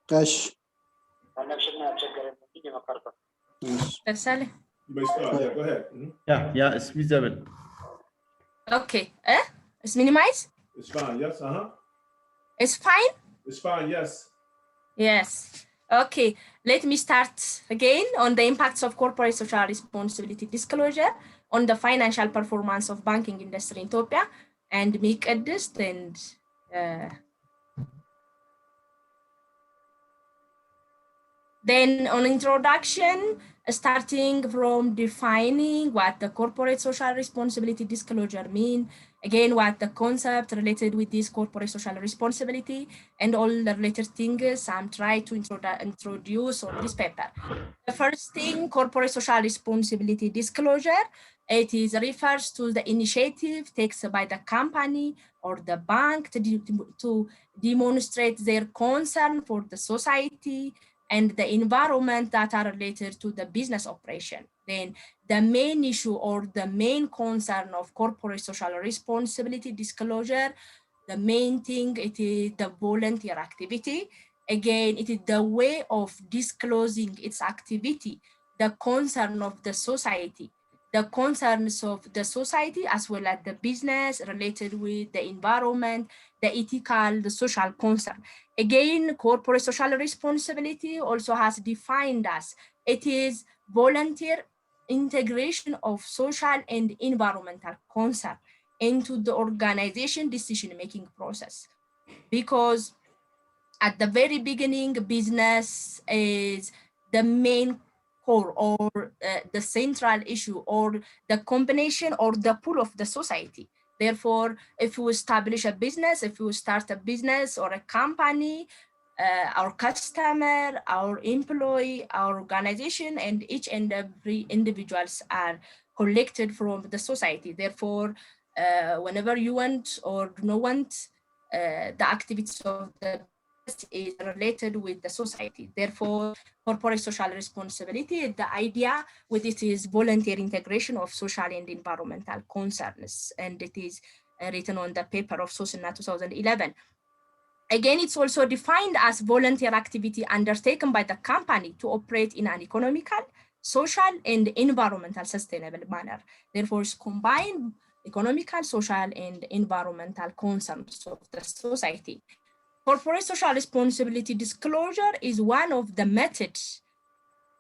Cash. Sally? You may start. Yeah, go ahead. Yeah, it's visible. Okay. It's minimized? It's fine. Yes. It's fine? It's fine. Yes. Yes. Okay. Let me start again on the impacts of corporate social responsibility disclosure on the financial performance of banking industry in Ethiopia, and make a list and then on introduction, starting from defining what the corporate social responsibility disclosure mean, again, what the concept related with this corporate social responsibility and all the related things I'm trying to introduce on this paper. The first thing, corporate social responsibility disclosure, it is refers to the initiative taken by the company or the bank to demonstrate their concern for the society and the environment that are related to the business operation. Then the main issue or the main concern of corporate social responsibility disclosure, the main thing, it is the volunteer activity. Again, it is the way of disclosing its activity, the concern of the society, the concerns of the society as well as the business related with the environment, the ethical, the social concern. Again, corporate social responsibility also has defined as it is volunteer integration of social and environmental concern into the organization decision-making process. Because at the very beginning, business is the main core or the central issue or the combination or the pool of the society. Therefore, if you establish a business, if you start a business or a company, our customer, our employee, our organization, and each and every individuals are collected from the society. Therefore, whenever you want or do not want, the activities of the is related with the society. Therefore, corporate social responsibility, the idea with it is volunteer integration of social and environmental concerns, and it is written on the paper of Sosina 2011. Again, it's also defined as volunteer activity undertaken by the company to operate in an economical, social, and environmental sustainable manner. Therefore, it's combined economical, social, and environmental concerns of the society. Corporate social responsibility disclosure is one of the methods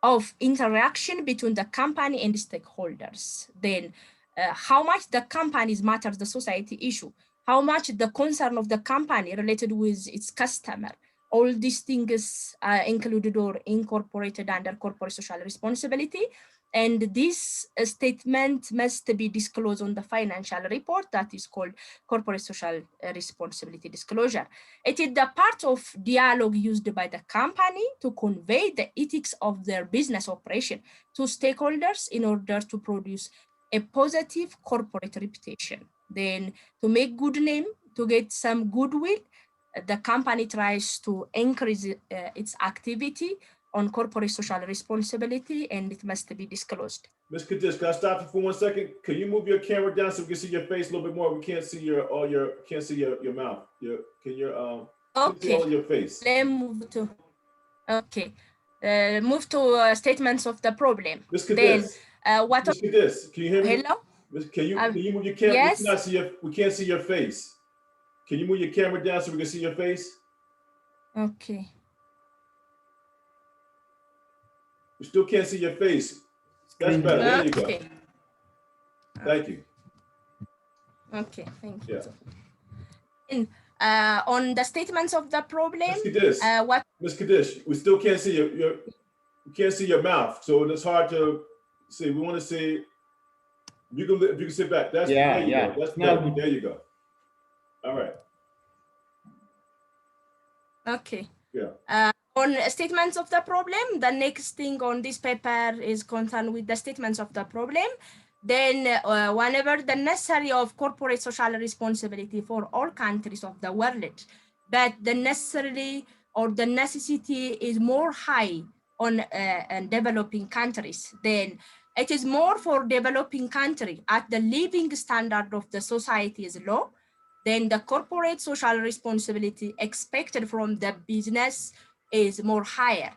of interaction between the company and stakeholders. Then how much the companies matters the society issue, how much the concern of the company related with its customer, all these things are included or incorporated under corporate social responsibility. And this statement must be disclosed on the financial report that is called corporate social responsibility disclosure. It is the part of dialogue used by the company to convey the ethics of their business operation to stakeholders in order to produce a positive corporate reputation. Then to make good name, to get some goodwill, the company tries to increase its activity on corporate social responsibility, and it must be disclosed. Ms. Kadish, can I stop you for 1 second? Can you move your camera down so we can see your face a little bit more? We can't see your mouth. Can see all of your face? Let me move to move to statements of the problem. Ms. Kadish, what Ms. Kadish, can you hear me? Hello? Can you move your camera? Yes. We can't see your face. Can you move your camera down so we can see your face? Okay. We still can't see your face. That's better. There you go. Thank you. Okay, thank you. Yeah. On the statements of the problem, Ms. Kadish, we still can't see we can't see your mouth, so it's hard to see. We want to see. You can sit back. That's there you go. That's no. There you go. All right. Okay. Yeah. On statements of the problem, the next thing on this paper is concerned with the statements of the problem. Then whenever the necessary of corporate social responsibility for all countries of the world, but the necessary or the necessity is more high on developing countries, then it is more for developing country at the living standard of the society is low. then the corporate social responsibility expected from the business is more higher,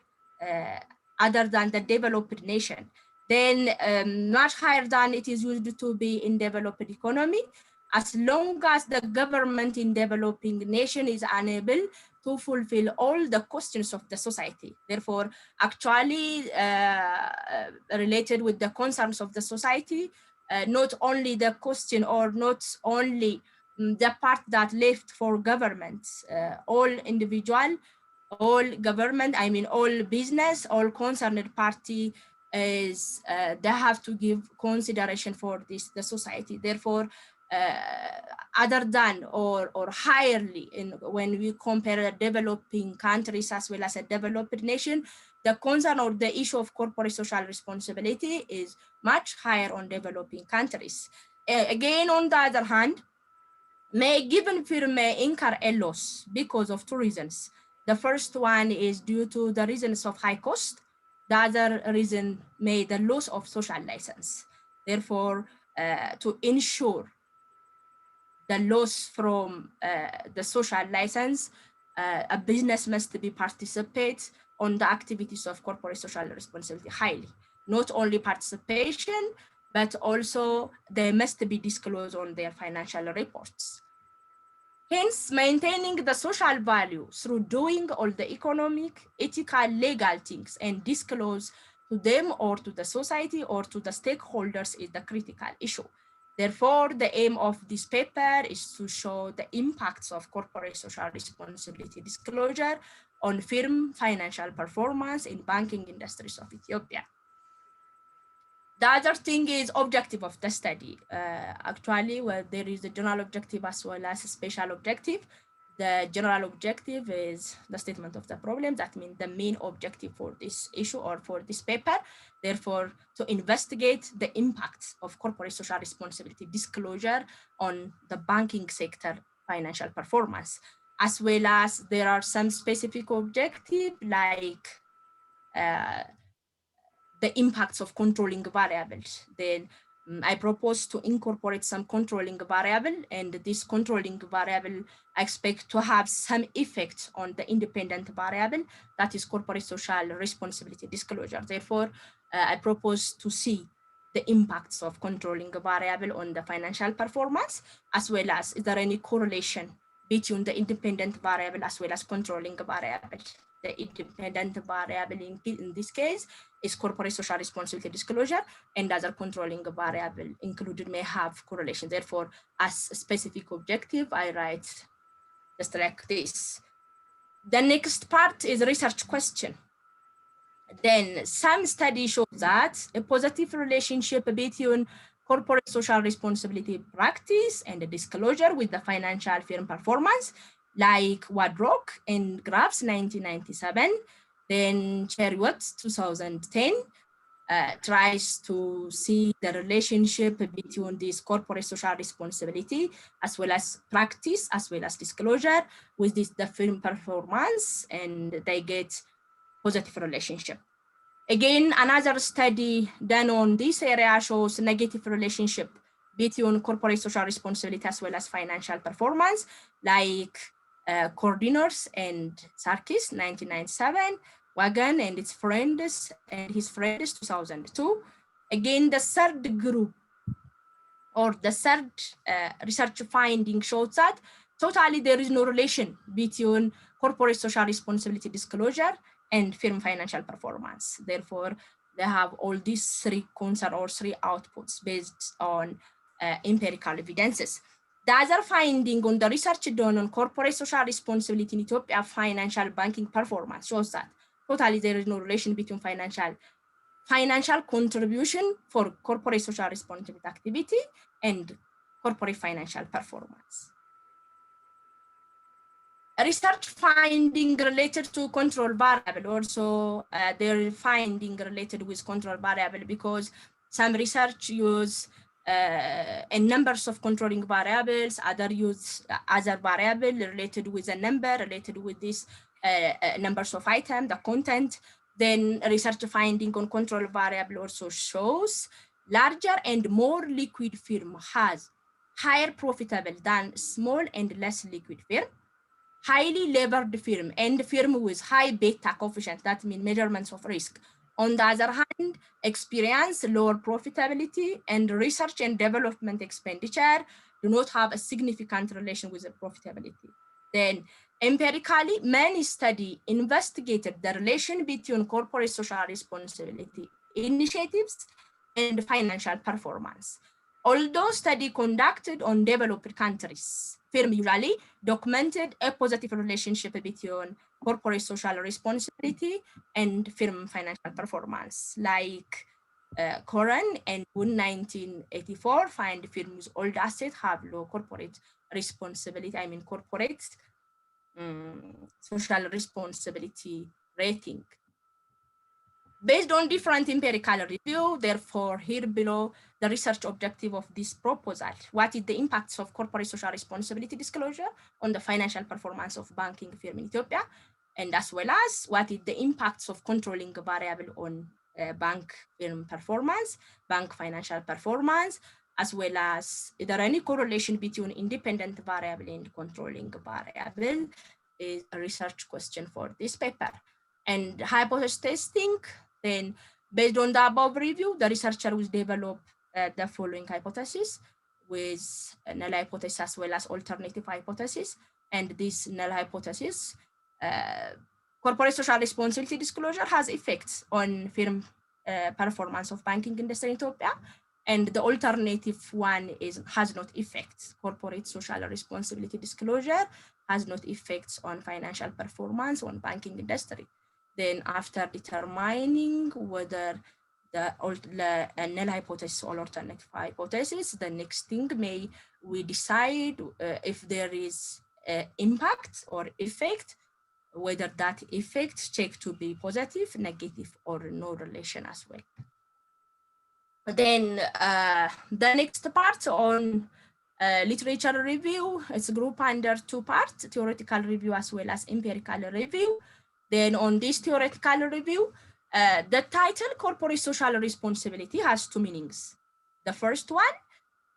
other than the developed nation. Then much higher than it is used to be in developed economy, as long as the government in developing nation is unable to fulfill all the questions of the society. Therefore, actually related with the concerns of the society, not only the question or not only the part that left for government, all individual, all government, I mean all business, all concerned party is they have to give consideration for this the society. Therefore, other than or higherly in when we compare developing countries as well as a developed nation, the concern or the issue of corporate social responsibility is much higher on developing countries. Again, on the other hand, may given firm may incur a loss because of two reasons. The first one is due to the reasons of high cost. The other reason may the loss of social license. Therefore, to ensure the loss from the social license, a business must be participate on the activities of corporate social responsibility highly. Not only participation, but also they must be disclosed on their financial reports. Hence, maintaining the social value through doing all the economic, ethical, legal things and disclose to them or to the society or to the stakeholders is the critical issue. Therefore, the aim of this paper is to show the impacts of corporate social responsibility disclosure on firm financial performance in banking industries of Ethiopia. The other thing is objective of the study. Actually, well, there is a general objective as well as a special objective. The general objective is the statement of the problem. That means the main objective for this issue or for this paper. Therefore, to investigate the impacts of corporate social responsibility disclosure on the banking sector financial performance, as well as there are some specific objectives like the impacts of controlling variables. Then I propose to incorporate some controlling variable, and this controlling variable I expect to have some effect on the independent variable, that is corporate social responsibility disclosure. Therefore, I propose to see the impacts of controlling variable on the financial performance, as well as is there any correlation between the independent variable as well as controlling variable. The independent variable in this case is corporate social responsibility disclosure, and other controlling variable included may have correlation. Therefore, as a specific objective, I write just like this. The next part is research question. Then some studies show that a positive relationship between corporate social responsibility practice and the disclosure with the financial firm performance, like Wadrock and Graphs 1997, then Chariot 2010, tries to see the relationship between this corporate social responsibility as well as practice as well as disclosure with this the firm performance, and they get positive relationship. Again, another study done on this area shows negative relationship between corporate social responsibility as well as financial performance, like Cordinors and Sarkis, 1997, Wagan and his friends 2002. Again, the third group or the third research finding shows that totally there is no relation between corporate social responsibility disclosure and firm financial performance. Therefore, they have all these three concerns or three outputs based on empirical evidences. The other finding on the research done on corporate social responsibility in Ethiopia financial banking performance shows that totally there is no relation between financial contribution for corporate social responsibility activity and corporate financial performance. A research finding related to control variable also, they're finding related with control variable because some research use a numbers of controlling variables, other use other variable related with a number, related with this numbers of item, the content. Then research finding on control variable also shows larger and more liquid firm has higher profitable than small and less liquid firm, highly levered firm, and firm with high beta coefficient, that means measurements of risk. On the other hand, experience lower profitability, and research and development expenditure do not have a significant relation with the profitability. Then empirically, many studies investigated the relation between corporate social responsibility initiatives and financial performance. Although study conducted on developed countries, firm usually documented a positive relationship between corporate social responsibility and firm financial performance, like Coren and Wood 1984 find firms' old assets have low corporate responsibility, corporate social responsibility rating. Based on different empirical review, therefore, here below the research objective of this proposal, what is the impacts of corporate social responsibility disclosure on the financial performance of banking firm in Ethiopia, and as well as what is the impacts of controlling variable on bank firm performance, bank financial performance, as well as is there any correlation between independent variable and controlling variable is a research question for this paper. And hypothesis testing, then based on the above review, the researcher will develop the following hypothesis with a null hypothesis as well as alternative hypothesis. And this null hypothesis, corporate social responsibility disclosure has effects on firm performance of banking industry in Ethiopia. And the alternative one has not effects. Corporate social responsibility disclosure has not effects on financial performance on banking industry. Then after determining whether the null hypothesis or alternative hypothesis, the next thing we decide if there is impact or effect, whether that effect check to be positive, negative, or no relation as well. Then the next part on literature review, it's grouped under two parts, theoretical review as well as empirical review. Then on this theoretical review, the title corporate social responsibility has two meanings. The first one,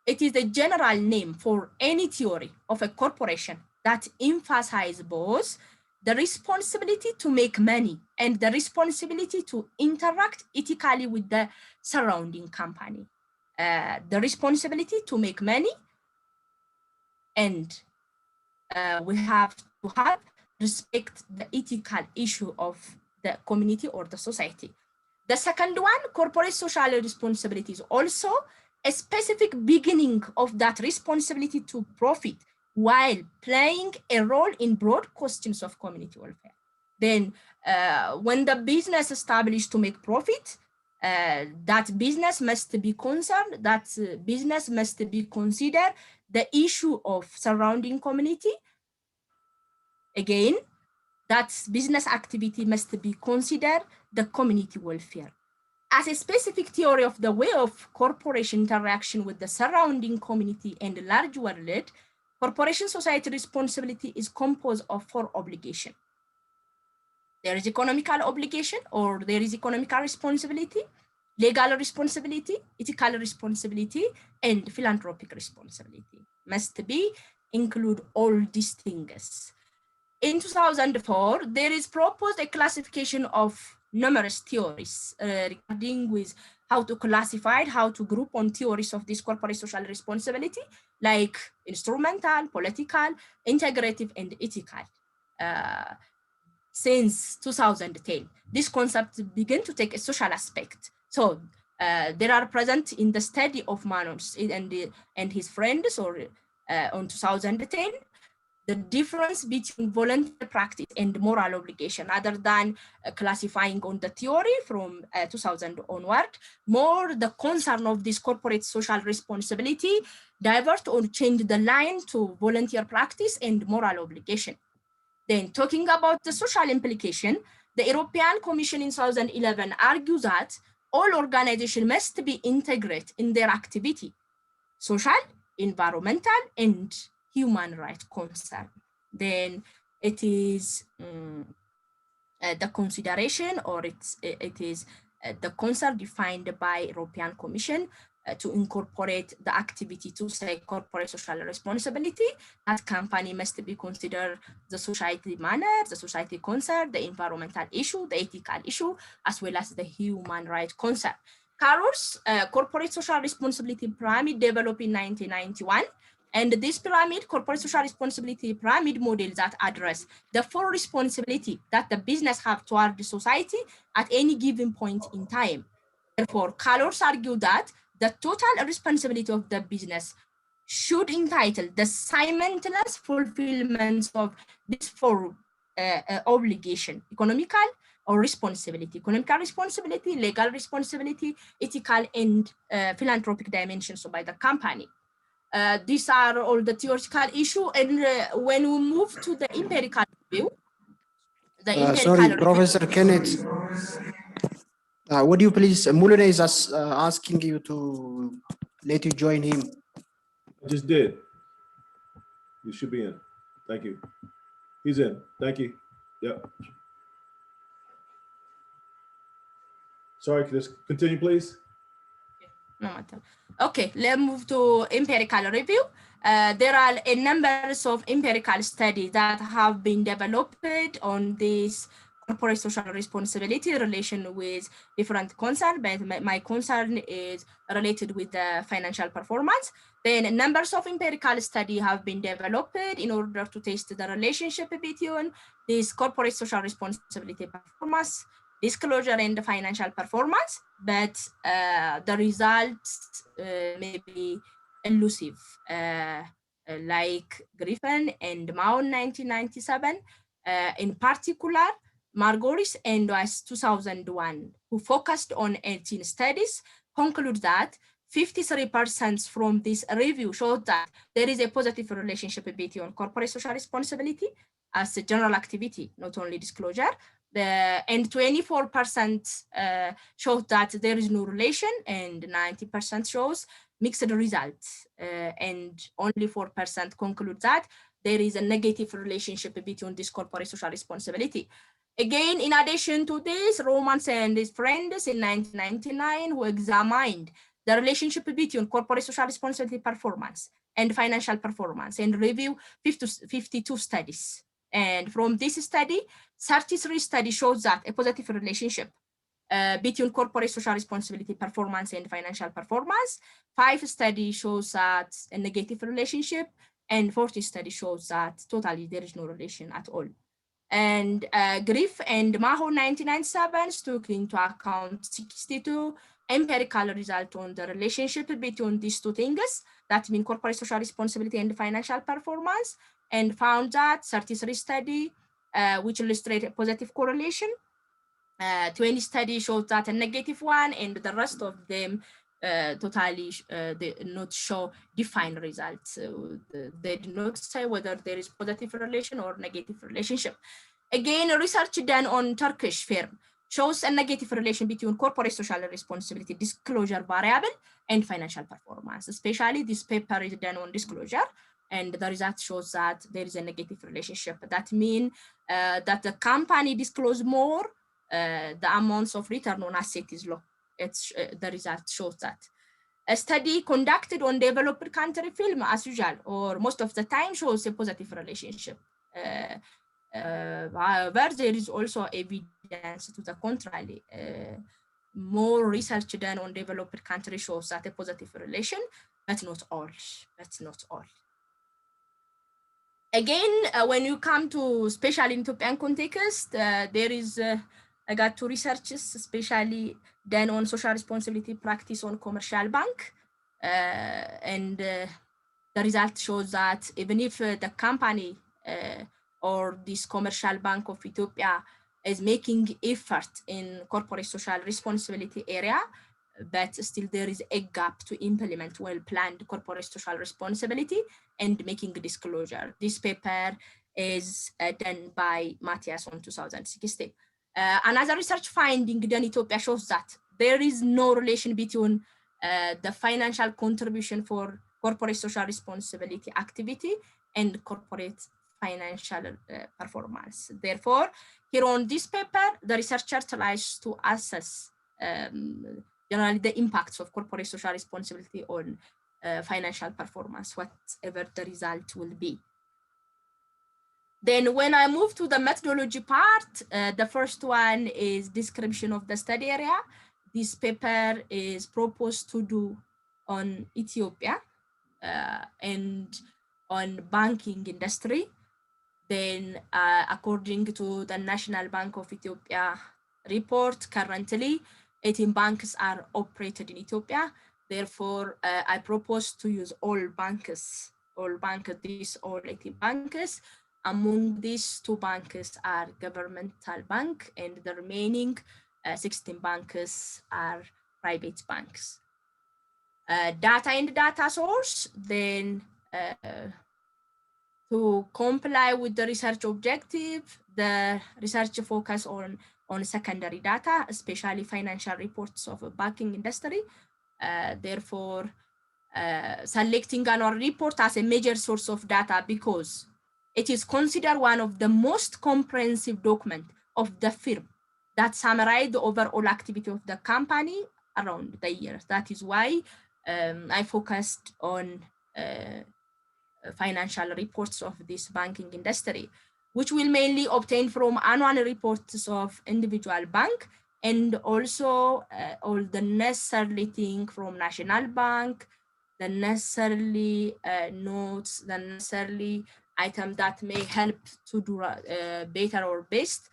it is the general name for any theory of a corporation that emphasizes both the responsibility to make money and the responsibility to interact ethically with the surrounding company. The responsibility to make money, and we have to have respect the ethical issue of the community or the society. The second one, corporate social responsibility, is also a specific beginning of that responsibility to profit while playing a role in broad questions of community welfare. Then when the business established to make profit, that business must be concerned, that business must be considered the issue of surrounding community. Again, that business activity must be considered the community welfare. As a specific theory of the way of corporation interaction with the surrounding community and the large world, corporation society responsibility is composed of four obligations. There is economical obligation, or there is economical responsibility, legal responsibility, ethical responsibility, and philanthropic responsibility. Must be include all these things. In 2004, there is proposed a classification of numerous theories regarding with how to classify, how to group on theories of this corporate social responsibility, like instrumental, political, integrative, and ethical. Since 2010, this concept began to take a social aspect. So there are present in the study of Manos and his friends, or on 2010, the difference between voluntary practice and moral obligation, other than classifying on the theory from 2000 onward, more the concern of this corporate social responsibility divert or change the line to volunteer practice and moral obligation. Then talking about the social implication, the European Commission in 2011 argues that all organizations must be integrated in their activity, social, environmental, and human rights concern. Then it is the consideration, or it is the concern defined by European Commission to incorporate the activity to say corporate social responsibility, that company must be considered the society manner, the society concern, the environmental issue, the ethical issue, as well as the human rights concern. Carroll's corporate social responsibility pyramid developed in 1991. And this pyramid, corporate social responsibility pyramid model that address the full responsibility that the business have toward the society at any given point in time. Therefore, Carroll's argue that the total responsibility of the business should entitle the simultaneous fulfillment of this four obligation: economical or responsibility, economical responsibility, legal responsibility, ethical, and philanthropic dimensions by the company. These are all the theoretical issue. And when we move to the empirical review, sorry, Professor Kenneth. Would you please, Mulune is asking you to let you join him. I just did. You should be in. Thank you. He's in. Thank you. Yep. Sorry, can you continue, please? No matter. Okay, let's move to empirical review. There are a number of empirical studies that have been developed on this corporate social responsibility relation with different concerns, but my concern is related with the financial performance. Then numbers of empirical studies have been developed in order to test the relationship between this corporate social responsibility performance, disclosure, and the financial performance, but the results may be elusive, like Griffin and Mao in 1997, in particular, Margolis and Weiss 2001, who focused on 18 studies, conclude that 53% from this review showed that there is a positive relationship between corporate social responsibility as a general activity, not only disclosure, and 24% showed that there is no relation, and 90% shows mixed results, and only 4% conclude that there is a negative relationship between this corporate social responsibility. Again, in addition to this, Romans and his friends in 1999 who examined the relationship between corporate social responsibility performance and financial performance and review 52 studies. And from this study, 33 studies shows that a positive relationship between corporate social responsibility performance and financial performance. 5 studies shows that a negative relationship, and 40 studies shows that totally there is no relation at all. And Griff and Maho 1997 took into account 62 empirical results on the relationship between these two things, that mean corporate social responsibility and financial performance, and found that 33 studies which illustrate a positive correlation. 20 studies showed that a negative one, and the rest of them totally did not show defined results. They did not say whether there is positive relation or negative relationship. Again, research done on Turkish firm shows a negative relation between corporate social responsibility disclosure variable and financial performance. Especially this paper is done on disclosure, and the result shows that there is a negative relationship. That means that the company disclose more, the amounts of return on asset is low. It's the result shows that. A study conducted on developed country film, as usual, or most of the time, shows a positive relationship. However, there is also evidence to the contrary. More research done on developed countries shows that a positive relation, but not all. That's not all. Again, when you come to especially in Ethiopian context, there is I got 2 researches, especially done on social responsibility practice on commercial bank, and the result shows that even if the company or this commercial bank of Ethiopia is making effort in corporate social responsibility area, but still there is a gap to implement well-planned corporate social responsibility and making disclosure. This paper is done by Matthias on 2016. Another research finding done in Ethiopia shows that there is no relation between the financial contribution for corporate social responsibility activity and corporate financial performance. Therefore, here on this paper, the researcher tries to assess generally the impacts of corporate social responsibility on financial performance, whatever the result will be. Then when I move to the methodology part, the first one is description of the study area. This paper is proposed to do on Ethiopia and on banking industry. Then according to the National Bank of Ethiopia report, currently 18 banks are operated in Ethiopia. Therefore, I propose to use all 18 banks. Among these 2 banks are governmental bank, and the remaining 16 banks are private banks. Data and data source, then to comply with the research objective, the research focus on secondary data, especially financial reports of a banking industry. Therefore, selecting annual report as a major source of data because it is considered one of the most comprehensive documents of the firm that summarize the overall activity of the company around the years. That is why I focused on financial reports of this banking industry, which will mainly obtain from annual reports of individual bank and also all the necessary thing from National Bank, the necessarily notes, the necessarily item that may help to do better or best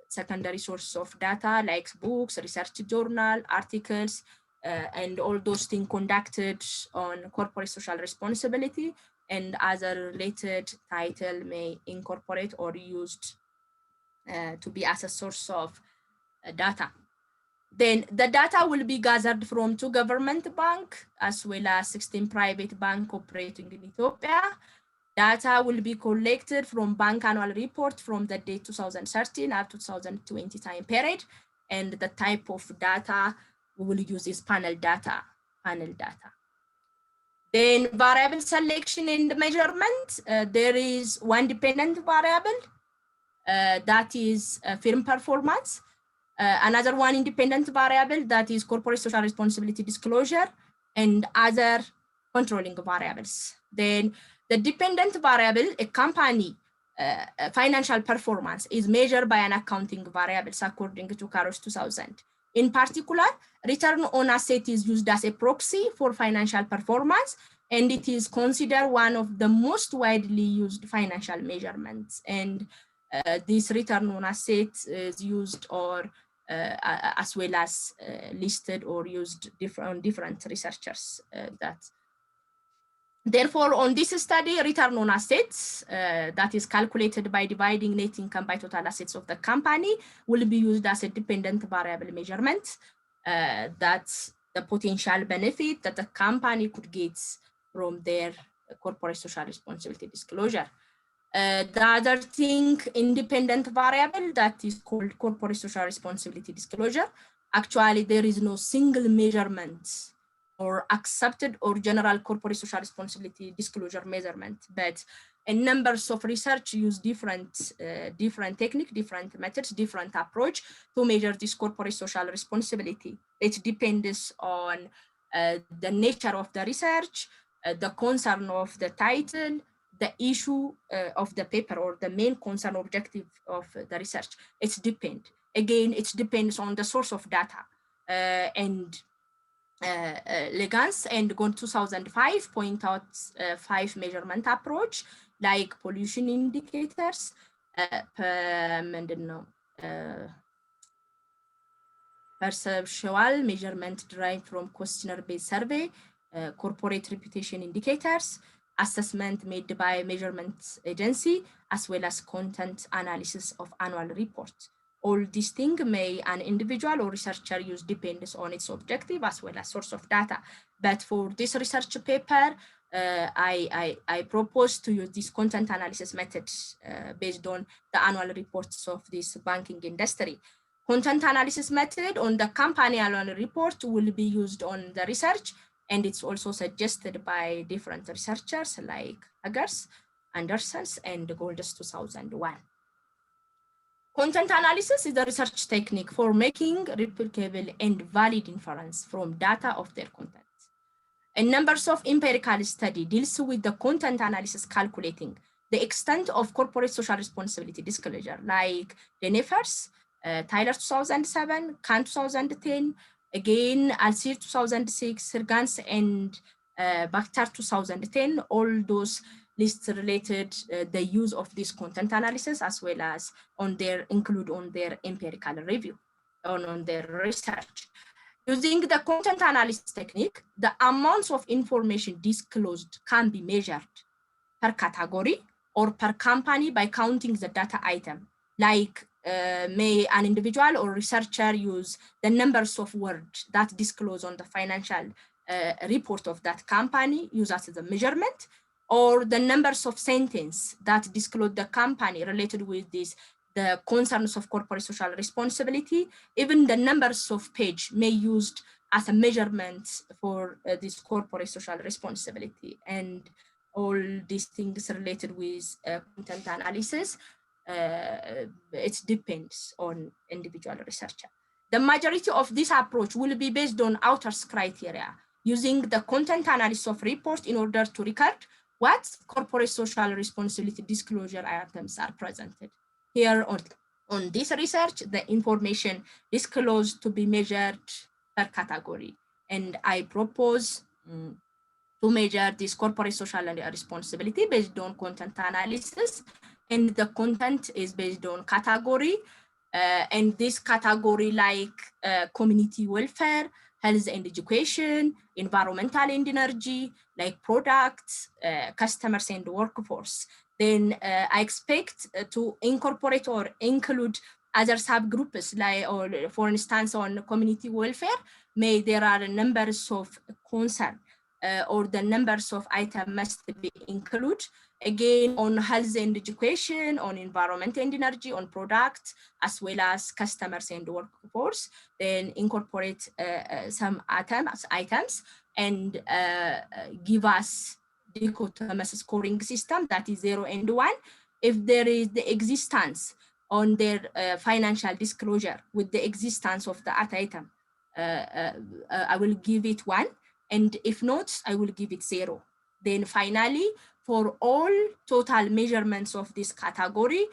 secondary source of data like books, research journal, articles, and all those things conducted on corporate social responsibility and other related title may incorporate or used to be as a source of data. Then the data will be gathered from 2 government banks as well as 16 private banks operating in Ethiopia. Data will be collected from bank annual report from the date 2013 up to 2020 time period. And the type of data we will use is panel data. Then variable selection and measurement. There is one dependent variable that is firm performance. Another one independent variable that is corporate social responsibility disclosure and other controlling variables. Then the dependent variable, a company financial performance is measured by an accounting variables according to CAROS 2000. In particular, return on asset is used as a proxy for financial performance, and it is considered one of the most widely used financial measurements. And this return on asset is used or as well as listed or used different researchers that. Therefore, on this study, return on assets that is calculated by dividing net income by total assets of the company will be used as a dependent variable measurement. That's the potential benefit that the company could get from their corporate social responsibility disclosure. The other thing, independent variable that is called corporate social responsibility disclosure. Actually, there is no single measurement or accepted or general corporate social responsibility disclosure measurement, but a numbers of research use different technique, different methods, different approach to measure this corporate social responsibility. It depends on the nature of the research, the concern of the title, the issue of the paper or the main concern objective of the research. It depends. Again, it depends on the source of data and Legans and GON 2005 point out 5 measurement approach like pollution indicators, perceptual measurement derived from questionnaire-based survey, corporate reputation indicators, assessment made by measurement agency, as well as content analysis of annual report. All these things may an individual or researcher use depends on its objective as well as source of data. But for this research paper, I propose to use this content analysis method based on the annual reports of this banking industry. Content analysis method on the company annual report will be used on the research, and it's also suggested by different researchers like Haggers, Andersons, and Golders 2001. Content analysis is a research technique for making replicable and valid inference from data of their content. A numbers of empirical study deals with the content analysis calculating the extent of corporate social responsibility disclosure, like Jennifer's, Tyler 2007, Khan 2010, again, Alcir 2006, Sergans and Bakhtar 2010, all those lists related the use of this content analysis as well as include on their empirical review on their research. Using the content analysis technique, the amounts of information disclosed can be measured per category or per company by counting the data item. Like may an individual or researcher use the numbers of words that disclose on the financial report of that company, use as the measurement, or the numbers of sentence that disclose the company related with this, the concerns of corporate social responsibility, even the numbers of page may be used as a measurement for this corporate social responsibility. And all these things related with content analysis, it depends on individual researcher. The majority of this approach will be based on author's criteria, using the content analysis of report in order to record what corporate social responsibility disclosure items are presented. Here on this research, the information disclosed to be measured per category. And I propose to measure this corporate social responsibility based on content analysis. And the content is based on category. And this category like community welfare, health and education, environmental and energy, like products, customers and workforce. Then I expect to incorporate or include other subgroups, like, or for instance, on community welfare, there are numbers of concern or the numbers of items must be included. Again, on health and education, on environment and energy, on products, as well as customers and workforce, then incorporate some items and give us dichotomous scoring system that is 0 and 1. If there is the existence on their financial disclosure with the existence of the item, I will give it 1. And if not, I will give it 0. Then finally, for all total measurements of this category,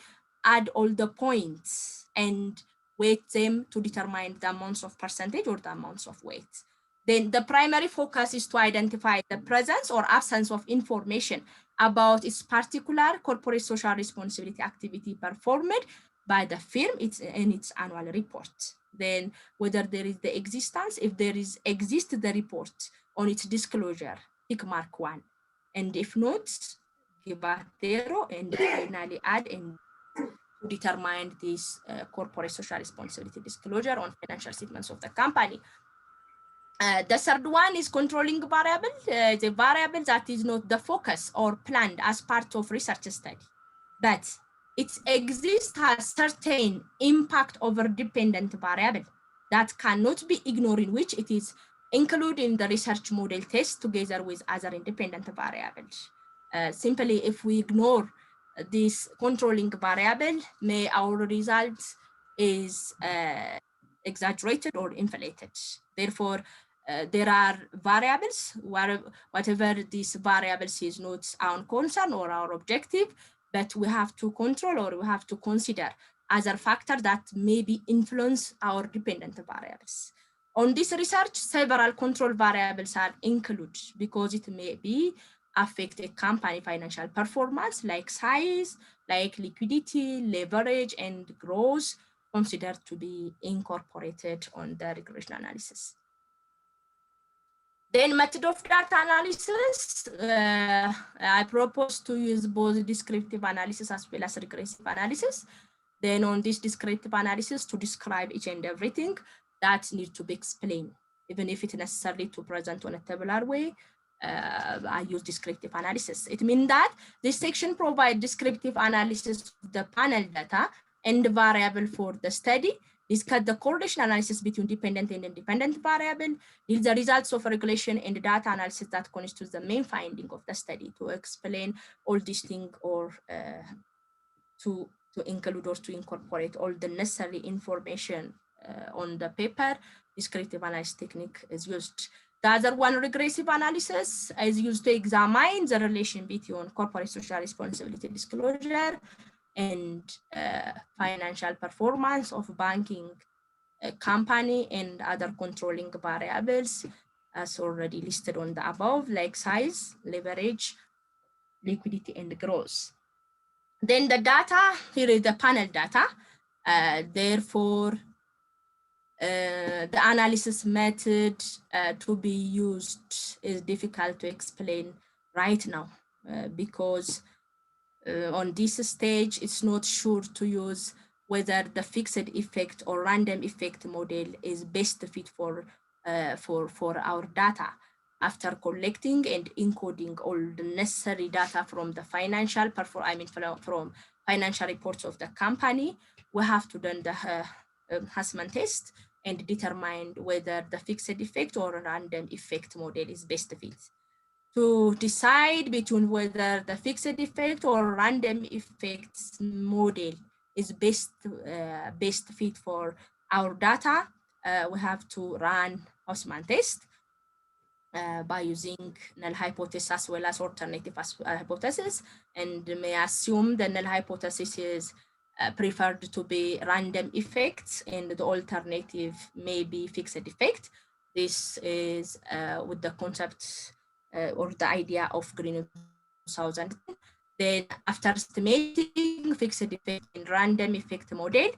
add all the points and weight them to determine the amounts of percentage or the amounts of weight. Then the primary focus is to identify the presence or absence of information about its particular corporate social responsibility activity performed by the firm in its annual report. Then whether there is the existence, if there is the report on its disclosure, tick mark 1. And if not, give a 0 and finally add and to determine this corporate social responsibility disclosure on financial statements of the company. The third one is controlling variable, the variable that is not the focus or planned as part of research study, but it exists has certain impact over dependent variable that cannot be ignored, in which it is included in the research model test together with other independent variables. Simply, if we ignore this controlling variable, our result is exaggerated or inflated. Therefore, there are variables where whatever these variables is not our concern or our objective, but we have to control or we have to consider other factors that maybe influence our dependent variables. On this research, several control variables are included because it may be affect a company financial performance, like size, like liquidity, leverage, and growth, considered to be incorporated on the regression analysis. Then method of data analysis, I propose to use both descriptive analysis as well as regressive analysis. Then on this descriptive analysis to describe each and everything that needs to be explained, even if it's necessary to present on a tabular way, I use descriptive analysis. It means that this section provides descriptive analysis of the panel data and the variable for the study, discuss the correlation analysis between dependent and independent variable, is the results of regulation and the data analysis that constitutes the main finding of the study to explain all these things or to to include or to incorporate all the necessary information on the paper, descriptive analysis technique is used. The other one, regressive analysis, is used to examine the relation between corporate social responsibility disclosure and financial performance of banking company and other controlling variables as already listed on the above, like size, leverage, liquidity, and growth. Then the data, here is the panel data. Therefore, the analysis method to be used is difficult to explain right now because on this stage, it's not sure to use whether the fixed effect or random effect model is best fit for our data. After collecting and encoding all the necessary data from the financial from financial reports of the company, we have to do the Hassman test and determine whether the fixed effect or random effect model is best fit. To decide between whether the fixed effect or random effects model is best fit for our data, we have to run Hassman test by using null hypothesis as well as alternative hypothesis, and may assume the null hypothesis is preferred to be random effects and the alternative may be fixed effect. This is with the concept or the idea of Green 2010. Then after estimating fixed effect and random effect model,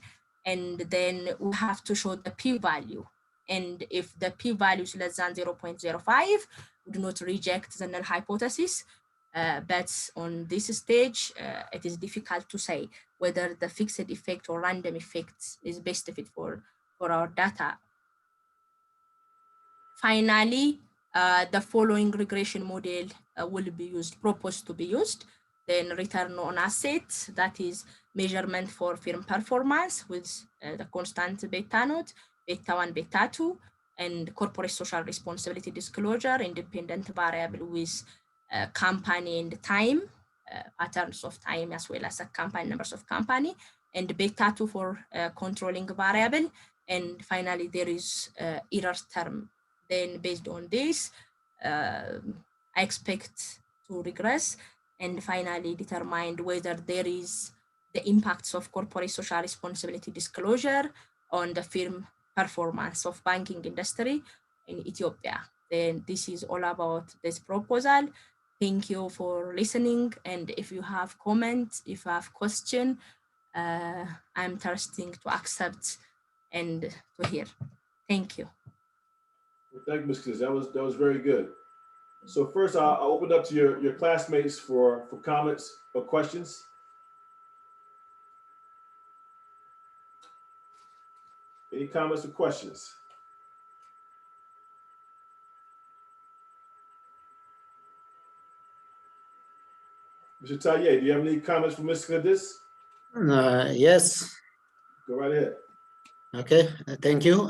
and then we have to show the p-value. And if the p-value is less than 0.05, we do not reject the null hypothesis. But on this stage, it is difficult to say whether the fixed effect or random effect is best fit for our data. Finally, the following regression model will be proposed to be used. Then return on assets, that is measurement for firm performance with the constant beta naught, beta 1, beta 2, and corporate social responsibility disclosure, independent variable with company and time, patterns of time, as well as company numbers of company, and beta 2 for controlling variable. And finally, there is error term. Then based on this, I expect to regress and finally determine whether there is the impacts of corporate social responsibility disclosure on the firm performance of banking industry in Ethiopia. Then this is all about this proposal. Thank you for listening. And if you have comments, if you have question, I'm thirsting to accept and to hear. Thank you. Well, thank you, Ms. Kiz. That was very good. So first, I'll open up to your classmates for comments or questions. Any comments or questions? Mr. Taye, do you have any comments for Ms. Kiz? Yes. Go right ahead. Okay, thank you.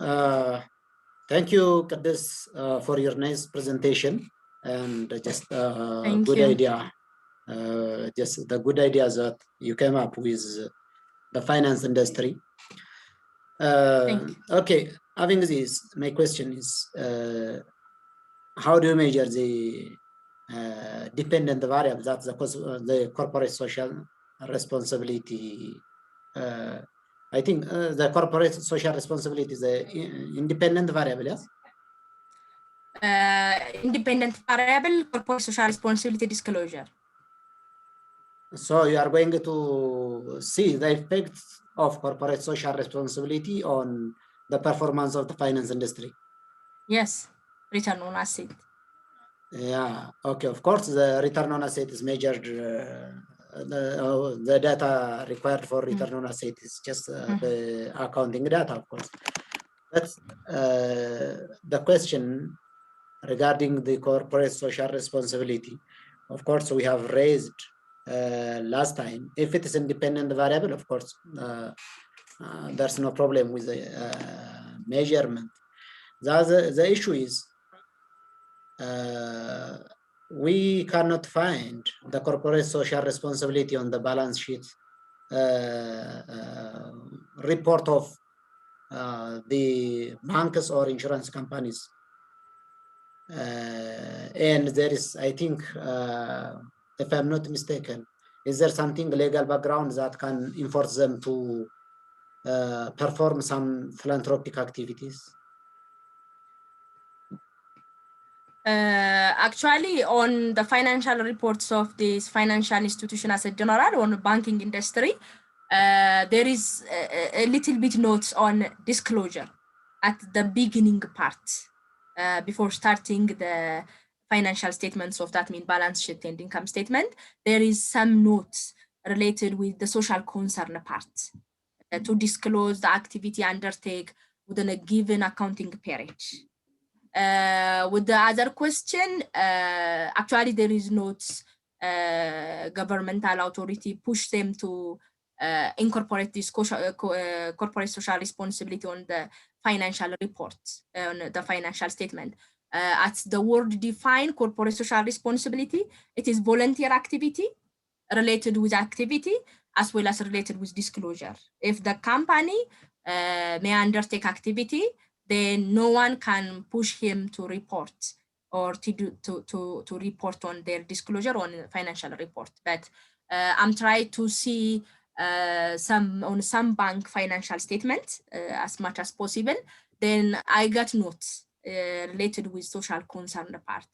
Thank you, Kadis, for your nice presentation and just good idea. Just the good ideas that you came up with the finance industry. Okay, having this, my question is, how do you measure the dependent variable, that's the corporate social responsibility? I think the corporate social responsibility is an independent variable, yes? Independent variable, corporate social responsibility disclosure. So you are going to see the effects of corporate social responsibility on the performance of the finance industry. Yes, return on asset. Yeah, okay, of course, the return on asset is measured, the data required for return on asset is just the accounting data, of course. But the question regarding the corporate social responsibility, of course, we have raised last time. If it is independent variable, of course, there's no problem with the measurement. The issue is we cannot find the corporate social responsibility on the balance sheet report of the banks or insurance companies. And there is, I think, if I'm not mistaken, is there something legal background that can enforce them to perform some philanthropic activities? Actually, on the financial reports of this financial institution as a general, on the banking industry, there is a little bit notes on disclosure at the beginning part before starting the financial statements of that mean balance sheet and income statement. There is some notes related with the social concern part to disclose the activity undertake within a given accounting period. With the other question, actually there is notes governmental authority push them to incorporate this corporate social responsibility on the financial report, on the financial statement. At the word define corporate social responsibility, it is volunteer activity related with activity as well as related with disclosure. If the company may undertake activity, then no one can push him to report or to report on their disclosure on financial report. But I'm trying to see some bank financial statement as much as possible. Then I got notes related with social concern part,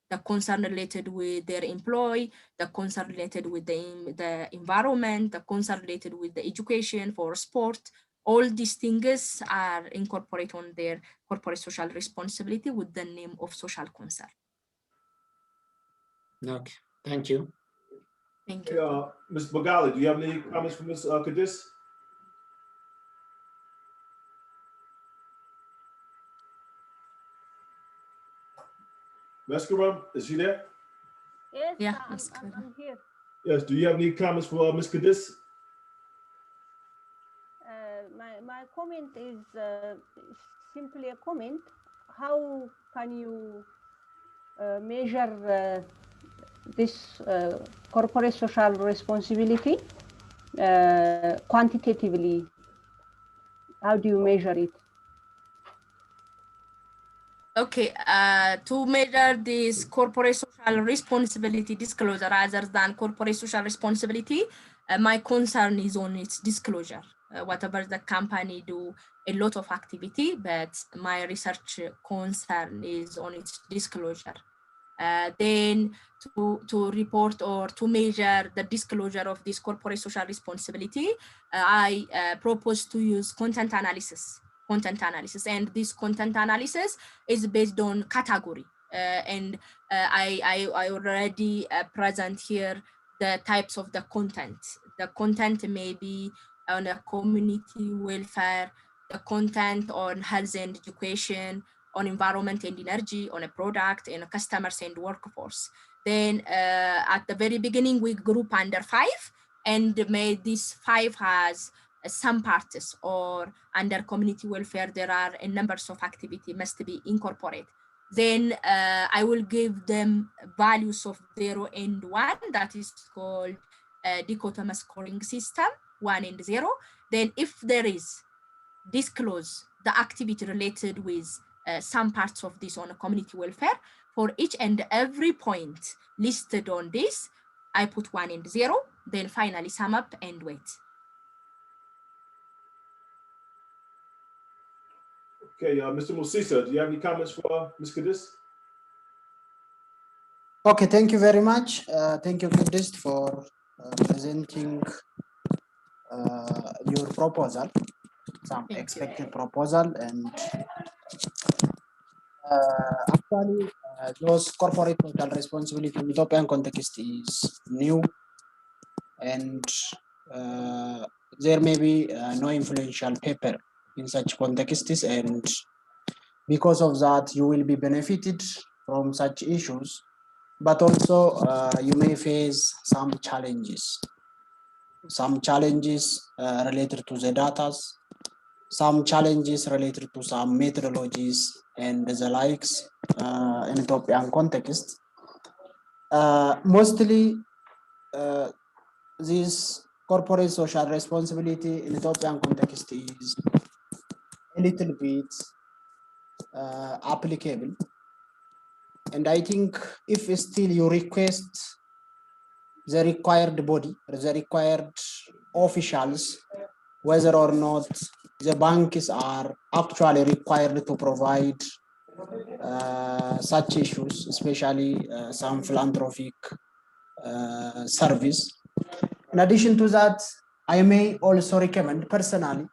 the concern related with their employee, the concern related with the environment, the concern related with the education for sport. All these things are incorporated on their corporate social responsibility with the name of social concern. Okay, thank you. Thank you. Ms. Bagali, do you have any comments from Ms. Kadis? Meskaram, is she there? Yes, Yeah, I'm here. Yes, do you have any comments for Ms. Kadis? My comment is simply a comment. How can you measure this corporate social responsibility quantitatively? How do you measure it? Okay, to measure this corporate social responsibility disclosure rather than corporate social responsibility, my concern is on its disclosure. Whatever the company do, a lot of activity, but my research concern is on its disclosure. Then to report or to measure the disclosure of this corporate social responsibility, I propose to use content analysis. And this content analysis is based on category. And I already present here the types of the content. The content may be on a community welfare, the content on health and education, on environment and energy, on a product, and customers and workforce. Then at the very beginning, we group under 5, and made this 5 has some parts, or under community welfare, there are a numbers of activity must be incorporated. Then I will give them values of 0 and 1, that is called dichotomous scoring system, 1 and 0. Then if there is disclose the activity related with some parts of this on a community welfare, for each and every point listed on this, I put 1 and 0, then finally sum up and weight. Okay, Mr. Musisa, do you have any comments for Ms. Kadis? Okay, thank you very much. Thank you, Kadis, for presenting your proposal, some expected proposal, and actually those corporate social responsibility in Ethiopian context is new, and there may be no influential paper in such contexts, and because of that you will be benefited from such issues, but also you may face some challenges related to the data, some challenges related to some methodologies and the likes in Ethiopian context. Mostly these corporate social responsibility in Ethiopian context is a little bit applicable. And I think if still you request the required body, the required officials, whether or not the banks are actually required to provide such issues, especially some philanthropic service. In addition to that, I may also recommend personally,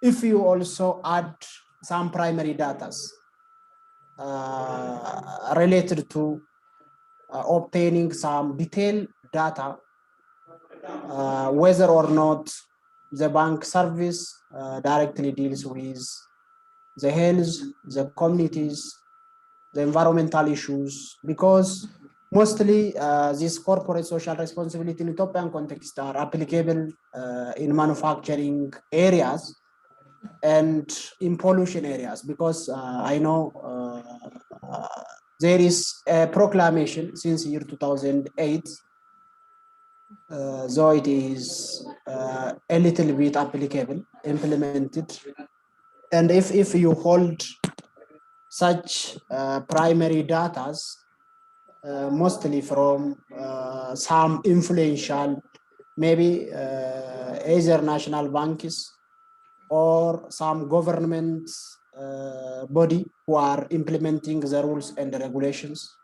if you also add some primary data related to obtaining some detailed data, whether or not the bank service directly deals with the health, the communities, the environmental issues, because mostly this corporate social responsibility in Ethiopian context are applicable in manufacturing areas and in pollution areas, because I know there is a proclamation since year 2008, though it is a little bit applicable, implemented. And if you hold such primary data, mostly from some influential, maybe either national banks or some government body who are implementing the rules and the regulations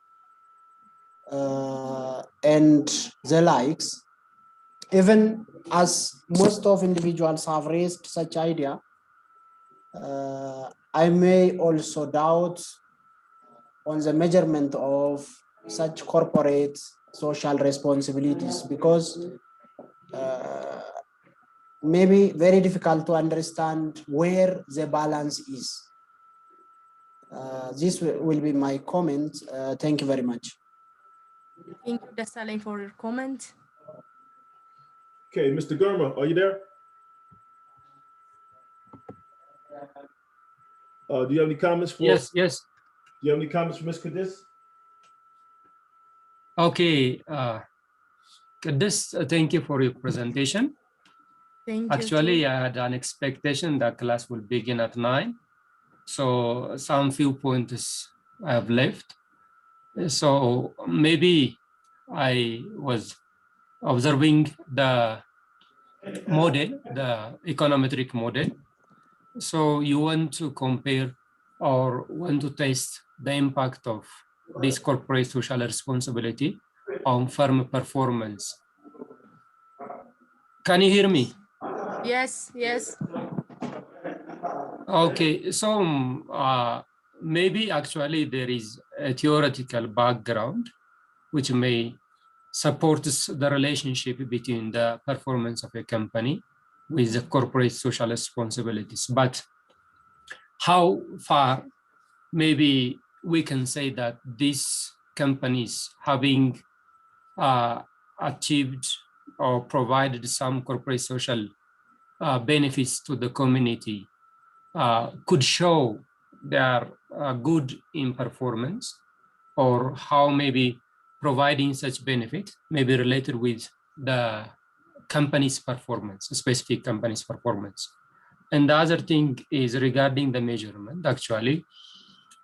and the likes. Even as most of individuals have raised such idea, I may also doubt on the measurement of such corporate social responsibilities, because maybe very difficult to understand where the balance is. This will be my comment. Thank you very much. Thank you, Desalegn, for your comment. Okay, Mr. Gurma, are you there? Do you have any comments for? Yes. Do you have any comments for Ms. Kadis? Okay. Kadis, thank you for your presentation. Thank you. Actually, I had an expectation that class will begin at 9. So some few points I have left. So maybe I was observing the model, the econometric model. So you want to compare or want to test the impact of this corporate social responsibility on firm performance. Can you hear me? Yes. Okay, so maybe actually there is a theoretical background which may support the relationship between the performance of a company with the corporate social responsibilities. But how far maybe we can say that these companies having achieved or provided some corporate social benefits to the community could show they are good in performance, or how maybe providing such benefit may be related with the company's performance, specific company's performance. And the other thing is regarding the measurement. Actually,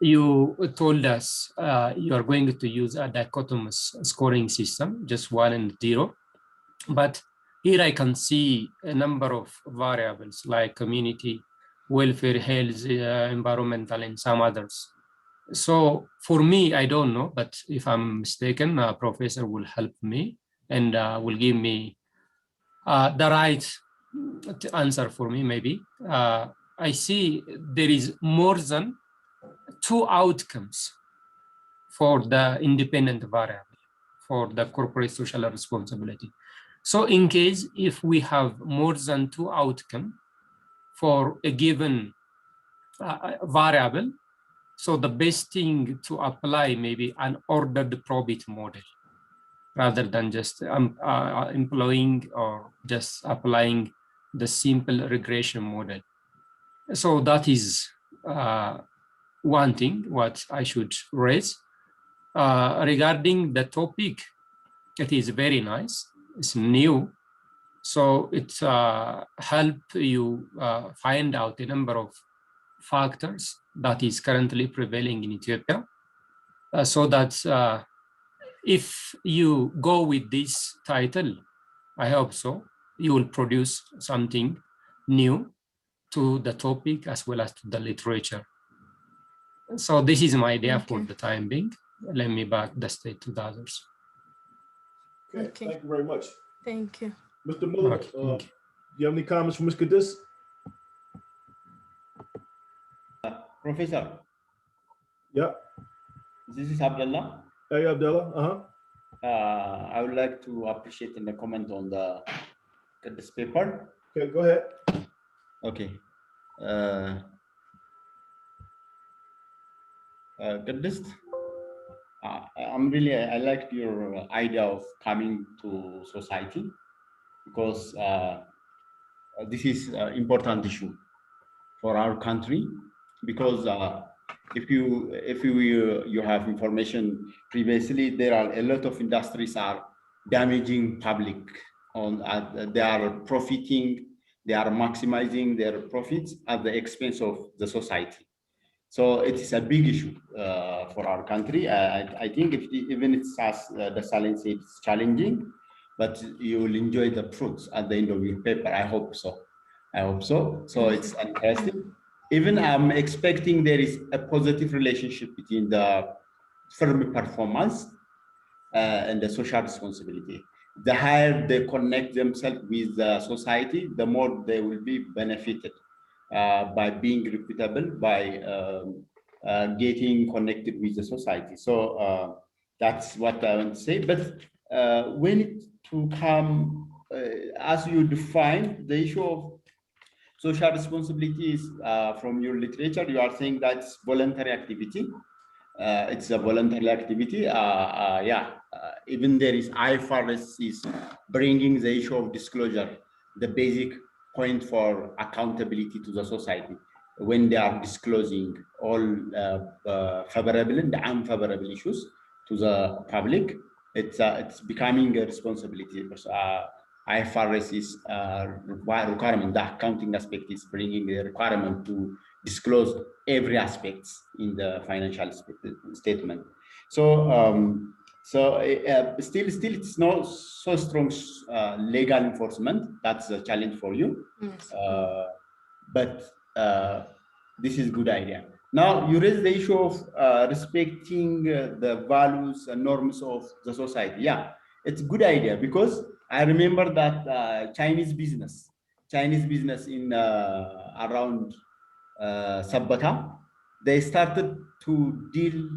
you told us you are going to use a dichotomous scoring system, just 1 and 0. But here I can see a number of variables like community, welfare, health, environmental, and some others. So for me, I don't know, but if I'm mistaken, a professor will help me and will give me the right answer for me, maybe. I see there is more than 2 outcomes for the independent variable for the corporate social responsibility. So in case if we have more than 2 outcomes for a given variable, so the best thing to apply maybe an ordered probit model rather than just employing or just applying the simple regression model. So that is one thing what I should raise. Regarding the topic, it is very nice, it's new, So it help you find out a number of factors that is currently prevailing in Ethiopia, so that if you go with this title, I hope so, you will produce something new to the topic as well as to the literature. So this is my idea for the time being. Let me back the stage to the others. Okay. Thank you very much. Thank you. Mr. Muller, do you have any comments for Ms. Kadis? Professor. Yeah. This is Abdullah. Hey, Abdullah. I would like to appreciate in the comment on this paper. Okay, go ahead. Okay. Kadis, I liked your idea of coming to society, because this is an important issue for our country, because if you have information previously, there are a lot of industries are damaging public they are profiting, they are maximizing their profits at the expense of the society. So it is a big issue for our country. I think even it's as the silence said, it's challenging, but you will enjoy the fruits at the end of your paper. I hope so. I hope so. So it's interesting. Even I'm expecting there is a positive relationship between the firm performance and the social responsibility. The higher they connect themselves with the society, the more they will be benefited by being reputable, by getting connected with the society. So that's what I want to say. But when it to come, as you define the issue of social responsibilities from your literature, you are saying that's voluntary activity. It's a voluntary activity. Even there is IFRS is bringing the issue of disclosure, the basic point for accountability to the society when they are disclosing all favorable and unfavorable issues to the public. It's becoming a responsibility. IFRS is requirement. The accounting aspect is bringing the requirement to disclose every aspect in the financial statement. So still it's not so strong legal enforcement. That's a challenge for you. Yes. But this is a good idea. Now you raise the issue of respecting the values and norms of the society. Yeah, it's a good idea, because I remember that Chinese business in around Sabbata, they started to deal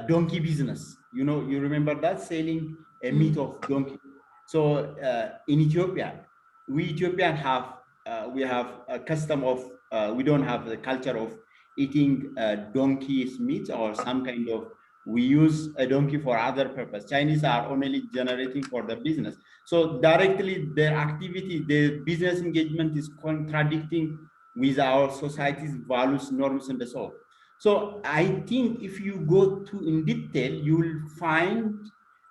donkey business. You remember that, selling a meat of donkey. So in Ethiopia, we Ethiopian have a custom of we don't have the culture of eating donkey's meat or some kind of. We use a donkey for other purpose. Chinese are only generating for the business. So directly their activity, their business engagement is contradicting with our society's values, norms, and so on. So I think if you go in detail, you will find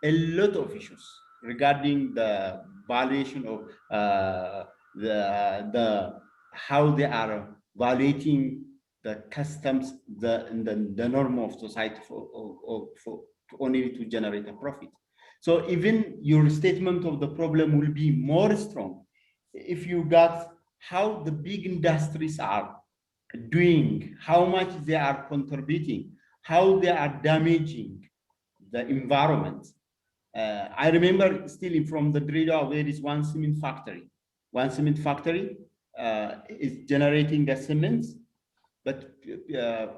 a lot of issues regarding the valuation of how they are valuating the customs, the norm of society for only to generate a profit. So even your statement of the problem will be more strong if you got how the big industries are doing, how much they are contributing, how they are damaging the environment. I remember still from the Drida, there is one cement factory. One cement factory is generating the cement, but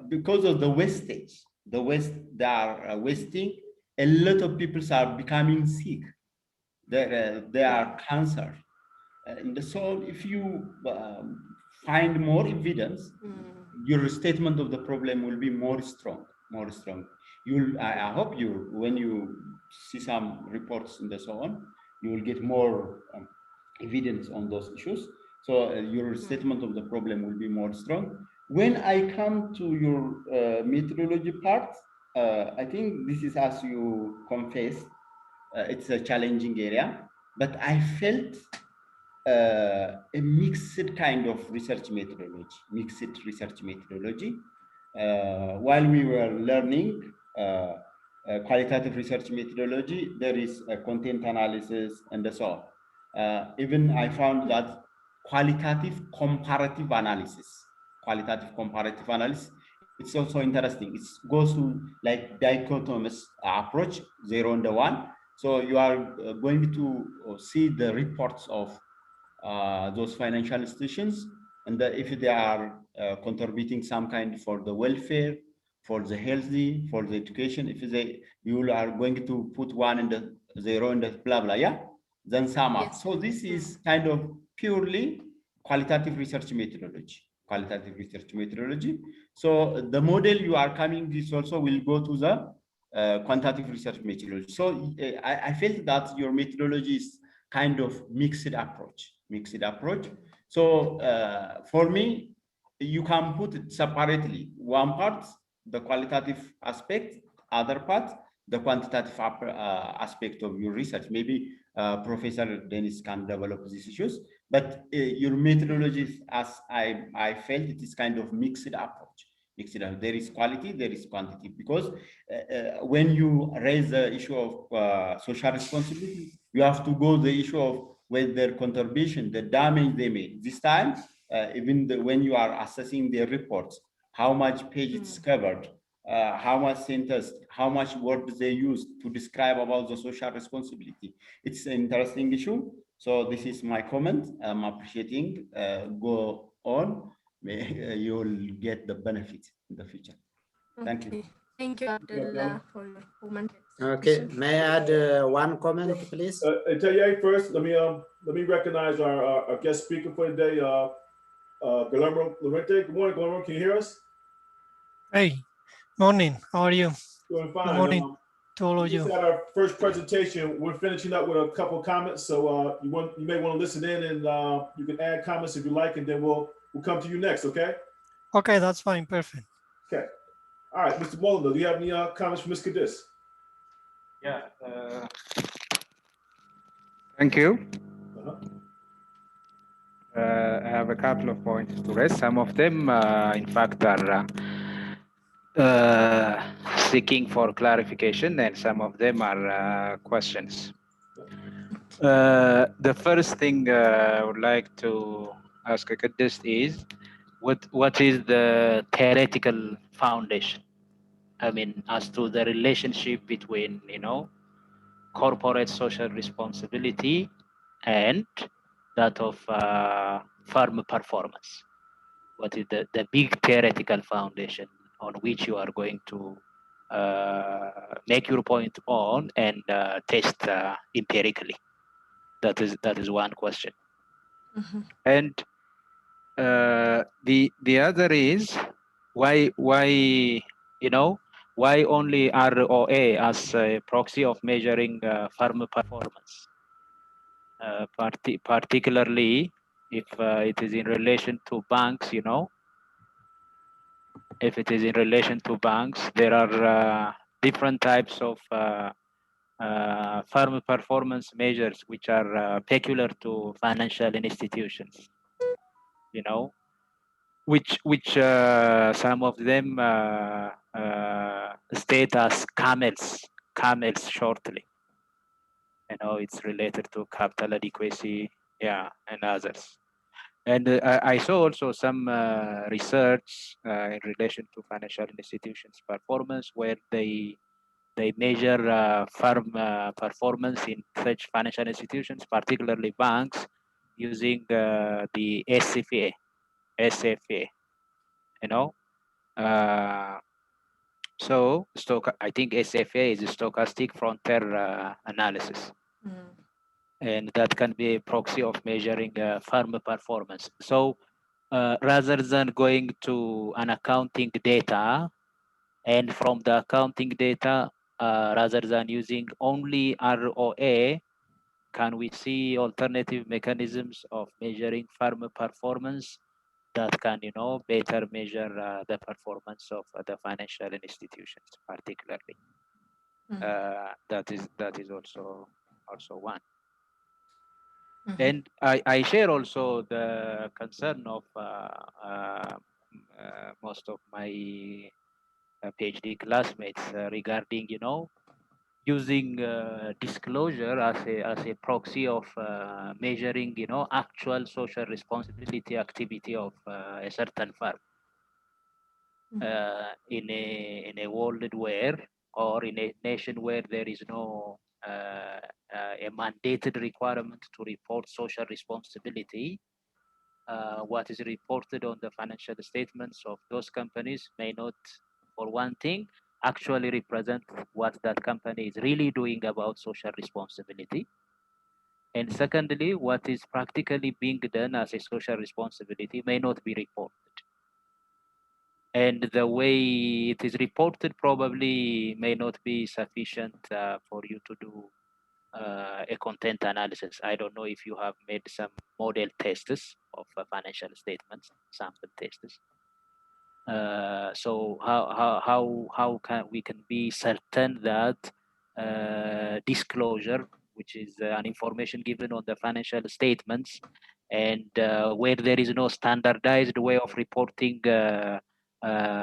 because of the wastage, they are wasting, a lot of people are becoming sick. They are cancer. And so if you find more evidence, your statement of the problem will be more strong. I hope when you see some reports and so on, you will get more evidence on those issues. So your statement of the problem will be more strong. When I come to your methodology part, I think this is, as you confessed, it's a challenging area, but I felt a mixed kind of research methodology. While we were learning qualitative research methodology, there is a content analysis and so on. Even I found that qualitative comparative analysis, it's also interesting. It goes to like dichotomous approach, 0 and 1. So you are going to see the reports of those financial institutions, and if they are contributing some kind for the welfare, for the healthy, for the education, if you are going to put 1 and the 0 and the blah blah, yeah, then sum up. So this is kind of purely qualitative research methodology. So the model you are coming, this also will go to the quantitative research methodology. So I felt that your methodology is kind of mixed approach. So for me, you can put it separately. One part, the qualitative aspect, other part, the quantitative aspect of your research. Maybe Professor Dennis can develop these issues, but your methodology, as I felt, it is kind of mixed approach. There is quality, there is quantity, because when you raise the issue of social responsibility, you have to go the issue of with their contribution, the damage they made. This time, even when you are assessing their reports, how much page it's covered, how much sentence, how much words they use to describe about the social responsibility. It's an interesting issue. So this is my comment. I'm appreciating. Go on. You'll get the benefit in the future. Thank you. Thank you, Abdullah, for your comment. Okay, may I add one comment, please? Tell you first, let me recognize our guest speaker for today, Guillermo Llorente. Good morning, Guillermo. Can you hear us? Hey, morning. How are you? Doing fine. Good morning to all of you. We just had our first presentation. We're finishing up with a couple of comments, so you may want to listen in, and you can add comments if you like, and then we'll come to you next. Okay? Okay, that's fine. Perfect. Okay. All right, Mr. Molina, do you have any comments for Ms. Cadiz? Yeah. Thank you. I have a couple of points to raise. Some of them, in fact, are seeking for clarification, and some of them are questions. The first thing I would like to ask Kadis is, what is the theoretical foundation? I mean, as to the relationship between, corporate social responsibility and that of firm performance. What is the big theoretical foundation on which you are going to make your point on and test empirically? That is one question. And the other is why only ROA as a proxy of measuring firm performance, particularly if it is in relation to banks. If it is in relation to banks, there are different types of firm performance measures which are peculiar to financial institutions. Which some of them state as camels shortly. It's related to capital adequacy, and others. And I saw also some research in relation to financial institutions' performance, where they measure firm performance in such financial institutions, particularly banks, using the SFA. So I think SFA is a stochastic frontier analysis. And that can be a proxy of measuring firm performance. So rather than going to an accounting data, and from the accounting data, rather than using only ROA, can we see alternative mechanisms of measuring firm performance that can, better measure the performance of the financial institutions, particularly? That is also one. And I share also the concern of most of my PhD classmates regarding, using disclosure as a proxy of measuring, actual social responsibility activity of a certain firm in a world where, or in a nation where there is no a mandated requirement to report social responsibility. What is reported on the financial statements of those companies may not, for one thing, actually represent what that company is really doing about social responsibility. And secondly, what is practically being done as a social responsibility may not be reported. And the way it is reported probably may not be sufficient for you to do a content analysis. I don't know if you have made some model tests of financial statements, sample tests. So how can we be certain that disclosure, which is an information given on the financial statements, and where there is no standardized way of reporting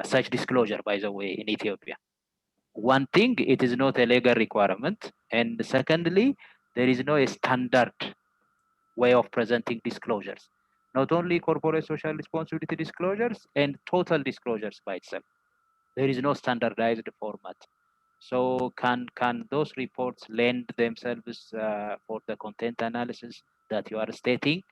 such disclosure, by the way, in Ethiopia. One thing, it is not a legal requirement, and secondly, there is no standard way of presenting disclosures. Not only corporate social responsibility disclosures and total disclosures by itself. There is no standardized format. So can those reports lend themselves for the content analysis that you are stating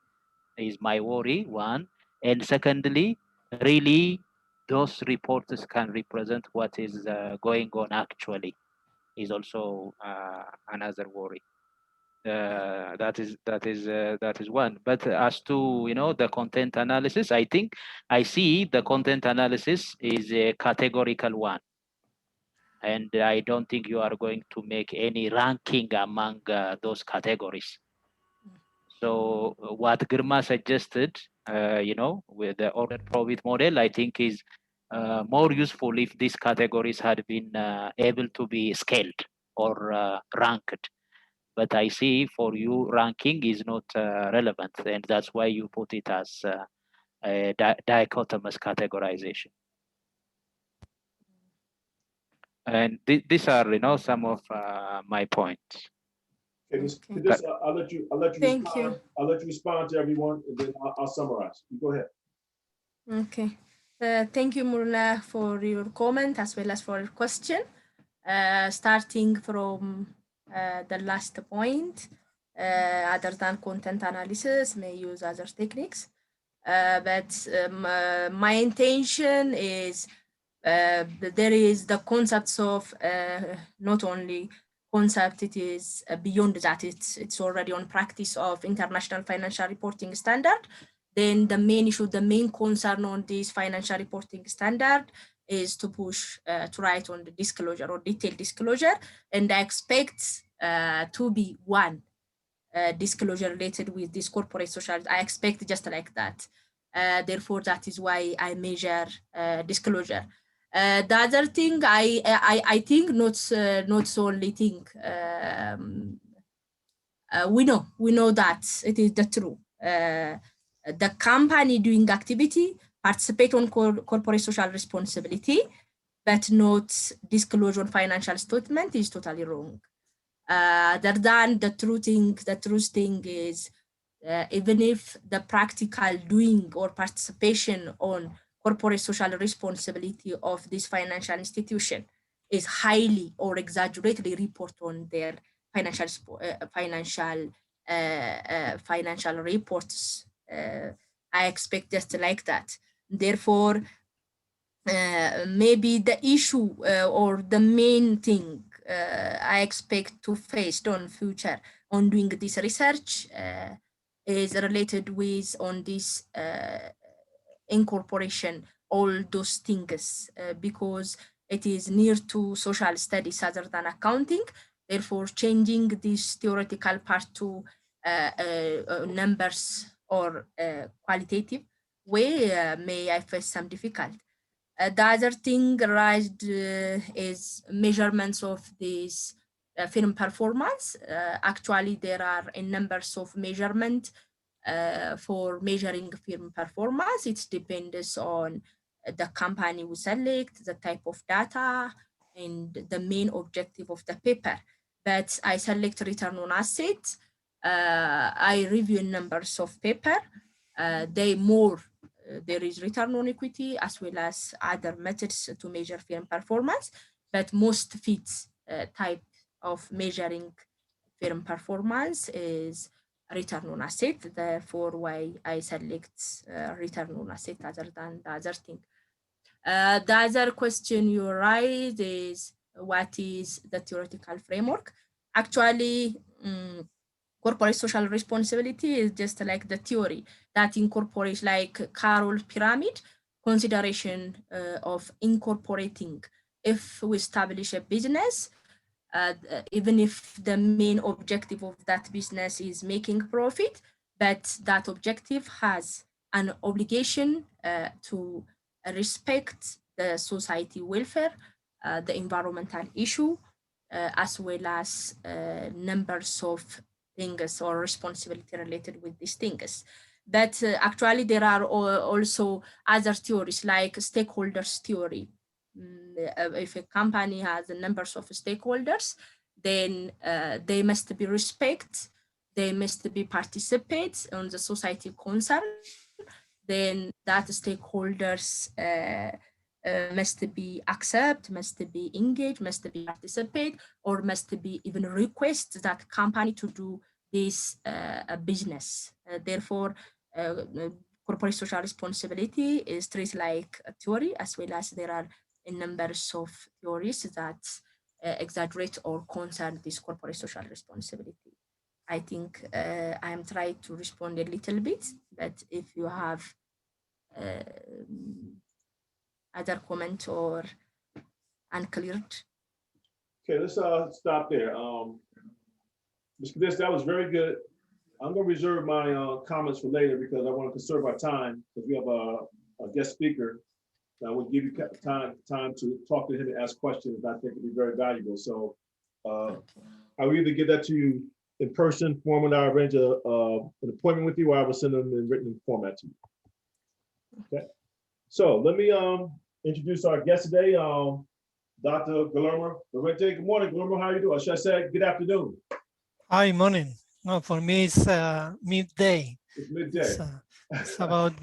is my worry, one. And secondly, really, those reports can represent what is going on actually is also another worry. That is one. But as to the content analysis, I think I see the content analysis is a categorical one, and I don't think you are going to make any ranking among those categories. So what Girma suggested, with the order profit model, I think is more useful if these categories had been able to be scaled or ranked. But I see for you ranking is not relevant, and that's why you put it as a dichotomous categorization. And these are, some of my points. Okay, I'll let you Thank respond. you. I'll let you respond to everyone, and then I'll summarize. You go ahead. Okay. Thank you, Murla, for your comment as well as for your question. Starting from the last point, other than content analysis, may use other techniques. But my intention is there is the concepts of not only concept, it is beyond that, it's already on practice of international financial reporting standard. Then the main issue, the main concern on this financial reporting standard is to push to write on the disclosure or detailed disclosure. And I expect to be one disclosure related with this corporate social. I expect just like that. Therefore, that is why I measure disclosure. The other thing I think not solely think we know that it is the true. The company doing activity participate on corporate social responsibility, but not disclosure on financial statement is totally wrong. Other than the truth thing is even if the practical doing or participation on corporate social responsibility of this financial institution is highly or exaggeratedly report on their financial reports. I expect just like that. Therefore, maybe the issue or the main thing I expect to face on future on doing this research is related with on this incorporation all those things because it is near to social studies other than accounting. Therefore, changing this theoretical part to numbers or qualitative way may I face some difficulty. The other thing raised is measurements of this firm performance. Actually, there are a numbers of measurement for measuring firm performance. It depends on the company we select, the type of data, and the main objective of the paper. But I select return on assets. I review numbers of paper. There is return on equity as well as other methods to measure firm performance, but most fits type of measuring firm performance is return on asset. Therefore, why I select return on asset other than the other thing. The other question you raised is what is the theoretical framework? Actually, corporate social responsibility is just like the theory that incorporates like Carroll pyramid consideration of incorporating. If we establish a business, even if the main objective of that business is making profit, but that objective has an obligation to respect the society welfare, the environmental issue, as well as numbers of things or responsibility related with these things. But actually there are also other theories like stakeholders theory. If a company has numbers of stakeholders, then they must be respect, they must be participate on the society concern, then that stakeholders must be accept, must be engaged, must be participate, or must be even request that company to do this business. Therefore, corporate social responsibility is treated like a theory, as well as there are a numbers of theories that exaggerate or concern this corporate social responsibility. I think I am trying to respond a little bit, but if you have other comment or uncleared. Okay, let's stop there. Ms. Kadish, that was very good. I'm going to reserve my comments for later because I want to conserve our time because we have a guest speaker. I will give you time to talk to him and ask questions. I think it'd be very valuable. So I will either give that to you in person form and I arrange an appointment with you, or I will send them in written format to you. Okay. So let me introduce our guest today, Dr. Guillermo Llorente. Good morning, Guillermo. How are you doing? Should I say good afternoon? Hi, morning. No, for me it's midday. It's midday. It's about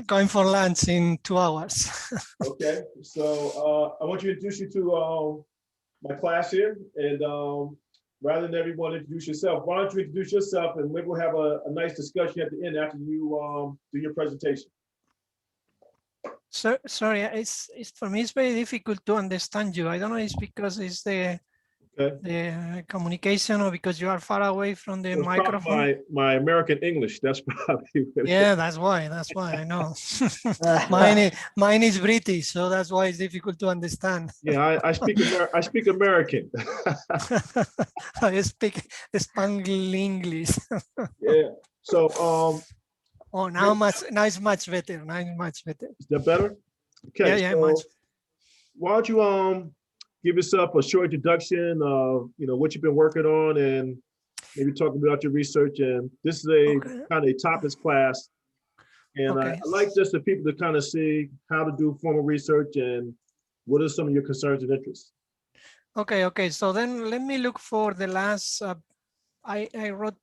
going for lunch in 2 hours. Okay, so I want to introduce you to my class here, and rather than everyone introduce yourself, why don't you introduce yourself, and maybe we'll have a nice discussion at the end after you do your presentation. So, sorry, it's for me it's very difficult to understand you. I don't know if it's because it's the communication or because you are far away from the microphone. My American English, that's probably what yeah, that's why I know. mine is British, so that's why it's difficult to understand. Yeah, I speak American. I speak Spanglish English. Yeah, so oh, now it's much better. Now it's much better. Is that better? Okay, yeah, so much. Why don't you give yourself a short introduction of what you've been working on, and maybe talk about your research. And this is a kind of a topics class, and I like just the people to kind of see how to do formal research and what are some of your concerns and interests. Okay. So then let me look for the last. I wrote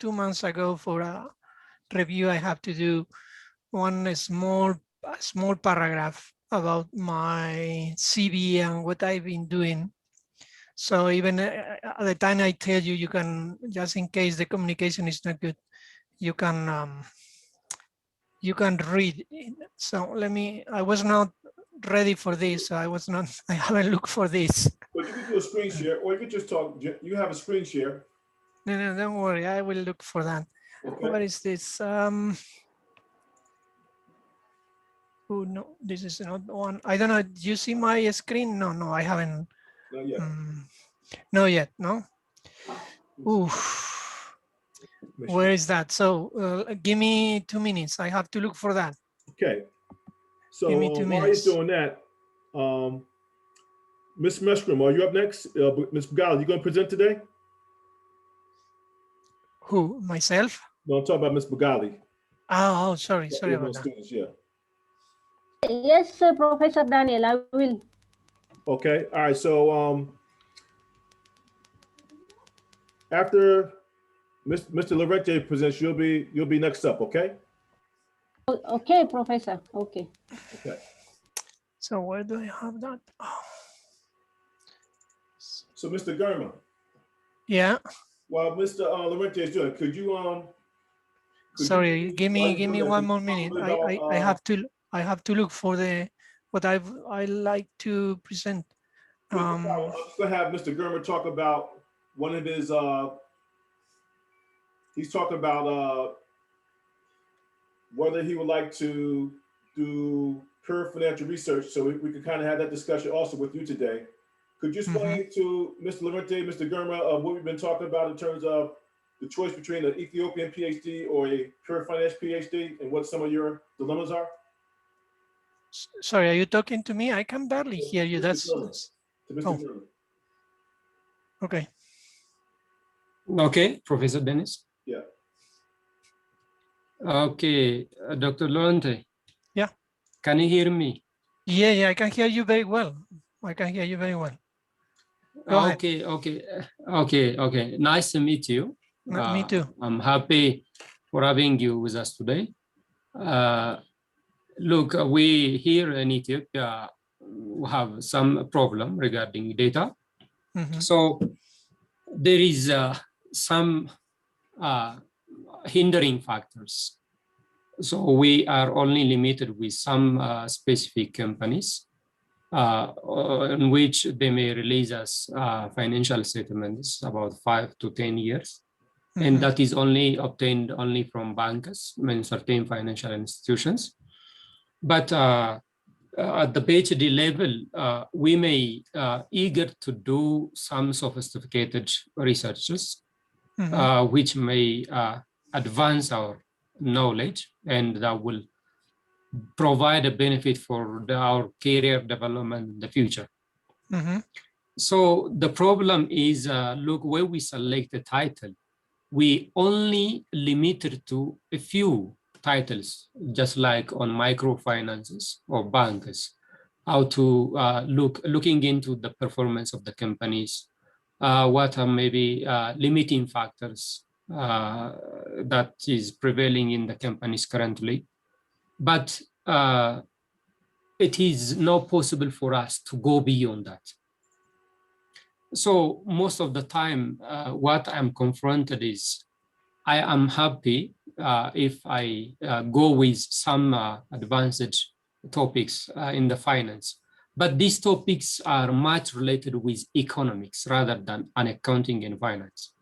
2 months ago for a review. I have to do one small paragraph about my CV and what I've been doing. So even at the time I tell you, you can, just in case the communication is not good, you can read. So I was not ready for this. So I haven't looked for this. But you can do a screen share, or you can just talk. You have a screen share. No, don't worry. I will look for that. Okay. What is this? Oh no, this is not one. I don't know. Do you see my screen? No, I haven't. Not yet. Not yet. No. Oof. Where is that? So give me 2 minutes. I have to look for that. Okay. So while you're doing that, Ms. Meskram, are you up next? Ms. Gal, you going to present today? Who, myself? No, I'm talking about Ms. Bagali. Oh, sorry about that. Students, yeah. Yes, Professor Daniel, I will. Okay, all right, so after Mr. Llorente presents, you'll be next up, okay? Okay, Professor, okay. Okay. So where do I have that? Oh. So Mr. Gurma, Yeah, while Mr. Llorente is doing, could you sorry, give me one more talk a minute. bit about, I have to look for what I like to present. I'm just gonna have Mr. Gurma talk about one of his he's talking about whether he would like to do pure financial research, so we could kind of have that discussion also with you today. Could you explain to Mr. Llorente, Mr. Gurma, what we've been talking about in terms of the choice between an Ethiopian PhD or a pure finance PhD, and what some of your dilemmas are? Sorry, are you talking to me? I can barely hear you. To Mr. Gurma. Okay. Okay, Professor Dennis. Yeah. Okay, Dr. Llorente. Yeah. Can you hear me? Yeah, I can hear you very well. I can hear you very well. Go ahead. Okay. Nice to meet you. Me too. I'm happy for having you with us today. Look, we here in Ethiopia have some problem regarding data. So there is some hindering factors. So we are only limited with some specific companies in which they may release us financial statements about 5 to 10 years. And that is only obtained only from bankers, certain financial institutions. But at the PhD level, we may eager to do some sophisticated researches, which may advance our knowledge, and that will provide a benefit for our career development in the future. So the problem is, look, where we select the title, we only limited to a few titles, just like on microfinances or bankers, how to looking into the performance of the companies, what are maybe limiting factors that is prevailing in the companies currently. But it is not possible for us to go beyond that. So most of the time, what I'm confronted is, I am happy if I go with some advanced topics in the finance, but these topics are much related with economics rather than an accounting and finance.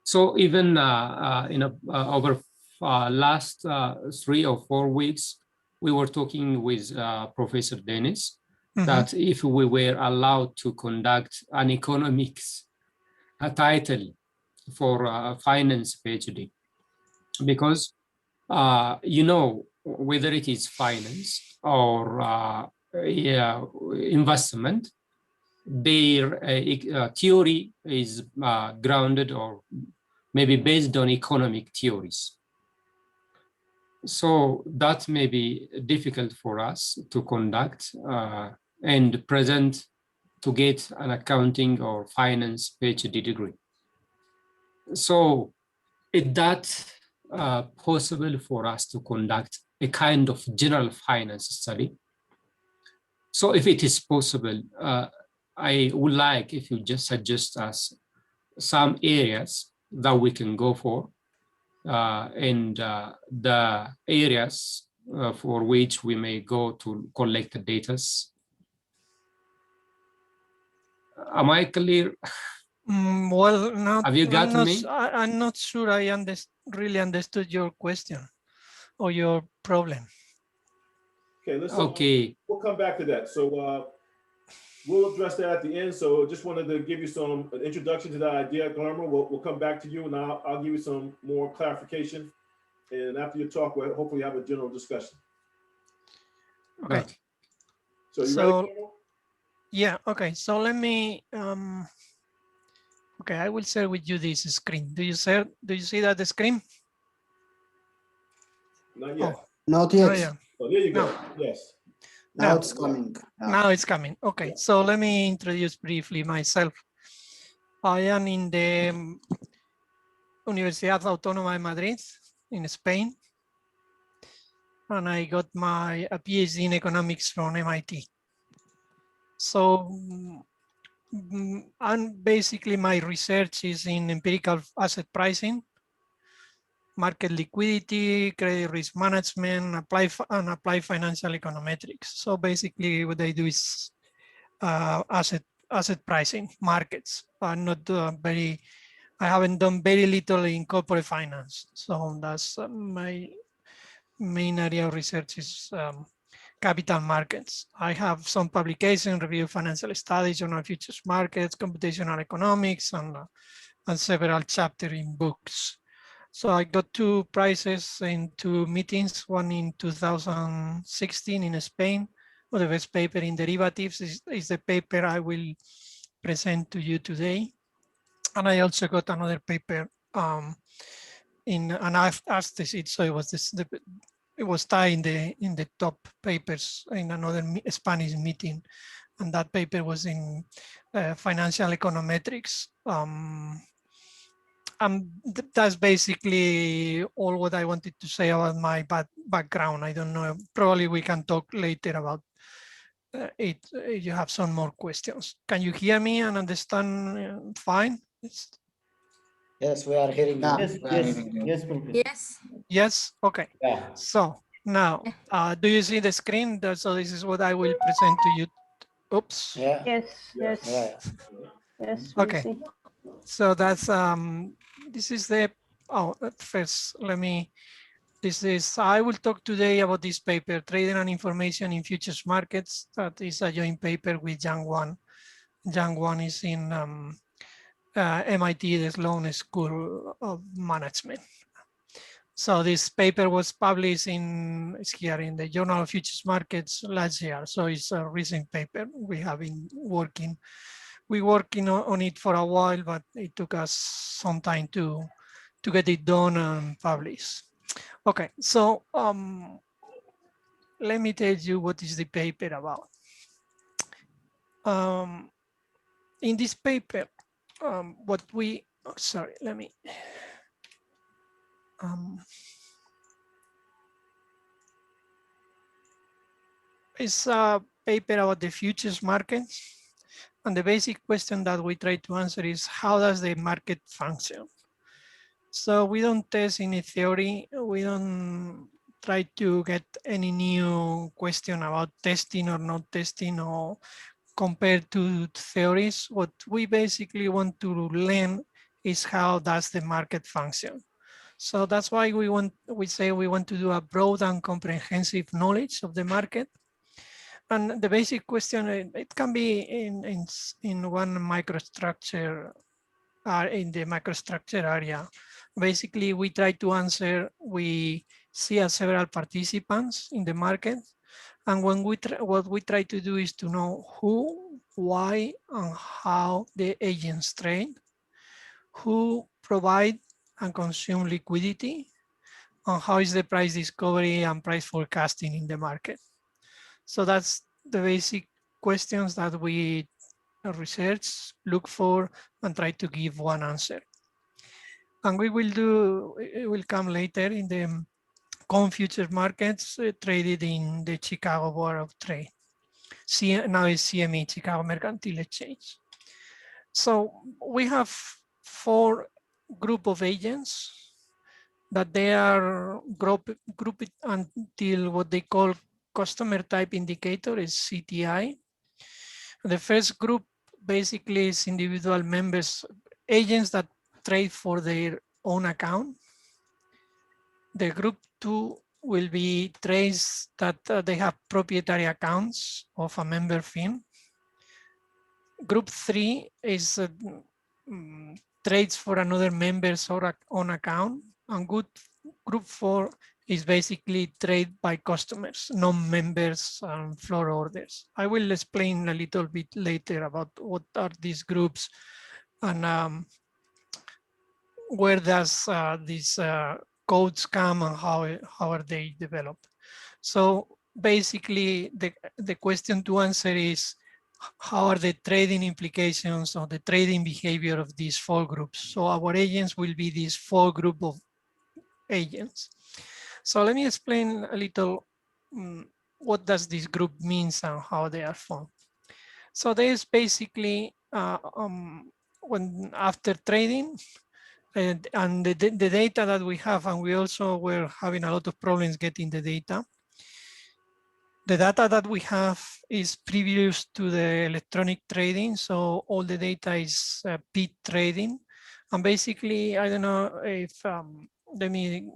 So even over last 3 or 4 weeks, we were talking with Professor Dennis that if we were allowed to conduct an economics title for a finance PhD, because whether it is finance or investment, their theory is grounded or maybe based on economic theories. So that may be difficult for us to conduct and present to get an accounting or finance PhD degree. So is that possible for us to conduct a kind of general finance study? So if it is possible, I would like if you just suggest us some areas that we can go for, and the areas for which we may go to collect the data. Am I clear? Well, have you got me? I'm not sure I really understood your question or your problem. Okay, we'll come back to that. So we'll address that at the end. So just wanted to give you an introduction to that idea, Guillermo. We'll come back to you, and I'll give you some more clarification. And after your talk, we'll hopefully have a general discussion. Okay. So you ready, Guillermo? Yeah, okay, so let me, okay, I will share with you this screen. Do you see that the screen? Not yet. Oh, Not yet. oh yeah. Oh, there you go. No. Yes. Now No. it's coming. Now it's coming. Okay, Yeah. so let me introduce briefly myself. I am in the Universidad Autónoma de Madrid in Spain, and I got my PhD in economics from MIT. So, and basically my research is in empirical asset pricing, market liquidity, credit risk management, apply financial econometrics. So basically what I do is asset pricing, markets. I'm not I haven't done very little in corporate finance. So that's my main area of research is capital markets. I have some publication, review financial studies, journal futures markets, computational economics, and several chapters in books. So I got 2 prizes in 2 meetings, one in 2016 in Spain. Well, the best paper in derivatives is the paper I will present to you today. And I also got another paper in an asked it, so it was it was tied in the top papers in another Spanish meeting, and that paper was in financial econometrics. That's basically all what I wanted to say about my background. I don't know, probably we can talk later about it if you have some more questions. Can you hear me and understand fine? Yes, we are hearing you. Yes. Yes, okay. Yeah. So now, do you see the screen? So this is what I will present to you. Oops. Yeah. Yes, Yeah. yes, yes. We Okay. see. So that's this is the first let me I will talk today about this paper, Trading and Information in Futures Markets. That is a joint paper with Yang Wan. Yang Wan is in MIT, the Sloan School of Management. So this paper was published here in the Journal of Futures Markets last year. So it's a recent paper. We have been working on it for a while, but it took us some time to get it done and published. Okay, so let me tell you what is the paper about. In this paper, what we, sorry, let me, it's a paper about the futures market. And the basic question that we try to answer is, how does the market function? So we don't test in a theory. We don't try to get any new question about testing or not testing or compared to theories. What we basically want to learn is how does the market function. So that's why we say we want to do a broad and comprehensive knowledge of the market. And the basic question, it can be in one microstructure, in the microstructure area. Basically, we try to answer, we see several participants in the market. And when what we try to do is to know who, why, and how the agents trade, who provide and consume liquidity, and how is the price discovery and price forecasting in the market. So that's the basic questions that we research, look for, and try to give one answer. And we will do, it will come later in the futures markets traded in the Chicago Board of Trade. Now it's CME, Chicago Mercantile Exchange. So we have 4 group of agents that they are grouped until what they call customer type indicator is CTI. The first group basically is individual members, agents that trade for their own account. The group 2 will be trades that they have proprietary accounts of a member firm. Group 3 is trades for another member's own account. And group 4 is basically trade by customers, non-members and floor orders. I will explain a little bit later about what are these groups and where does these codes come and how are they developed. So basically the question to answer is, how are the trading implications or the trading behavior of these 4 groups? So our agents will be these 4 group of agents. So let me explain a little what does this group means and how they are formed. So there's basically when after trading and the data that we have, and we also were having a lot of problems getting the data. The data that we have is previous to the electronic trading. So all the data is pit trading. And basically, I don't know if, let me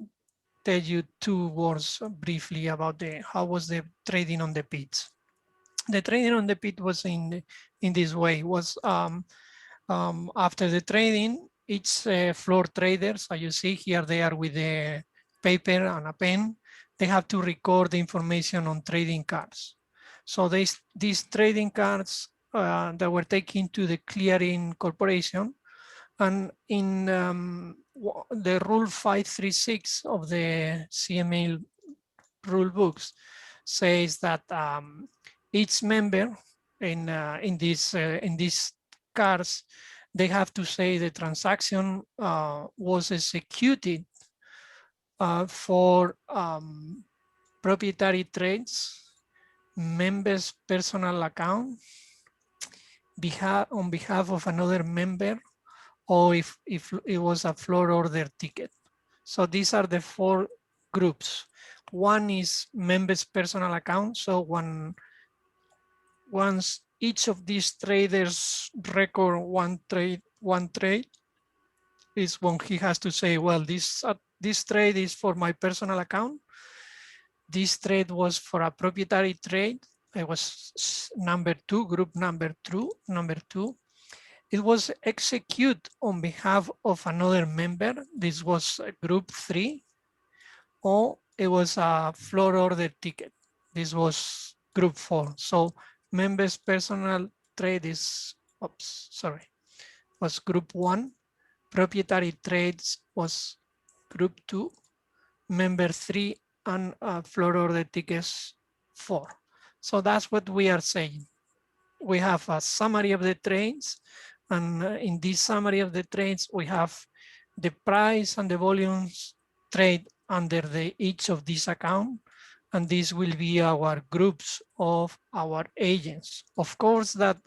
tell you 2 words briefly about how was the trading on the pits. The trading on the pit was in this way, was after the trading, each floor traders, as you see here, they are with a paper and a pen. They have to record the information on trading cards. So these trading cards that were taken to the clearing corporation, and in the rule 536 of the CMA rule books says that each member in these cards, they have to say the transaction was executed for proprietary trades, members' personal account, on behalf of another member, or if it was a floor order ticket. So these are the 4 groups. One is members' personal account. So once each of these traders record one trade is when he has to say, well, this trade is for my personal account. This trade was for a proprietary trade. It was number 2, group number 2. It was executed on behalf of another member. This was group 3. Or it was a floor order ticket. This was group 4. So members' personal trade is, was group 1. Proprietary trades was group 2. Member 3 and floor order tickets 4. So that's what we are saying. We have a summary of the trades, and in this summary of the trades, we have the price and the volumes trade under each of these accounts, and these will be our groups of our agents. Of course, that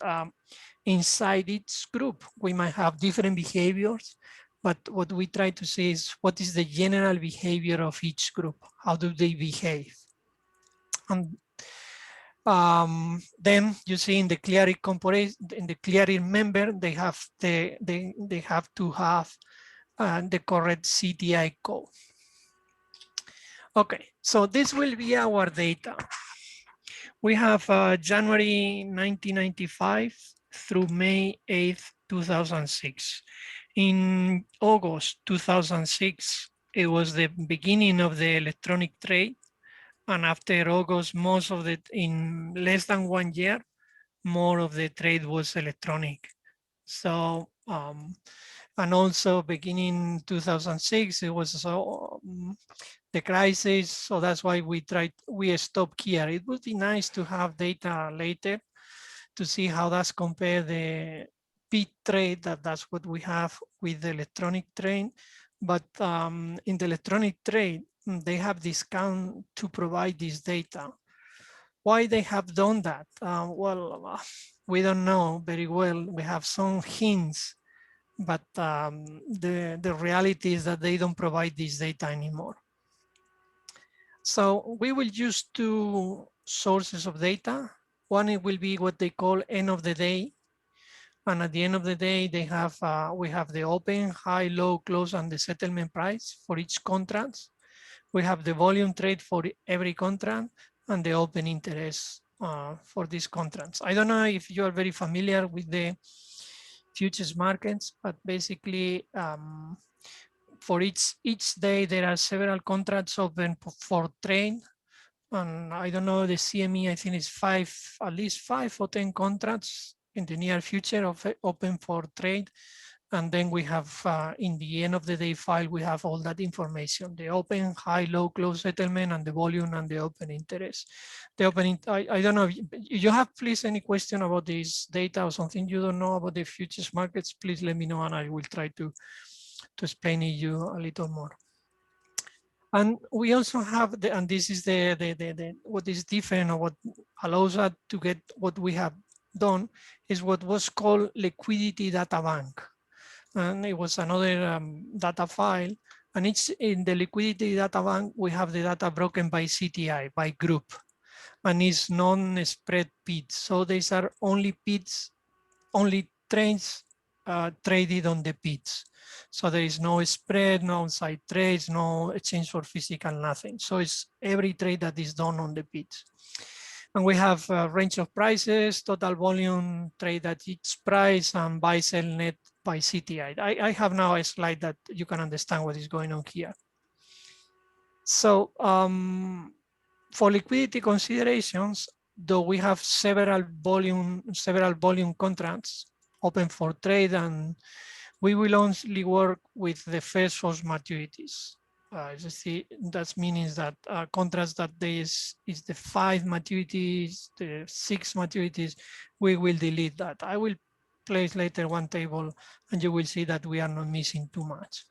inside each group, we might have different behaviors, but what we try to say is what is the general behavior of each group? How do they behave? And then you see in the clearing component, in the clearing member, they have to have the correct CTI code. Okay, so this will be our data. We have January 1995 through May 8th, 2006. In August 2006, it was the beginning of the electronic trade. And after August, in less than 1 year, more of the trade was electronic. So, and also beginning 2006, it was the crisis. So that's why we stopped here. It would be nice to have data later to see how that's compare the pit trade, that's what we have with the electronic trade. But in the electronic trade, they have discount to provide this data. Why they have done that? Well, we don't know very well. We have some hints, but the reality is that they don't provide this data anymore. So we will use 2 sources of data. One, it will be what they call end of the day. And at the end of the day, they have we have the open, high, low, close, and the settlement price for each contract. We have the volume trade for every contract and the open interest for these contracts. I don't know if you are very familiar with the futures markets, but basically for each day, there are several contracts open for trade. And I don't know, the CME, I think it's at least 5 or 10 contracts in the near future of open for trade. And then we have, in the end of the day file, we have all that information, the open, high, low, close settlement, and the volume and the open interest. The opening, I don't know, if you have, please, any question about this data or something you don't know about the futures markets, please let me know and I will try to explain it you a little more. And we also have, and this is what is different or what allows us to get what we have done is what was called liquidity data bank. And it was another data file. And it's in the liquidity data bank, we have the data broken by CTI, by group, and it's non-spread PIDs. So these are only PIDs, only trades traded on the PIDs. So there is no spread, no outside trades, no exchange for physical, nothing. So it's every trade that is done on the PIDs. And we have a range of prices, total volume, trade at each price, and buy, sell, net by CTI. I have now a slide that you can understand what is going on here. So for liquidity considerations, though we have several volume contracts open for trade, and we will only work with the first source maturities. You see, that means that contracts that there is the 5 maturities, the 6 maturities, we will delete that. I will place later one table and you will see that we are not missing too much.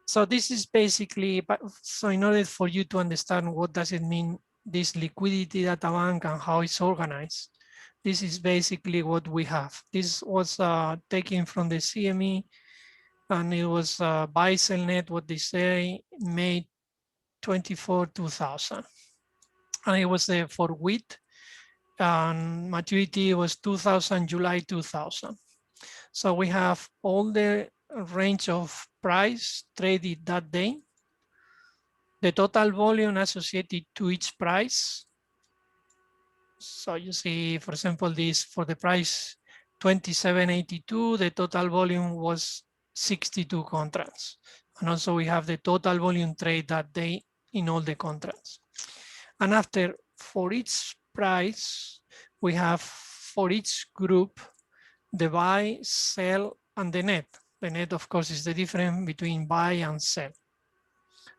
So this is basically, so in order for you to understand what does it mean, this liquidity data bank and how it's organized, this is basically what we have. This was taken from the CME, and it was buy, sell, net, what they say, May 24, 2000. And it was for wheat, and maturity was 2000, July 2000. So we have all the range of price traded that day, the total volume associated to each price. So you see, for example, this for the price 27.82, the total volume was 62 contracts. And also we have the total volume trade that day in all the contracts. And after, for each price, we have for each group, the buy, sell, and the net. The net, of course, is the difference between buy and sell.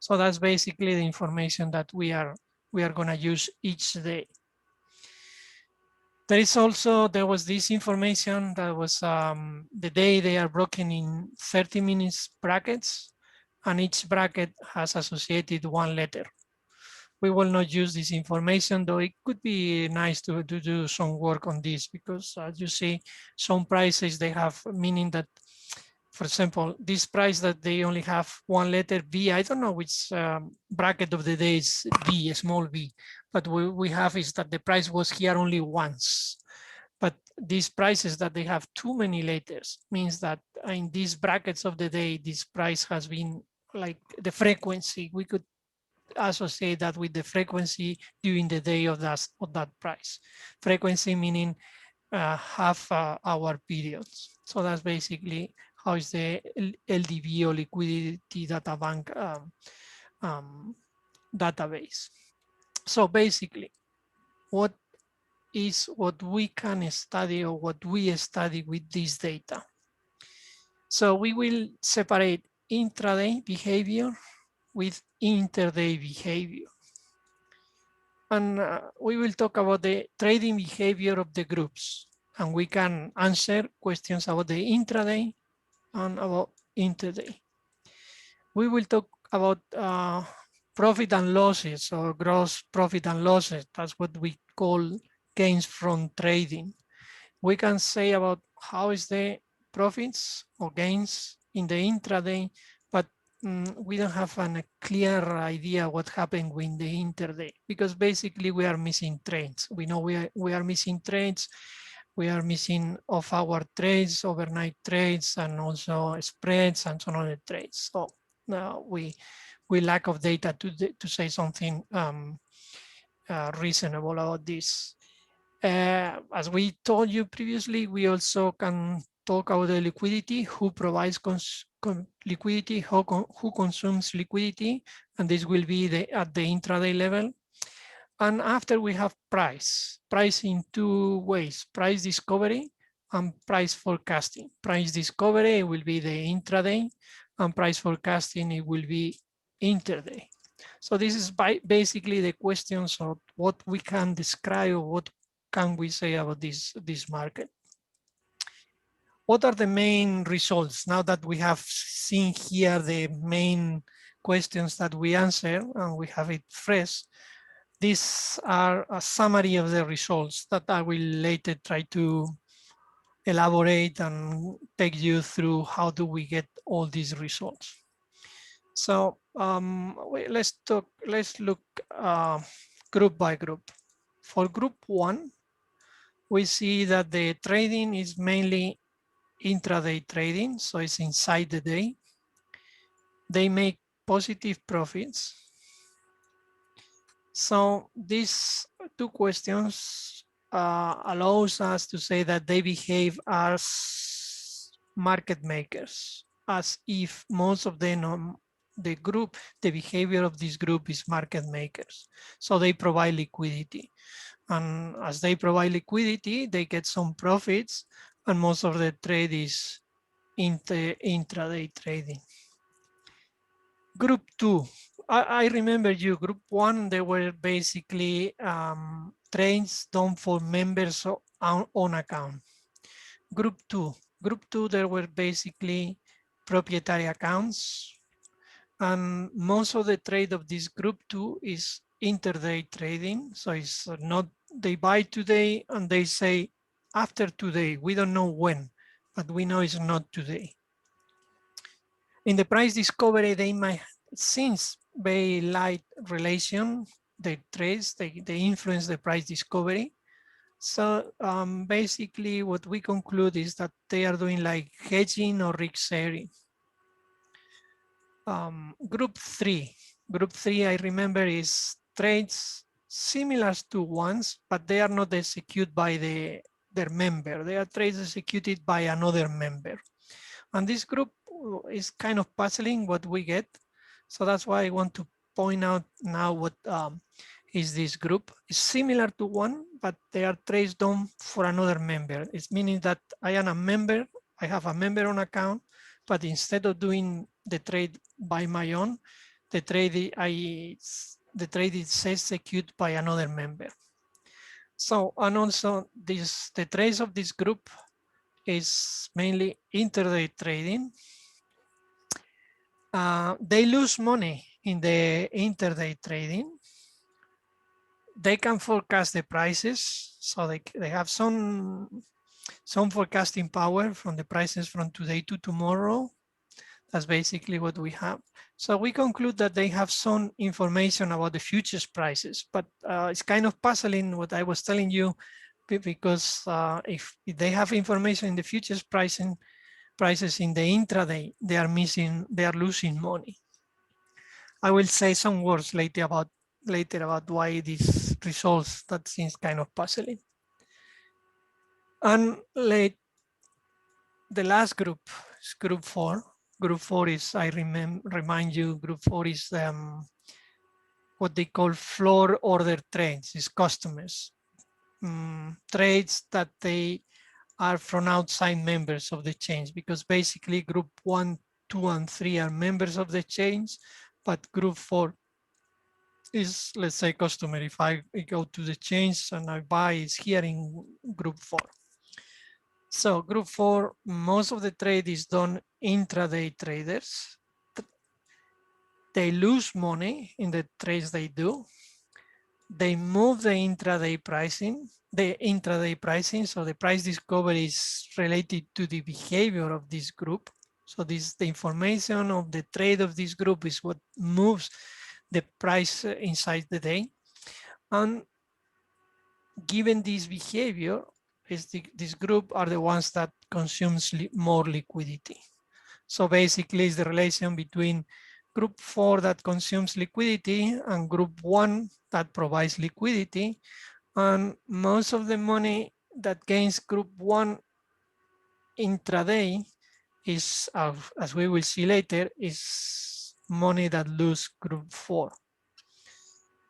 So that's basically the information that we are going to use each day. There was this information that was the day they are broken in 30 minutes brackets, and each bracket has associated one letter. We will not use this information, though it could be nice to do some work on this, because as you see, some prices, they have meaning that, for example, this price that they only have one letter B, I don't know which bracket of the day is B, small b, but we have is that the price was here only once. But these prices that they have too many letters means that in these brackets of the day, this price has been like the frequency. We could associate that with the frequency during the day of that price. Frequency meaning half-hour periods. So that's basically how is the LDB or liquidity data bank database. So basically, what is what we can study or what we study with this data? So we will separate intraday behavior with interday behavior. And we will talk about the trading behavior of the groups. And we can answer questions about the intraday and about interday. We will talk about profit and losses, or gross profit and losses. That's what we call gains from trading. We can say about how is the profits or gains in the intraday, but we don't have a clear idea what happened with the interday, because basically we are missing trades. We know we are missing trades. We are missing off-hour trades, overnight trades, and also spreads and some other trades. So we lack of data to say something reasonable about this. As we told you previously, we also can talk about the liquidity, who provides liquidity, who consumes liquidity, and this will be at the intraday level. And after we have price in two ways, price discovery and price forecasting. Price discovery will be the intraday, and price forecasting, it will be interday. So this is basically the questions of what we can describe, or what can we say about this market. What are the main results? Now that we have seen here the main questions that we answer and we have it fresh, these are a summary of the results that I will later try to elaborate and take you through how do we get all these results. So let's look group by group. For group 1, we see that the trading is mainly intraday trading, so it's inside the day. They make positive profits. So these two questions allows us to say that they behave as market makers, as if most of them, the behavior of this group is market makers. So they provide liquidity. And as they provide liquidity, they get some profits, and most of the trade is intraday trading. Group 2, I remember you, group 1, they were basically trades done for members on account. Group 2, there were basically proprietary accounts, and most of the trade of this group 2 is interday trading. So it's not, they buy today and they say after today, we don't know when, but we know it's not today. In the price discovery, they might, since very light relation, the trades, they influence the price discovery. So basically what we conclude is that they are doing like hedging or risk sharing. Group 3, I remember, is trades similar to ones, but they are not executed by their member. They are trades executed by another member. And this group is kind of puzzling what we get. So that's why I want to point out now what is this group. It's similar to one, but they are trades done for another member. It's meaning that I am a member, I have a member on account, but instead of doing the trade by my own, the trade is executed by another member. So, and also the trades of this group is mainly intraday trading. They lose money in the intraday trading. They can forecast the prices, so they have some forecasting power from the prices from today to tomorrow. That's basically what we have. So we conclude that they have some information about the futures prices, but it's kind of puzzling what I was telling you, because if they have information in the futures prices in the intraday, they are losing money. I will say some words later about why these results, that seems kind of puzzling. And the last group is group 4. Group 4 is, I remind you, group 4 is what they call floor order trades, is customers. Trades that they are from outside members of the chains, because basically group 1, 2, and 3 are members of the chains, but group 4 is, let's say, customer. If I go to the chains and I buy, it's here in group 4. So group 4, most of the trade is done intraday traders. They lose money in the trades they do. They move the intraday pricing, so the price discovery is related to the behavior of this group. So the information of the trade of this group is what moves the price inside the day. And given this behavior, this group are the ones that consumes more liquidity. So basically it's the relation between group 4 that consumes liquidity and group 1 that provides liquidity. And most of the money that gains group 1 intraday is, as we will see later, is money that lose group 4.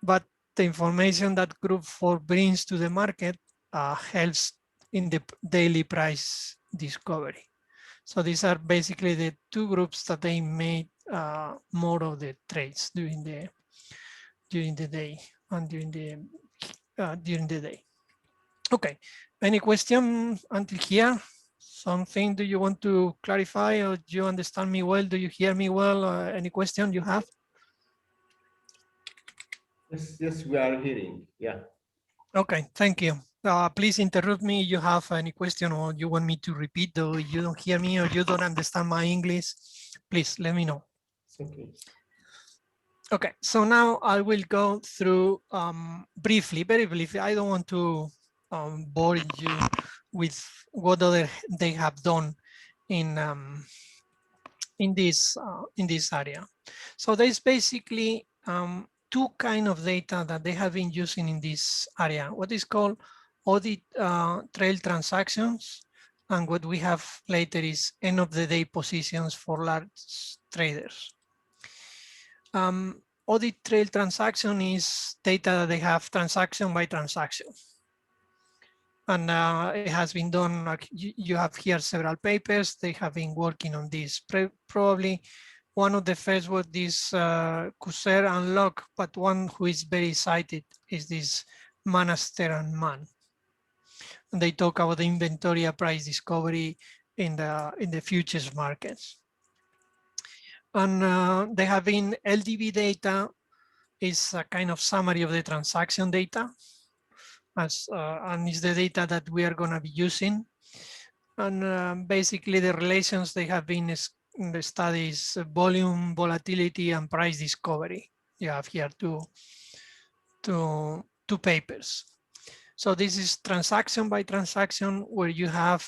But the information that group 4 brings to the market helps in the daily price discovery. So these are basically the two groups that they made more of the trades during the day and during the day. Okay, any question until here? Something do you want to clarify, or do you understand me well? Do you hear me well? Any question you have? Yes, we are hearing. Yeah. Okay, thank you. Please interrupt me if you have any question or you want me to repeat, or you don't hear me or you don't understand my English. Please let me know. Okay. Okay, so now I will go through briefly, very briefly. I don't want to bore you with what other they have done in this area. So there's basically two kind of data that they have been using in this area. What is called audit trail transactions, and what we have later is end of the day positions for large traders. Audit trail transaction is data that they have transaction by transaction. And it has been done, like you have here several papers. They have been working on this. Probably one of the first was this Kuser Unlock, but one who is very cited is this Manaster and Mann. And they talk about the inventory price discovery in the futures markets. And they have been LDB data is a kind of summary of the transaction data, and is the data that we are going to be using. And basically the relations they have been in the studies, volume, volatility, and price discovery. You have here two papers. So this is transaction by transaction, where you have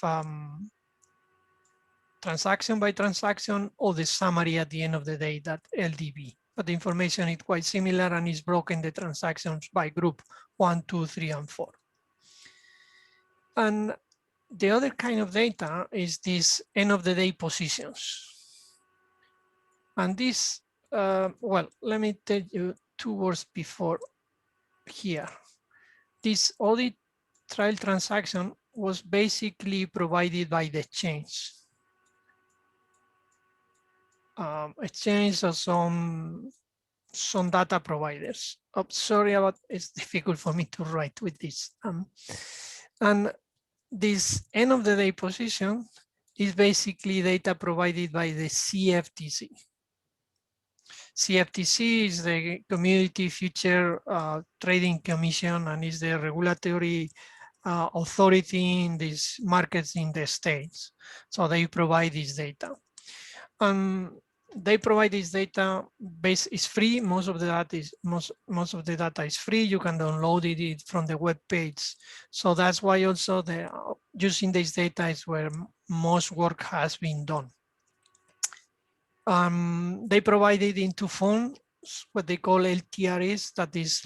transaction by transaction or the summary at the end of the day, that LDB. But the information is quite similar and is broken the transactions by group 1, 2, 3, and 4. And the other kind of data is this end of the day positions. And this, well, let me tell you 2 words before here. This audit trail transaction was basically provided by the exchange. Exchange or some data providers. Oh, sorry about, it's difficult for me to write with this. And this end of the day position is basically data provided by the CFTC. CFTC is the Commodity Future Trading Commission, and is the regulatory authority in these markets in the States. So they provide this data. They provide this data base is free. Most of the data is most of the data is free. You can download it from the web page. So that's why also the using this data is where most work has been done. They provide it in 2 forms, what they call LTRS, that is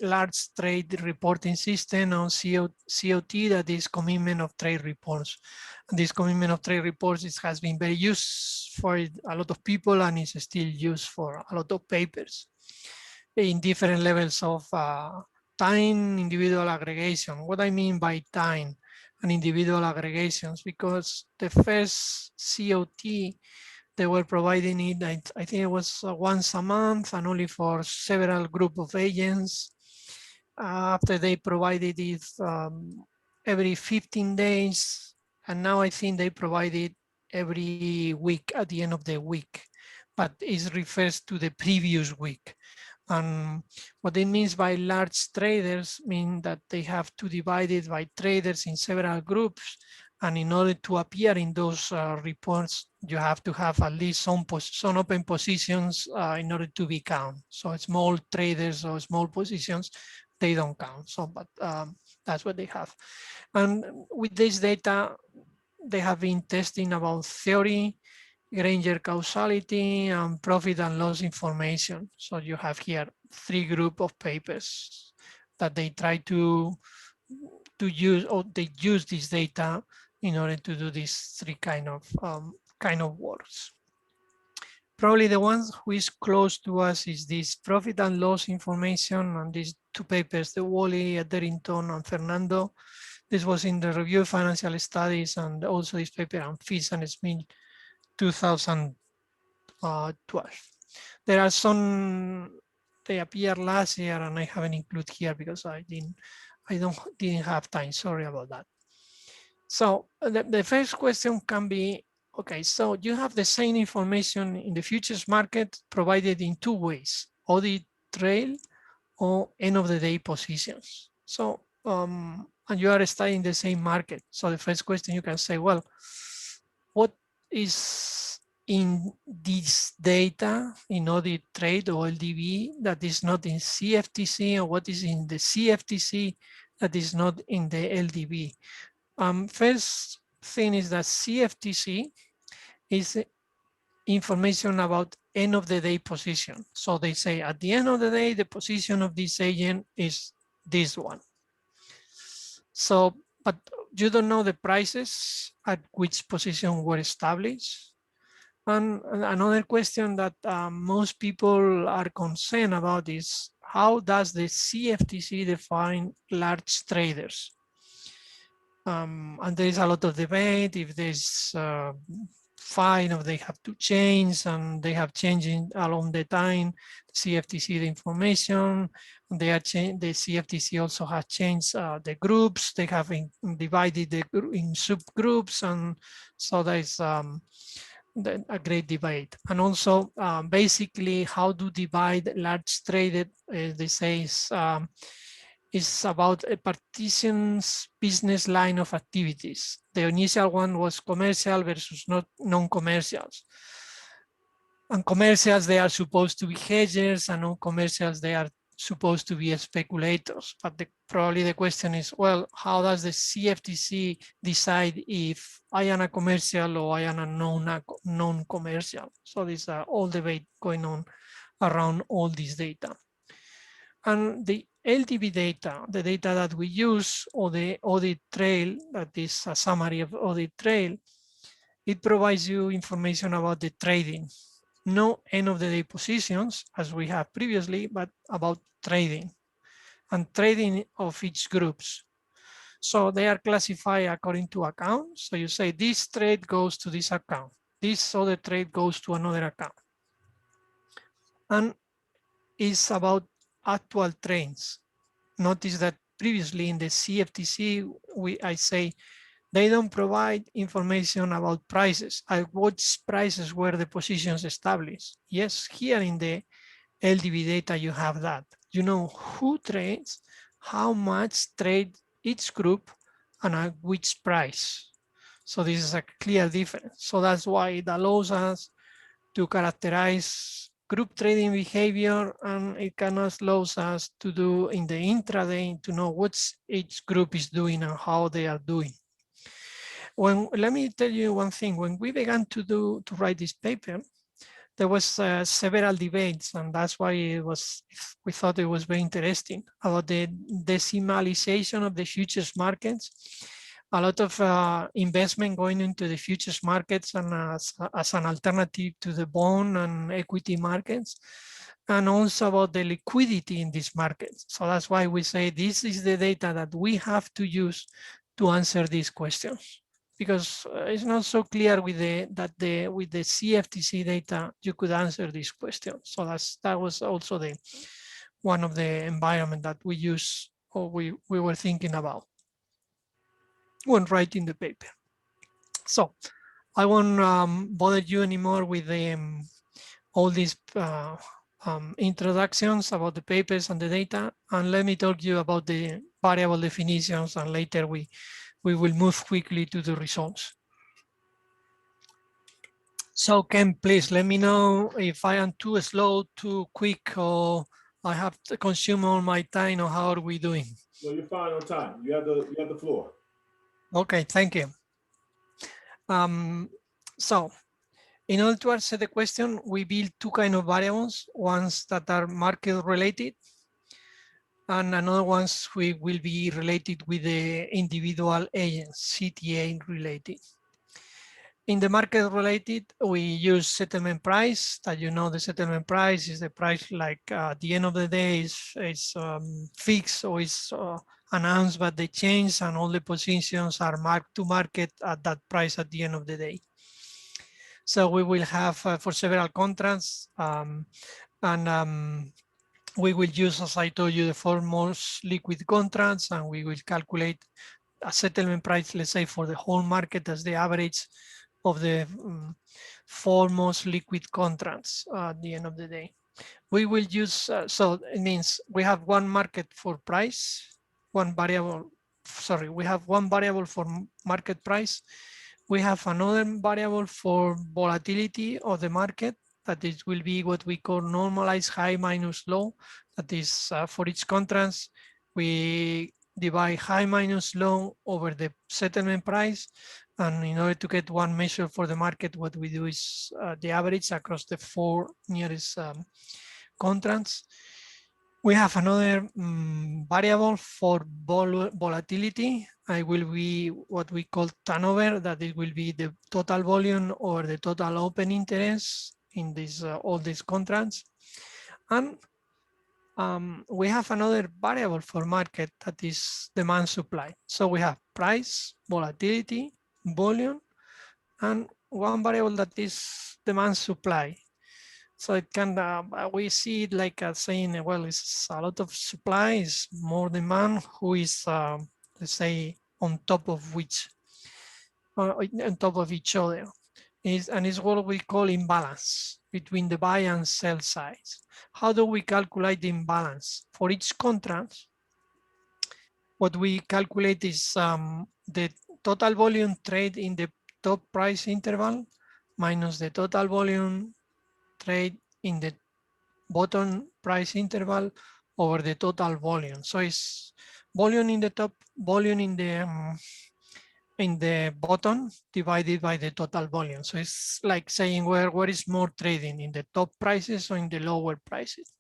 Large Trade Reporting System, or COT, that is Commitment of Trade Reports. And this Commitment of Trade Reports has been very used for a lot of people, and is still used for a lot of papers in different levels of time, individual aggregation. What I mean by time and individual aggregations, because the first COT, they were providing it, I think it was once a month and only for several group of agents. After they provided it every 15 days. And now I think they provide it every week at the end of the week, but it refers to the previous week. And what it means by large traders mean that they have to divide it by traders in several groups. And in order to appear in those reports, you have to have at least some open positions in order to be counted. So small traders or small positions, they don't count. So, but that's what they have. And with this data, they have been testing about theory, Granger causality, and profit and loss information. So you have here 3 groups of papers that they try to use, or they use this data in order to do these three kind of works. Probably the one who is close to us is this profit and loss information on these two papers, the Wally, Etherington, and Fernando. This was in the Review of Financial Studies, and also this paper on Fitz and Smith 2012. There are some, they appeared last year and I haven't included here because I didn't have time, sorry about that. So the first question can be, okay, so you have the same information in the futures market provided in two ways, audit trail or end of the day positions. So, and you are studying the same market. So the first question you can say, well, what is in this data in audit trade or LDB that is not in CFTC, or what is in the CFTC that is not in the LDB? First thing is that CFTC is information about end of the day position. So they say at the end of the day, the position of this agent is this one. So, but you don't know the prices at which position were established. And another question that most people are concerned about is how does the CFTC define large traders? And there is a lot of debate if there's fine or they have to change, and they have changing along the time. CFTC the information, they are the CFTC also has changed the groups. They have divided in subgroups, and so there is a great debate. And also basically how to divide large traded, they say is about a partition's business line of activities. The initial one was commercial versus not non-commercials. And commercials, they are supposed to be hedgers, and non-commercials, they are supposed to be speculators. But probably the question is, well, how does the CFTC decide if I am a commercial or I am a non-commercial? So there's all debate going on around all this data. And the LDB data, the data that we use, or the audit trail, that is a summary of audit trail, it provides you information about the trading. No end of the day positions as we have previously, but about trading and trading of each groups. So they are classified according to accounts. So you say this trade goes to this account, this other trade goes to another account. And it's about actual trends. Notice that previously in the CFTC, I say they don't provide information about prices. At what prices were the positions established? Yes, here in the LDB data, you have that. You know who trades, how much trade each group, and at which price. So this is a clear difference. So that's why it allows us to characterize group trading behavior, and it can allow us to do in the intraday to know what each group is doing and how they are doing. Let me tell you one thing. When we began to write this paper, there was several debates, and that's why we thought it was very interesting about the decimalization of the futures markets. A lot of investment going into the futures markets and as an alternative to the bond and equity markets, and also about the liquidity in these markets. So that's why we say this is the data that we have to use to answer these questions, because it's not so clear with the CFTC data you could answer these questions. So that was also one of the environment that we use, or we were thinking about when writing the paper. So I won't bother you anymore with all these introductions about the papers and the data, and let me talk to you about the variable definitions, and later we will move quickly to the results. So Ken, please let me know if I am too slow, too quick, or I have to consume all my time, or how are we doing? No, you're fine on time. You have the floor. Okay, thank you. So in order to answer the question, we build two kinds of variables, ones that are market related And another ones we will be related with the individual agents, CTA related. In the market related, we use settlement price. That you know, the settlement price is the price like at the end of the day is fixed or is announced, but they change and all the positions are marked to market at that price at the end of the day. So we will have for several contracts we will use, as I told you, the four most liquid contracts, and we will calculate a settlement price, let's say for the whole market as the average of the four most liquid contracts at the end of the day. We will use, so it means we have one market for price, one variable, sorry, we have one variable for market price. We have another variable for volatility of the market, that it will be what we call normalized high minus low. That is for each contract, we divide high minus low over the settlement price. And in order to get one measure for the market, what we do is the average across the four nearest contracts. We have another variable for volatility. I will be what we call turnover, that it will be the total volume or the total open interest in this all these contracts. And we have another variable for market, that is demand supply. So we have price, volatility, volume, and one variable that is demand supply. So it can, we see it like saying, well, it's a lot of supply, is more demand, who is, let's say, on top of which, on top of each other. And it's what we call imbalance between the buy and sell sides. How do we calculate the imbalance? For each contract, what we calculate is the total volume trade in the top price interval minus the total volume trade in the bottom price interval over the total volume. So it's volume in the top, volume in the bottom divided by the total volume. So it's like saying where is more trading, in the top prices or in the lower prices.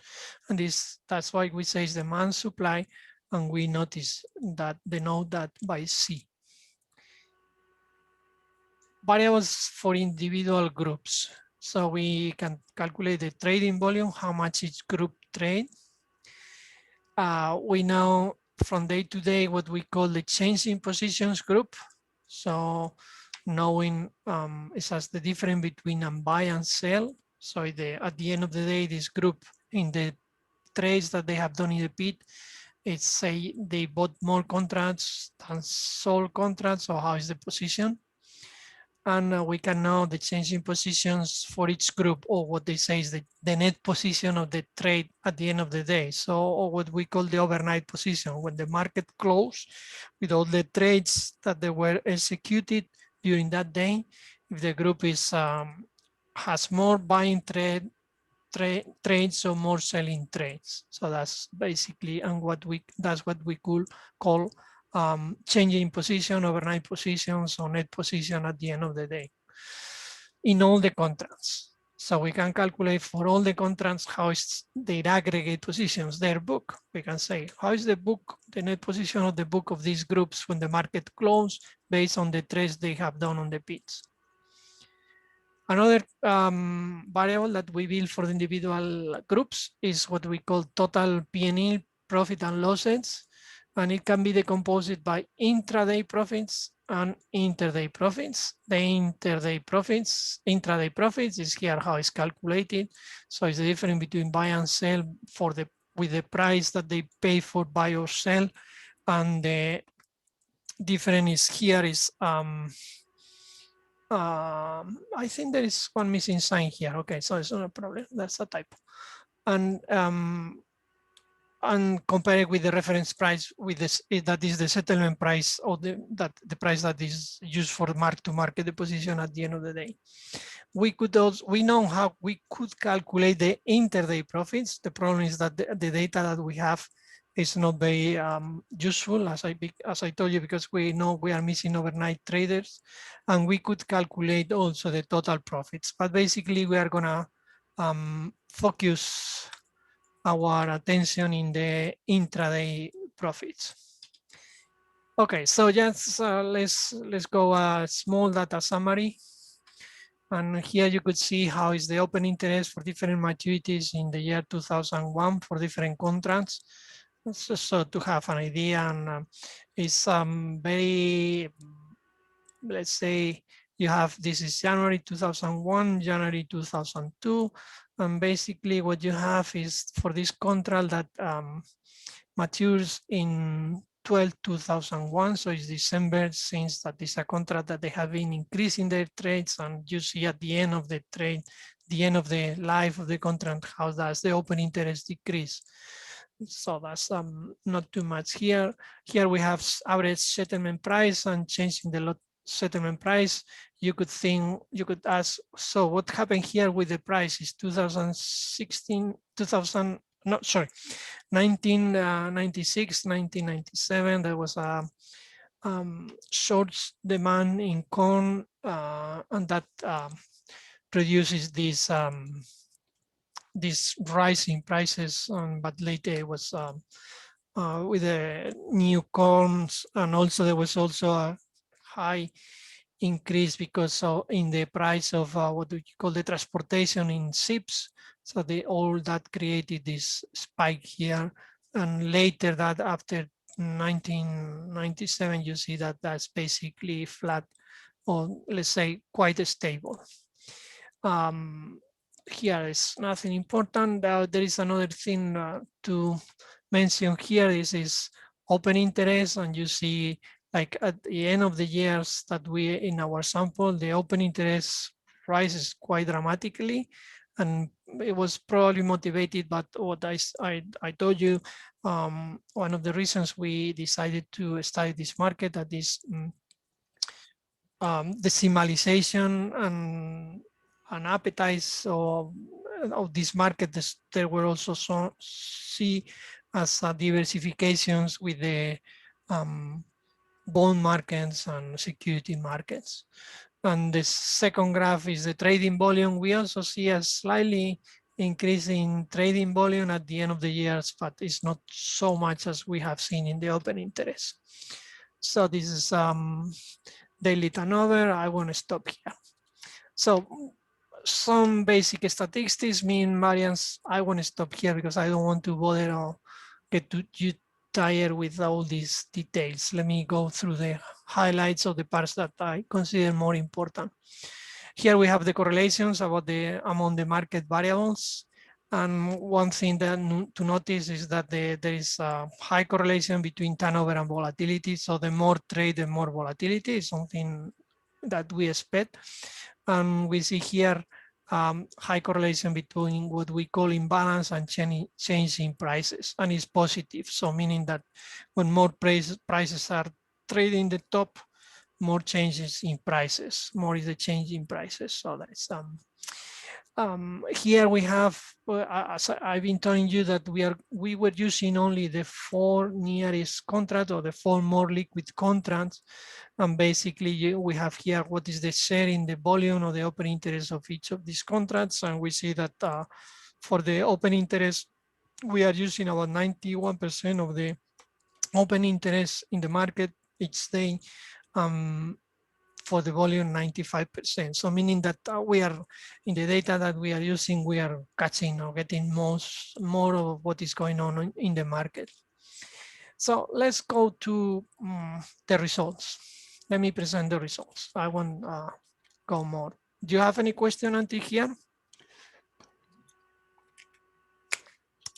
And that's why we say it's demand supply, and we notice that, denote that by C. Variables for individual groups. So we can calculate the trading volume, how much each group trade. We know from day to day what we call the change in positions group. So knowing is as the difference between a buy and sell. So at the end of the day, this group in the trades that they have done in the pit, it's say they bought more contracts than sold contracts, or how is the position. And we can know the change in positions for each group, or what they say is the net position of the trade at the end of the day. So, or what we call the overnight position, when the market closed with all the trades that they were executed during that day. If the group is has more buying trades or more selling trades. So that's basically, and that's what we could call changing position, overnight positions, or net position at the end of the day in all the contracts. So we can calculate for all the contracts how is their aggregate positions, their book. We can say how is the book, the net position of the book of these groups when the market closed based on the trades they have done on the pits. Another variable that we build for the individual groups is what we call total P&L, profit and losses. And it can be decomposed by intraday profits and interday profits. The intraday profits is here how it's calculated. So it's the difference between buy and sell with the price that they pay for buy or sell. And the difference is here is, I think there is one missing sign here. Okay, so it's not a problem. That's a typo. And compare it with the reference price, with this, that is the settlement price, or the price that is used for mark to market the position at the end of the day. We know how we could calculate the interday profits. The problem is that the data that we have is not very useful, as I told you, because we know we are missing overnight traders, and we could calculate also the total profits. But basically, we are gonna focus our attention in the intraday profits. Okay, so just let's go a small data summary. And here you could see how is the open interest for different maturities in the year 2001 for different contracts. So to have an idea, and it's very, let's say you have, this is January 2001, January 2002, and basically what you have is for this contract that matures in 12/2001, so it's December, since that is a contract that they have been increasing their trades, and you see at the end of the trade, the end of the life of the contract, how does the open interest decrease. So that's not too much here. Here we have average settlement price and changing the lot settlement price. You could think, you could ask, so what happened here with the price is 1996, 1997, there was a short demand in corn, and that produces this rise in prices, but later it was with the new corns, and also there was also a high increase because in the price of what do you call the transportation in ships. So all that created this spike here, and later that after 1997, you see that that's basically flat, or let's say quite stable. Here is nothing important. There is another thing to mention here. This is open interest, and you see like at the end of the years that we in our sample, the open interest rises quite dramatically, and it was probably motivated by what I told you. One of the reasons we decided to study this market, that is decimalization and appetites of this market. There were also see as diversifications with the bond markets and security markets. And the second graph is the trading volume. We also see a slightly increase in trading volume at the end of the years, but it's not so much as we have seen in the open interest. So this is daily turnover. I want to stop here. So some basic statistics, mean variance. I want to stop here because I don't want to bother or get you tired with all these details. Let me go through the highlights of the parts that I consider more important. Here we have the correlations about among the market variables. And one thing that to notice is that there is a high correlation between turnover and volatility. So the more trade, the more volatility is something that we expect. And we see here high correlation between what we call imbalance and change in prices, and it's positive. So meaning that when more prices are trading the top, more changes in prices, more is the change in prices. So that's here we have, as I've been telling you, that we were using only the 4 nearest contracts, or the 4 more liquid contracts. And basically we have here what is the share in the volume of the open interest of each of these contracts. And we see that for the open interest, we are using about 91% of the open interest in the market each day. For the volume, 95%. So meaning that we are, in the data that we are using, we are catching or getting more of what is going on in the market. So let's go to the results. Let me present the results. I won't go more. Do you have any question until here?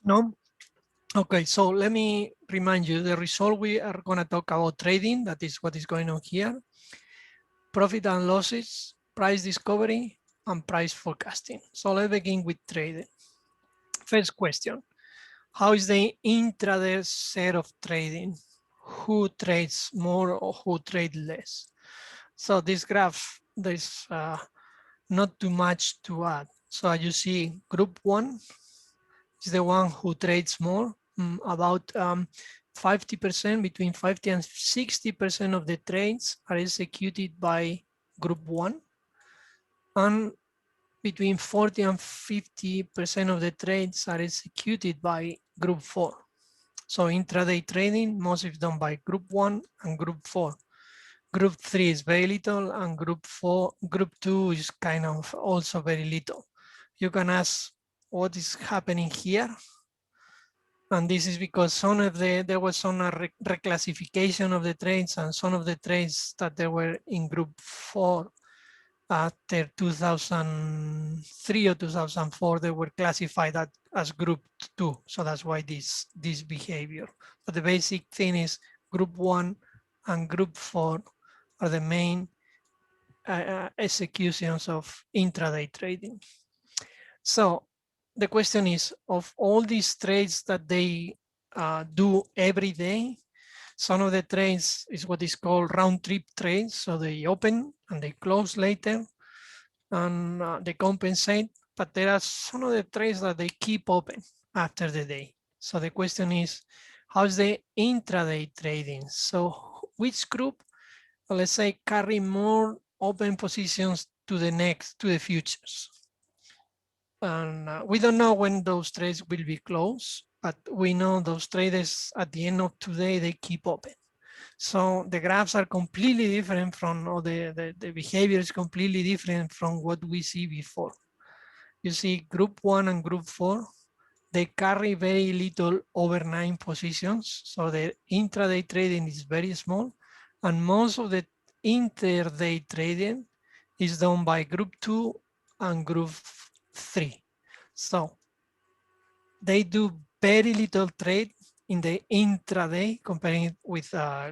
No? Okay, so let me remind you the result. We are going to talk about trading. That is what is going on here. Profit and losses, price discovery, and price forecasting. So let's begin with trading. First question, how is the intraday share of trading? Who trades more or who trades less? So this graph, there's not too much to add. So you see group 1 is the one who trades more, about 50%, between 50 and 60% of the trades are executed by group 1. And between 40 and 50% of the trades are executed by group 4. So intraday trading, most is done by group 1 and group 4. Group 3 is very little, and group 2 is kind of also very little. You can ask what is happening here. And this is because there was some reclassification of the trades, and some of the trades that they were in group 4 after 2003 or 2004, they were classified as group 2. So that's why this behavior. But the basic thing is group 1 and group 4 are the main executions of intraday trading. So the question is, of all these trades that they do every day, some of the trades is what is called round trip trades. So they open and they close later and they compensate, but there are some of the trades that they keep open after the day. So the question is, how's the intraday trading? So which group, let's say, carry more open positions to the futures? And we don't know when those trades will be closed, but we know those traders at the end of today, they keep open. So the graphs are completely different from, or the behavior is completely different from what we see before. You see group 1 and group 4, they carry very little overnight positions. So the intraday trading is very small, and most of the interday trading is done by group 2 and group 3. So they do very little trade in the intraday comparing it with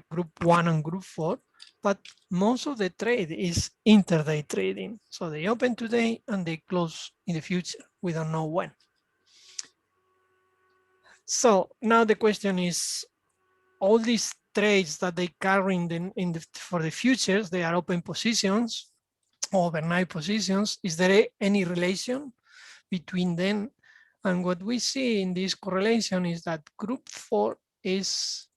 group 1 and group 4, but most of the trade is interday trading. So they open today and they close in the future. We don't know when. So now the question is, all these trades that they carry for the futures, they are open positions, overnight positions. Is there any relation between them? And what we see in this correlation is that group 4 is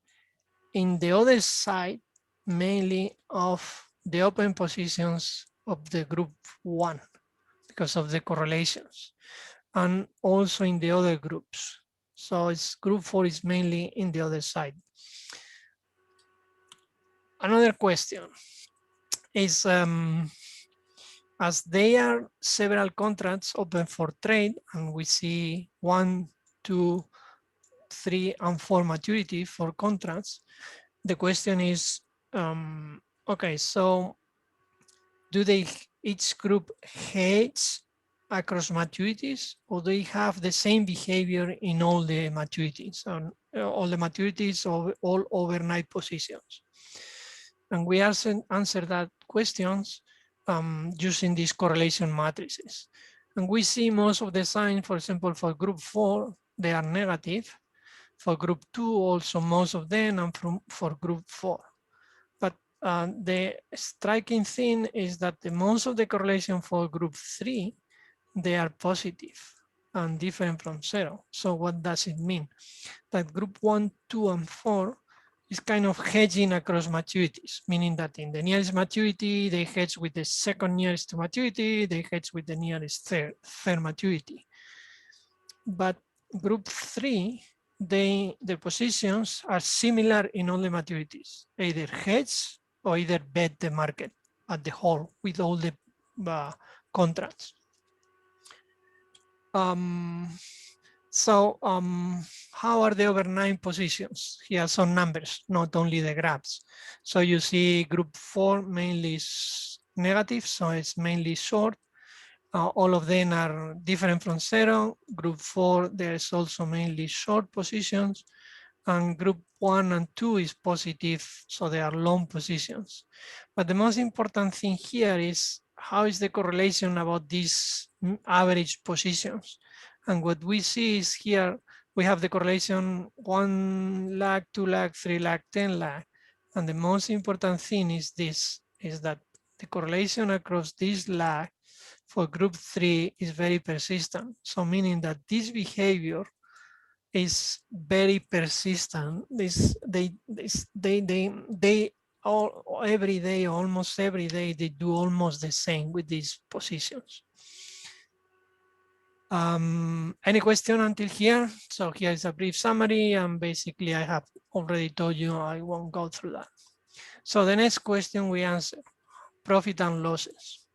in the other side, mainly of the open positions of the group 1 because of the correlations, and also in the other groups. So it's group 4 is mainly in the other side. Another question is, as there are several contracts open for trade, and we see 1, 2, 3, and 4 maturity for contracts, the question is, okay, so do they each group hedge across maturities, or they have the same behavior in all the maturities, and all the maturities of all overnight positions? And we answer that questions using these correlation matrices. And we see most of the signs, for example, for group 4, they are negative. For group 2, also most of them, and for group 4. But the striking thing is that most of the correlation for group 3, they are positive and different from 0. So what does it mean? That group 1, 2, and 4 is kind of hedging across maturities, meaning that in the nearest maturity, they hedge with the second nearest to maturity, they hedge with the nearest third maturity. But group 3, their positions are similar in all the maturities, either hedge or either bet the market at the whole with all the contracts. How are the overnight positions? Here are some numbers, not only the graphs. So you see group 4 mainly is negative, so it's mainly short. All of them are different from 0. Group 4, there's also mainly short positions. And group 1 and 2 is positive, so they are long positions. But the most important thing here is, how is the correlation about these average positions? And what we see is here, we have the correlation 1 lag, 2 lag, 3 lag, 10 lag. And the most important thing is this, is that the correlation across this lag for group 3 is very persistent. So meaning that this behavior is very persistent. They all every day, almost every day, they do almost the same with these positions. Any question until here? So here is a brief summary, and basically I have already told you I won't go through that. So the next question we answer, profit and losses.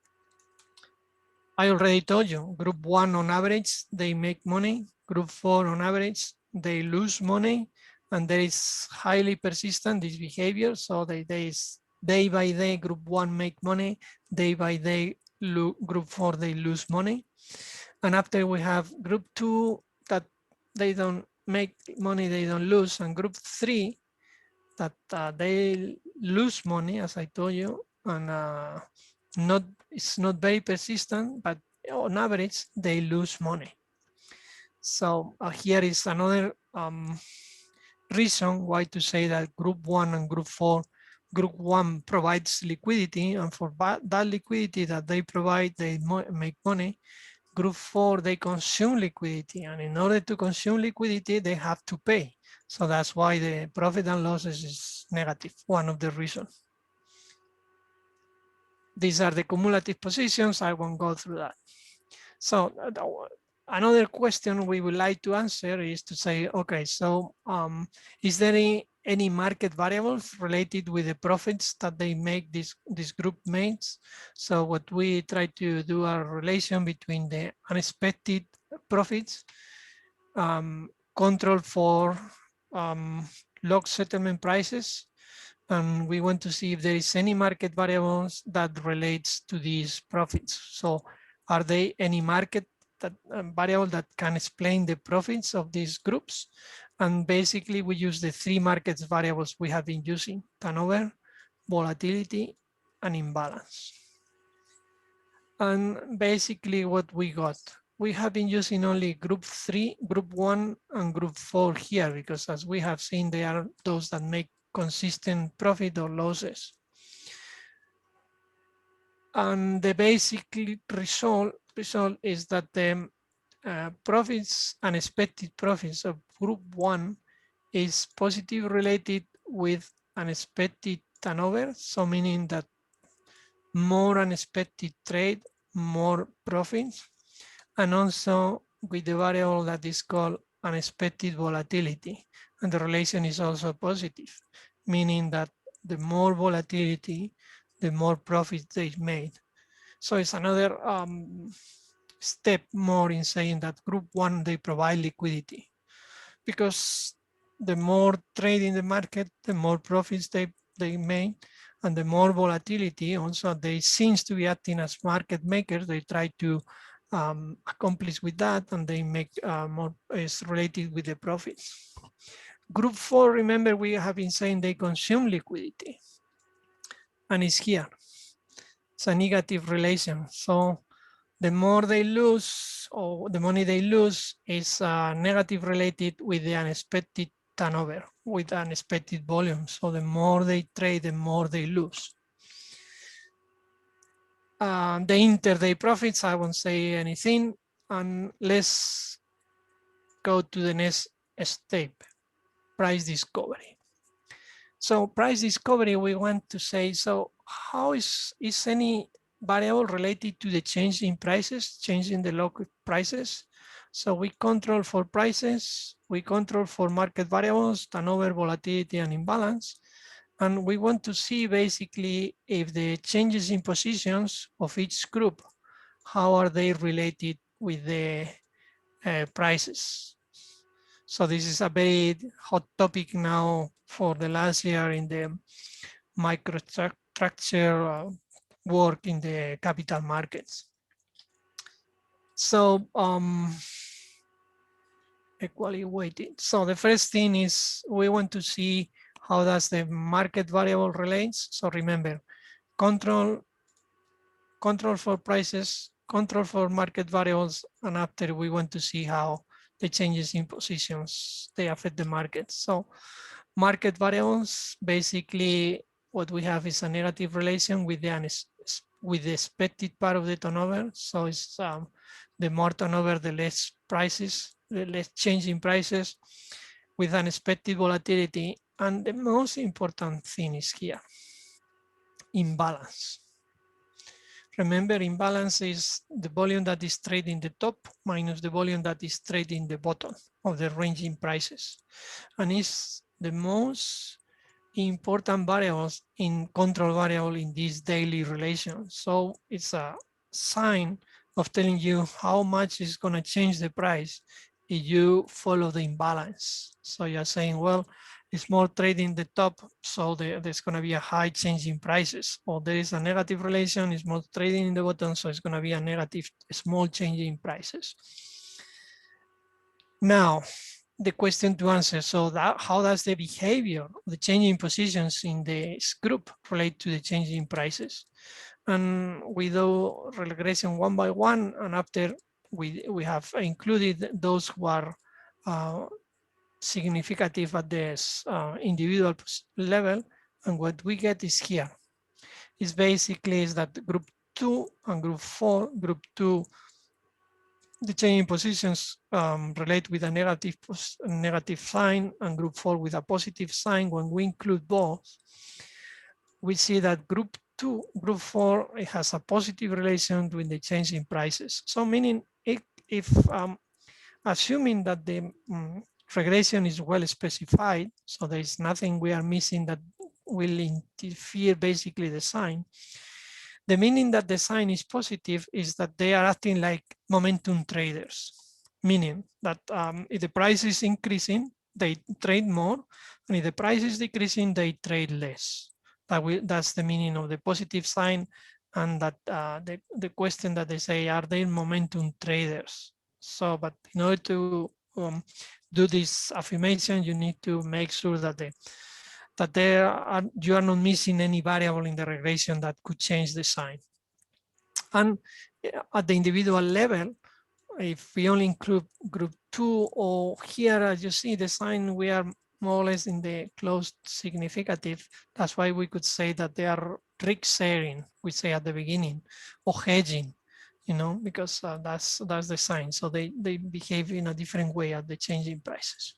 I already told you, group 1 on average, they make money. Group 4 on average, they lose money. And there is highly persistent, this behavior. So they is day by day, group 1 make money. Day by day, group 4, they lose money. And after we have group 2 that they don't make money, they don't lose. And group 3 that they lose money, as I told you, and it's not very persistent, but on average, they lose money. So here is another reason why to say that group 1 and group 4, group 1 provides liquidity, and for that liquidity that they provide, they make money. Group 4, they consume liquidity, and in order to consume liquidity, they have to pay. So that's why the profit and losses is negative, one of the reasons. These are the cumulative positions. I won't go through that. So another question we would like to answer is to say, okay, so is there any market variables related with the profits that they make, this group makes? So what we try to do a relation between the unexpected profits, control for log settlement prices, and we want to see if there is any market variables that relates to these profits. So are there any market variable that can explain the profits of these groups? And basically we use the 3 markets variables we have been using: turnover, volatility, and imbalance. And basically what we got, we have been using only group 3, group 1, and group 4 here, because as we have seen, they are those that make consistent profit or losses. And the basic result is that the profits, unexpected profits of group 1 is positive related with unexpected turnover. So meaning that more unexpected trade, more profits, and also with the variable that is called unexpected volatility. And the relation is also positive, meaning that the more volatility, the more profits they made. So it's another step more in saying that group 1, they provide liquidity, because the more trade in the market, the more profits they make, and the more volatility also, they seems to be acting as market makers. They try to accomplish with that, and they make more is related with the profits. Group 4, remember we have been saying they consume liquidity, and it's here. It's a negative relation. So the more they lose, or the money they lose, is negative related with the unexpected turnover, with unexpected volume. So the more they trade, the more they lose. The inter-day profits, I won't say anything, and let's go to the next step, price discovery. So price discovery, we want to say, so how is any variable related to the change in prices, change in the local prices? So we control for prices, we control for market variables, turnover, volatility, and imbalance. And we want to see basically if the changes in positions of each group, how are they related with the prices? So this is a very hot topic now for the last year in the microstructure work in the capital markets. So equally weighted. So the first thing is we want to see how does the market variable relates. So remember, control for prices, control for market variables, and after we want to see how the changes in positions, they affect the market. So market variables, basically what we have is a negative relation with the expected part of the turnover. So it's the more turnover, the less prices, the less change in prices, with unexpected volatility. And the most important thing is here, imbalance. Remember, imbalance is the volume that is traded in the top minus the volume that is traded in the bottom of the ranging prices. And it's the most important variables in control variable in this daily relation. So it's a sign of telling you how much is going to change the price if you follow the imbalance. So you're saying, well, it's more trading the top, so there's going to be a high change in prices. Or there is a negative relation, it's more trading in the bottom, so it's going to be a negative, small change in prices. Now, the question to answer, so that how does the behavior, the changing positions in this group relate to the change in prices? And we do regression one by one, and after we have included those who are significant at this individual level, and what we get is here. It's basically is that group 2 and group 4, group 2, the changing positions relate with a negative sign, and group 4 with a positive sign. When we include both, we see that group 2, group 4, it has a positive relation with the change in prices. So meaning if assuming that the regression is well specified, so there is nothing we are missing that will interfere basically the sign. The meaning that the sign is positive is that they are acting like momentum traders, meaning that if the price is increasing, they trade more, and if the price is decreasing, they trade less. That's the meaning of the positive sign, and that the question that they say, are they momentum traders? So, but in order to do this affirmation, you need to make sure that you are not missing any variable in the regression that could change the sign. And at the individual level, if we only include group 2, or here, as you see the sign, we are more or less in the close significative. That's why we could say that they are risk sharing, we say at the beginning, or hedging, you know, because that's the sign. So they behave in a different way at the changing prices.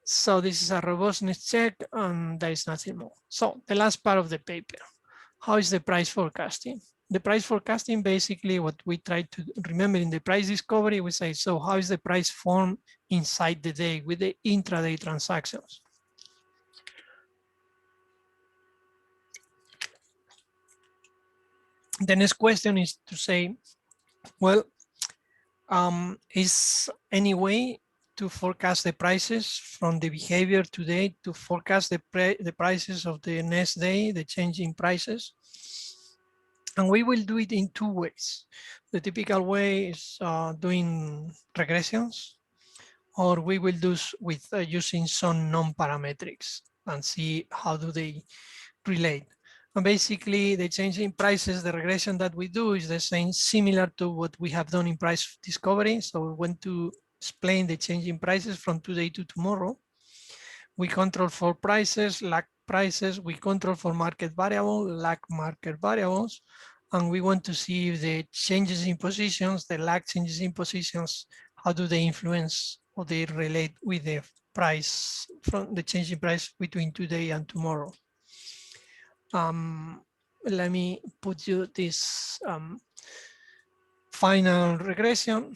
So this is a robustness check, and there is nothing more. So the last part of the paper, how is the price forecasting? The price forecasting, basically what we try to remember in the price discovery, we say, so how is the price formed inside the day with the intraday transactions? The next question is to say, well, is any way to forecast the prices from the behavior today to forecast the prices of the next day, the change in prices? And we will do it in 2 ways. The typical way is doing regressions, or we will do with using some non-parametrics and see how do they relate. And basically, the change in prices, the regression that we do is the same, similar to what we have done in price discovery. So we want to explain the change in prices from today to tomorrow. We control for prices, lag prices. We control for market variable, lag market variables. And we want to see if the changes in positions, the lag changes in positions, how do they influence or they relate with the price, from the change in price between today and tomorrow. Let me put you this final regression.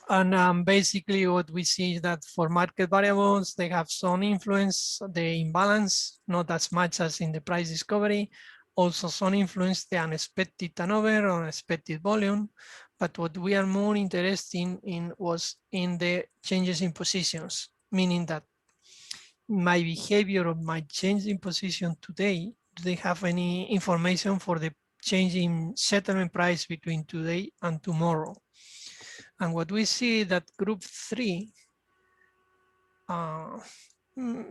And basically what we see is that for market variables, they have some influence, the imbalance, not as much as in the price discovery. Also some influence the unexpected turnover or unexpected volume. But what we are more interested in was in the changes in positions, meaning that my behavior or my change in position today, do they have any information for the change in settlement price between today and tomorrow? And what we see that group 3,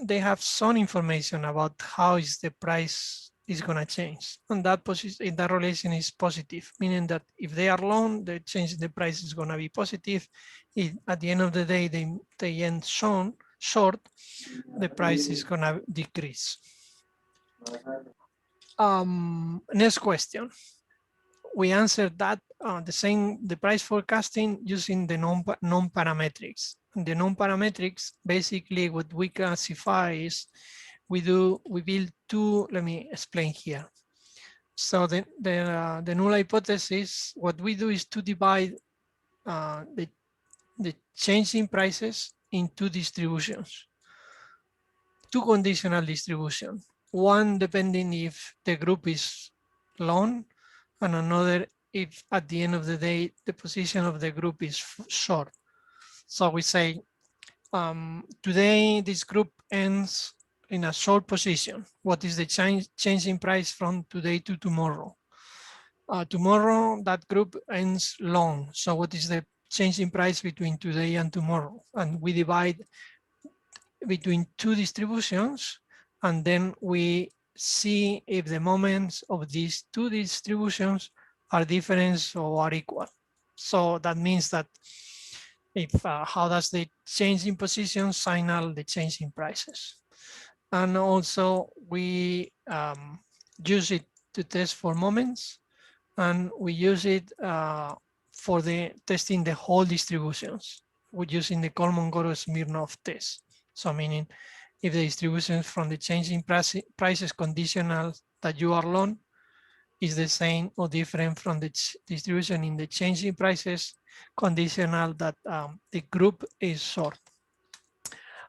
they have some information about how is the price is going to change. And that position, that relation is positive, meaning that if they are long, the change in the price is going to be positive. If at the end of the day, they end short, the price is going to decrease. Next question. We answered that the price forecasting using the non-parametrics. The non-parametrics, basically what we classify is we build 2, let me explain here. So the null hypothesis, what we do is to divide the change in prices in two distributions, two conditional distribution. One depending if the group is long, and another if at the end of the day the position of the group is short. So we say today this group ends in a short position. What is the change in price from today to tomorrow? Tomorrow that group ends long. So what is the change in price between today and tomorrow? And we divide between two distributions, and then we see if the moments of these two distributions are different or are equal. So that means that if how does the change in position signal the change in prices? And also we use it to test for moments, and we use it for the testing the whole distributions. We're using the Kolmogorov-Smirnov test. So meaning if the distribution from the change in prices conditional that you are long is the same or different from the distribution in the change in prices conditional that the group is short.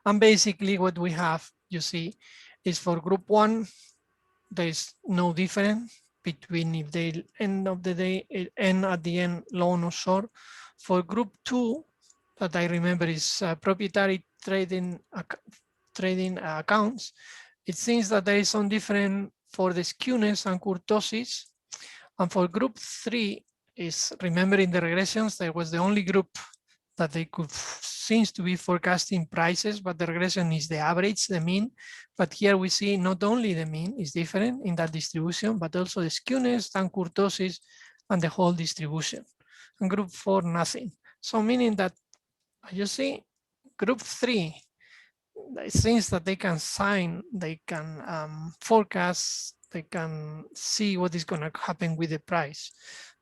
And basically what we have, you see, is for group one, there's no difference between if they end of the day end at the end long or short. For group two, that I remember is proprietary trading accounts, it seems that there is some difference for the skewness and kurtosis. And for group three is, remembering the regressions, there was the only group that they could seems to be forecasting prices, but the regression is the average, the mean. But here we see not only the mean is different in that distribution, but also the skewness and kurtosis and the whole distribution. And group four, nothing. So meaning that you see group three, it seems that they can sign, they can forecast, they can see what is going to happen with the price.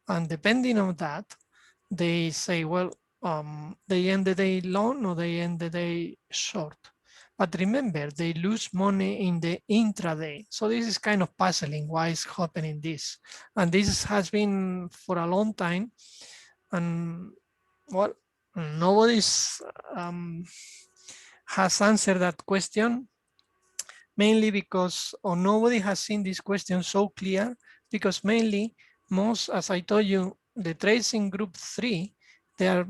And depending on that, they say, well, they end the day long or they end the day short. But remember, they lose money in the intraday. So this is kind of puzzling. Why is happening this? And this has been for a long time. And well, nobody's has answered that question, mainly because, or nobody has seen this question so clear, because mainly most, as I told you, the trades in group three, they are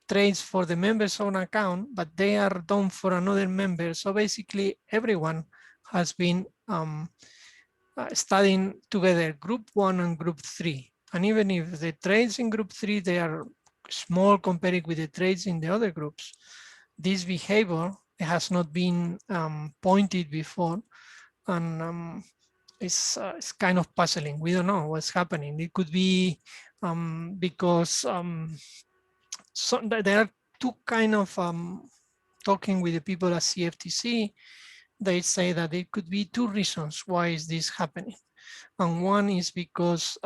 trades for the member's own account, but they are done for another member. So basically everyone has been studying together group one and group three. And even if the trades in group three, they are small compared with the trades in the other groups, this behavior has not been pointed before, and it's kind of puzzling. We don't know what's happening. It could be because so there are two kind of talking with the people at CFTC. They say that it could be two reasons why is this happening, and one is because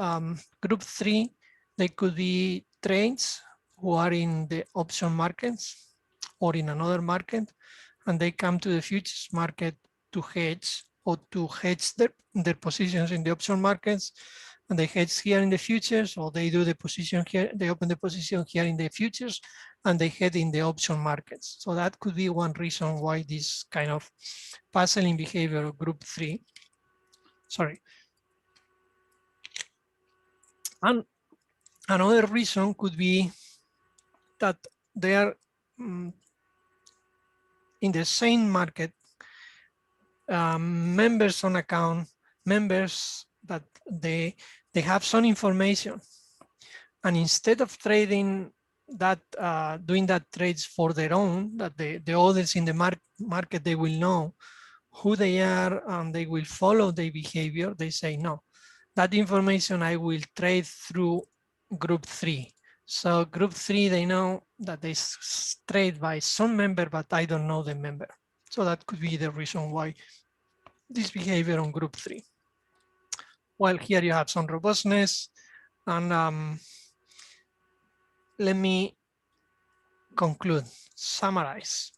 group three, they could be trades who are in the option markets or in another market, and they come to the futures market to hedge or to hedge their positions in the option markets, and they hedge here in the futures, or they do the position here, they open the position here in the futures, and they head in the option markets. So that could be one reason why this kind of puzzling behavior of group three. Sorry. And another reason could be that they are in the same market, members on account, members that they have some information, and instead of trading that, doing that trades for their own, that the others in the market, they will know who they are and they will follow their behavior. They say, no, that information I will trade through group three. So group three, they know that they trade by some member, but I don't know the member. So that could be the reason why this behavior on group three. Well, here you have some robustness, and let me conclude, summarize.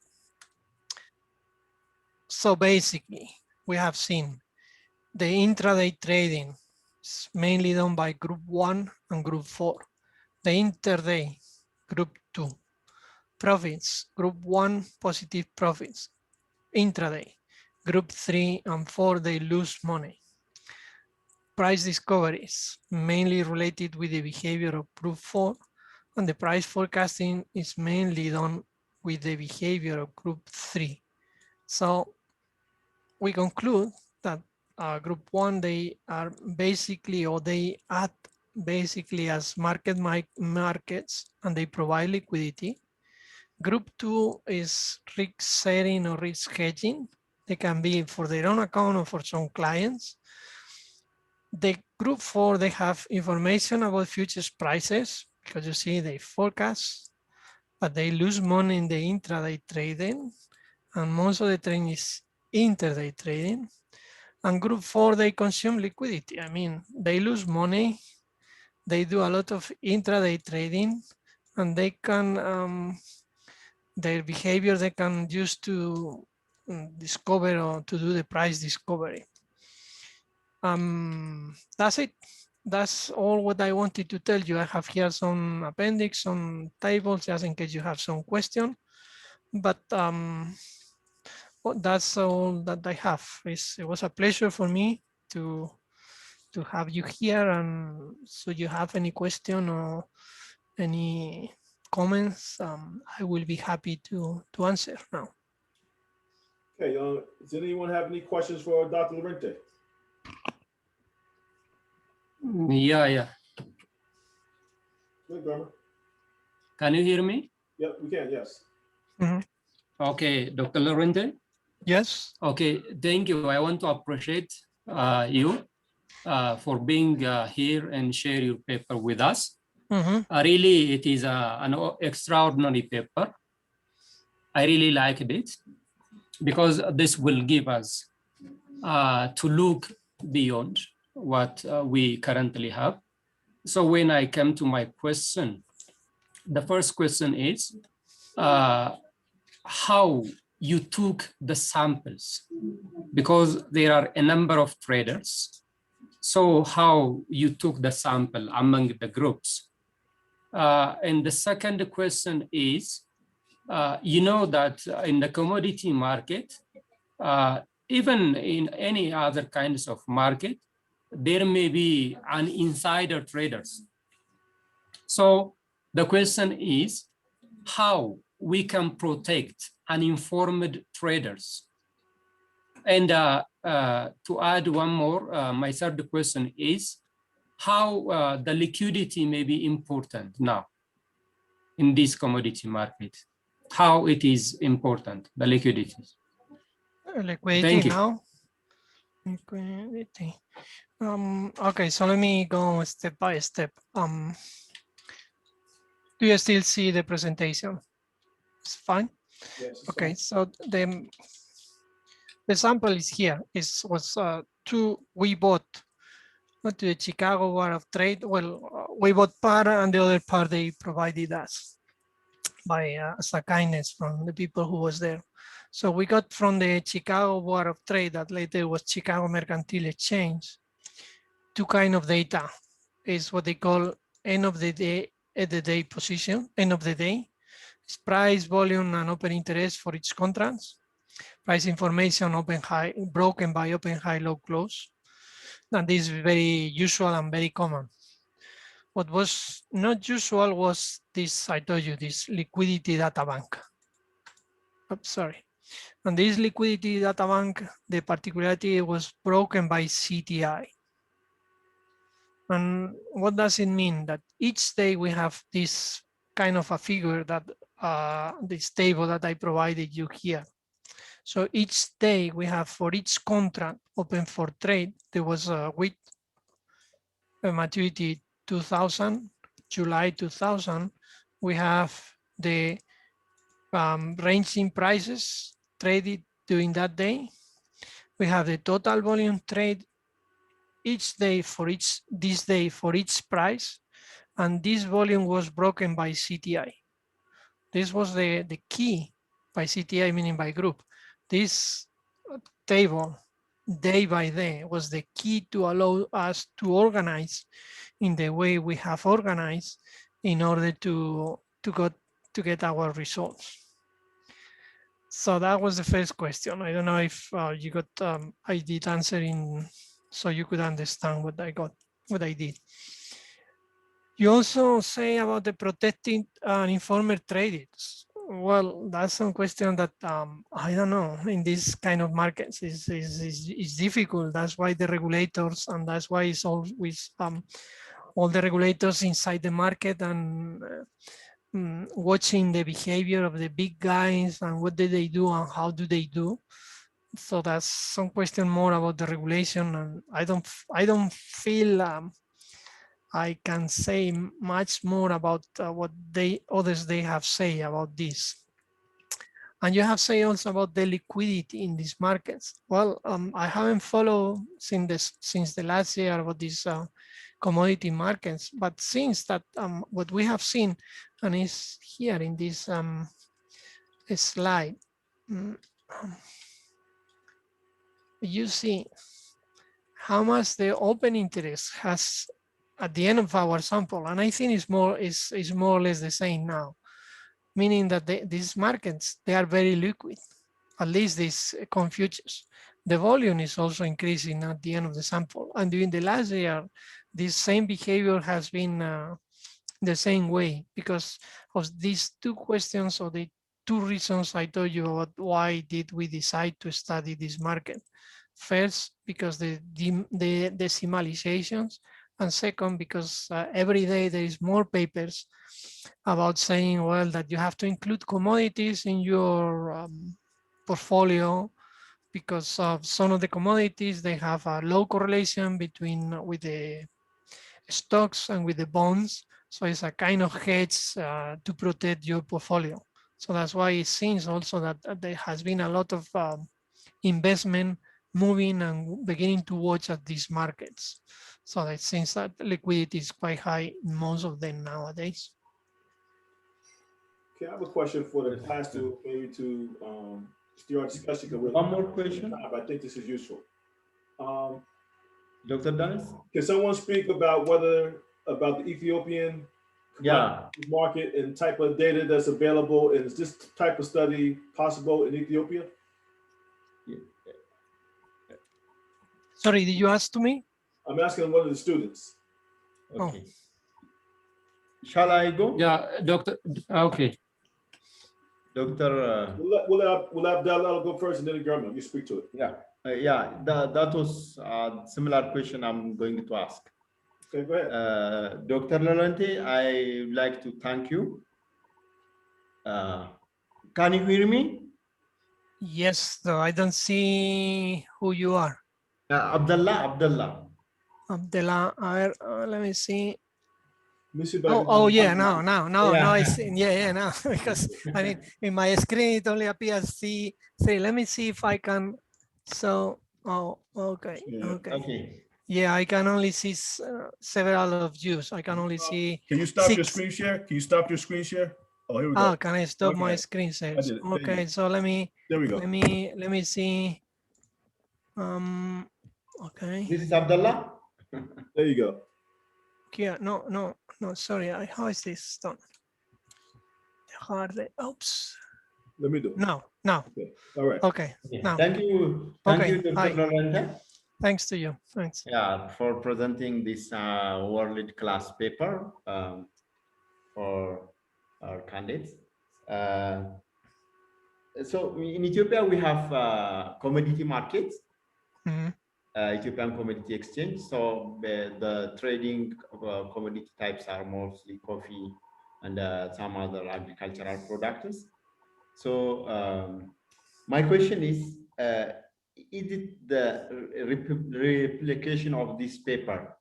So basically, we have seen the intraday trading It's mainly done by group 1 and group 4. The interday, group 2. Profits, group 1, positive profits. Intraday, group 3 and 4, they lose money. Price discoveries, mainly related with the behavior of group 4, and the price forecasting is mainly done with the behavior of group 3. So we conclude that group 1, they are basically, or they act basically as markets, and they provide liquidity. Group 2 is risk setting or risk hedging. They can be for their own account or for some clients. The group 4, they have information about futures prices, because you see they forecast, but they lose money in the intraday trading, and most of the trading is intraday trading. And group 4, they consume liquidity. I mean, they lose money, they do a lot of intraday trading, and they can, their behavior, they can use to discover or to do the price discovery. That's it. That's all what I wanted to tell you. I have here some appendix, some tables, just in case you have some question. But that's all that I have. It was a pleasure for me to have you here. And so you have any question or any comments, I will be happy to answer now. Okay, does anyone have any questions for Dr. Llorente? Yeah. Good, Grandma. Can you hear me? Yep, we can, yes. Okay, Dr. Llorente? Yes. Okay, thank you. I want to appreciate you for being here and share your paper with us. Really, it is an extraordinary paper. I really liked it because this will give us to look beyond what we currently have. So when I come to my question, the first question is how you took the samples, because there are a number of traders. So how you took the sample among the groups. And the second question is, you know that in the commodity market, even in any other kinds of market, there may be an insider traders. So the question is how we can protect uninformed traders. And to add one more, my third question is how the liquidity may be important now in this commodity market, how it is important, the liquidity. Liquidity now. Liquidity. Okay, so let me go step by step. Do you still see the presentation? It's fine. Yes, okay, fine. So the sample is here. Was we bought to the Chicago Board of Trade. Well, we bought part, and the other part they provided us by as a kindness from the people who was there. So we got from the Chicago Board of Trade, that later was Chicago Mercantile Exchange, two kind of data. Is what they call end of the day position, end of the day. It's price, volume, and open interest for each contract. Price information, open high, broken by open high, low, close. And this is very usual and very common. What was not usual was this, I told you, this liquidity data bank. I'm sorry. And this liquidity data bank, the particularity was broken by CTI. And what does it mean? That each day we have this kind of a figure that this table that I provided you here. So each day we have for each contract open for trade, there was a with a maturity 2000, July 2000, we have the range in prices traded during that day. We have the total volume trade each day for this day for each price, and this volume was broken by CTI. This was the key by CTI, meaning by group. This table day by day was the key to allow us to organize in the way we have organized in order to get our results. So that was the first question. I don't know if you got, I did answer in, so you could understand what I did. You also say about the protecting informed traders. Well, that's some question that I don't know, in this kind of markets is difficult. That's why the regulators, and that's why it's always all the regulators inside the market and watching the behavior of the big guys and what do they do and how do they do. So that's some question more about the regulation, and I don't feel I can say much more about what others have say about this. And you have said also about the liquidity in these markets. Well, I haven't followed since the last year about these commodity markets, but since that what we have seen, and is here in this slide, you see how much the open interest has at the end of our sample, and I think it's more or less the same now, meaning that these markets, they are very liquid, at least these corn futures. The volume is also increasing at the end of the sample, and during the last year, this same behavior has been the same way because of these two questions, or the two reasons I told you about why did we decide to study this market. First, because the decimalizations, and second, because every day there is more papers about saying, well, that you have to include commodities in your portfolio because of some of the commodities, they have a low correlation with the stocks and with the bonds. So it's a kind of hedge to protect your portfolio. So that's why it seems also that there has been a lot of investment moving and beginning to watch at these markets. So it seems that liquidity is quite high in most of them nowadays. Okay, I have a question for the class to maybe to steer our discussion. One more question. I think this is useful. Dr. Dennis? Can someone speak about about the Ethiopian market and type of data that's available? And is this type of study possible in Ethiopia? Sorry, did you ask to me? I'm asking one of the students. Okay. Shall I go? Yeah, Doctor. Okay. Doctor. We'll have Dalal go first, and then Guillermo, you speak to it. Yeah. That was a similar question I'm going to ask. Okay, go ahead. Dr. Llorente, I would like to thank you. Can you hear me? Yes, though I don't see who you are. Abdullah. Abdullah, let me see. Oh yeah, now I see. Yeah, now because I mean in my screen it only appears C. Let me see if I can. So, okay. Yeah, I can only see several of you. So I can only see. Can you stop your screen share? Can you stop your screen share? Oh, here we go. Can I stop my screen share? Okay, so let me. There we go. Let me see. Okay. This is Abdullah. There you go. Yeah, no, sorry. How is this done? Oops. Let me do it. No. Okay. All right. Okay. Now. Thank you. Thank you, Dr. Llorente. Thanks to you. Thanks. Yeah, for presenting this world-class paper for our candidates. So in Ethiopia, we have commodity markets. Ethiopian Commodity Exchange. So the trading of commodity types are mostly coffee and some other agricultural products. So my question is it the replication of this paper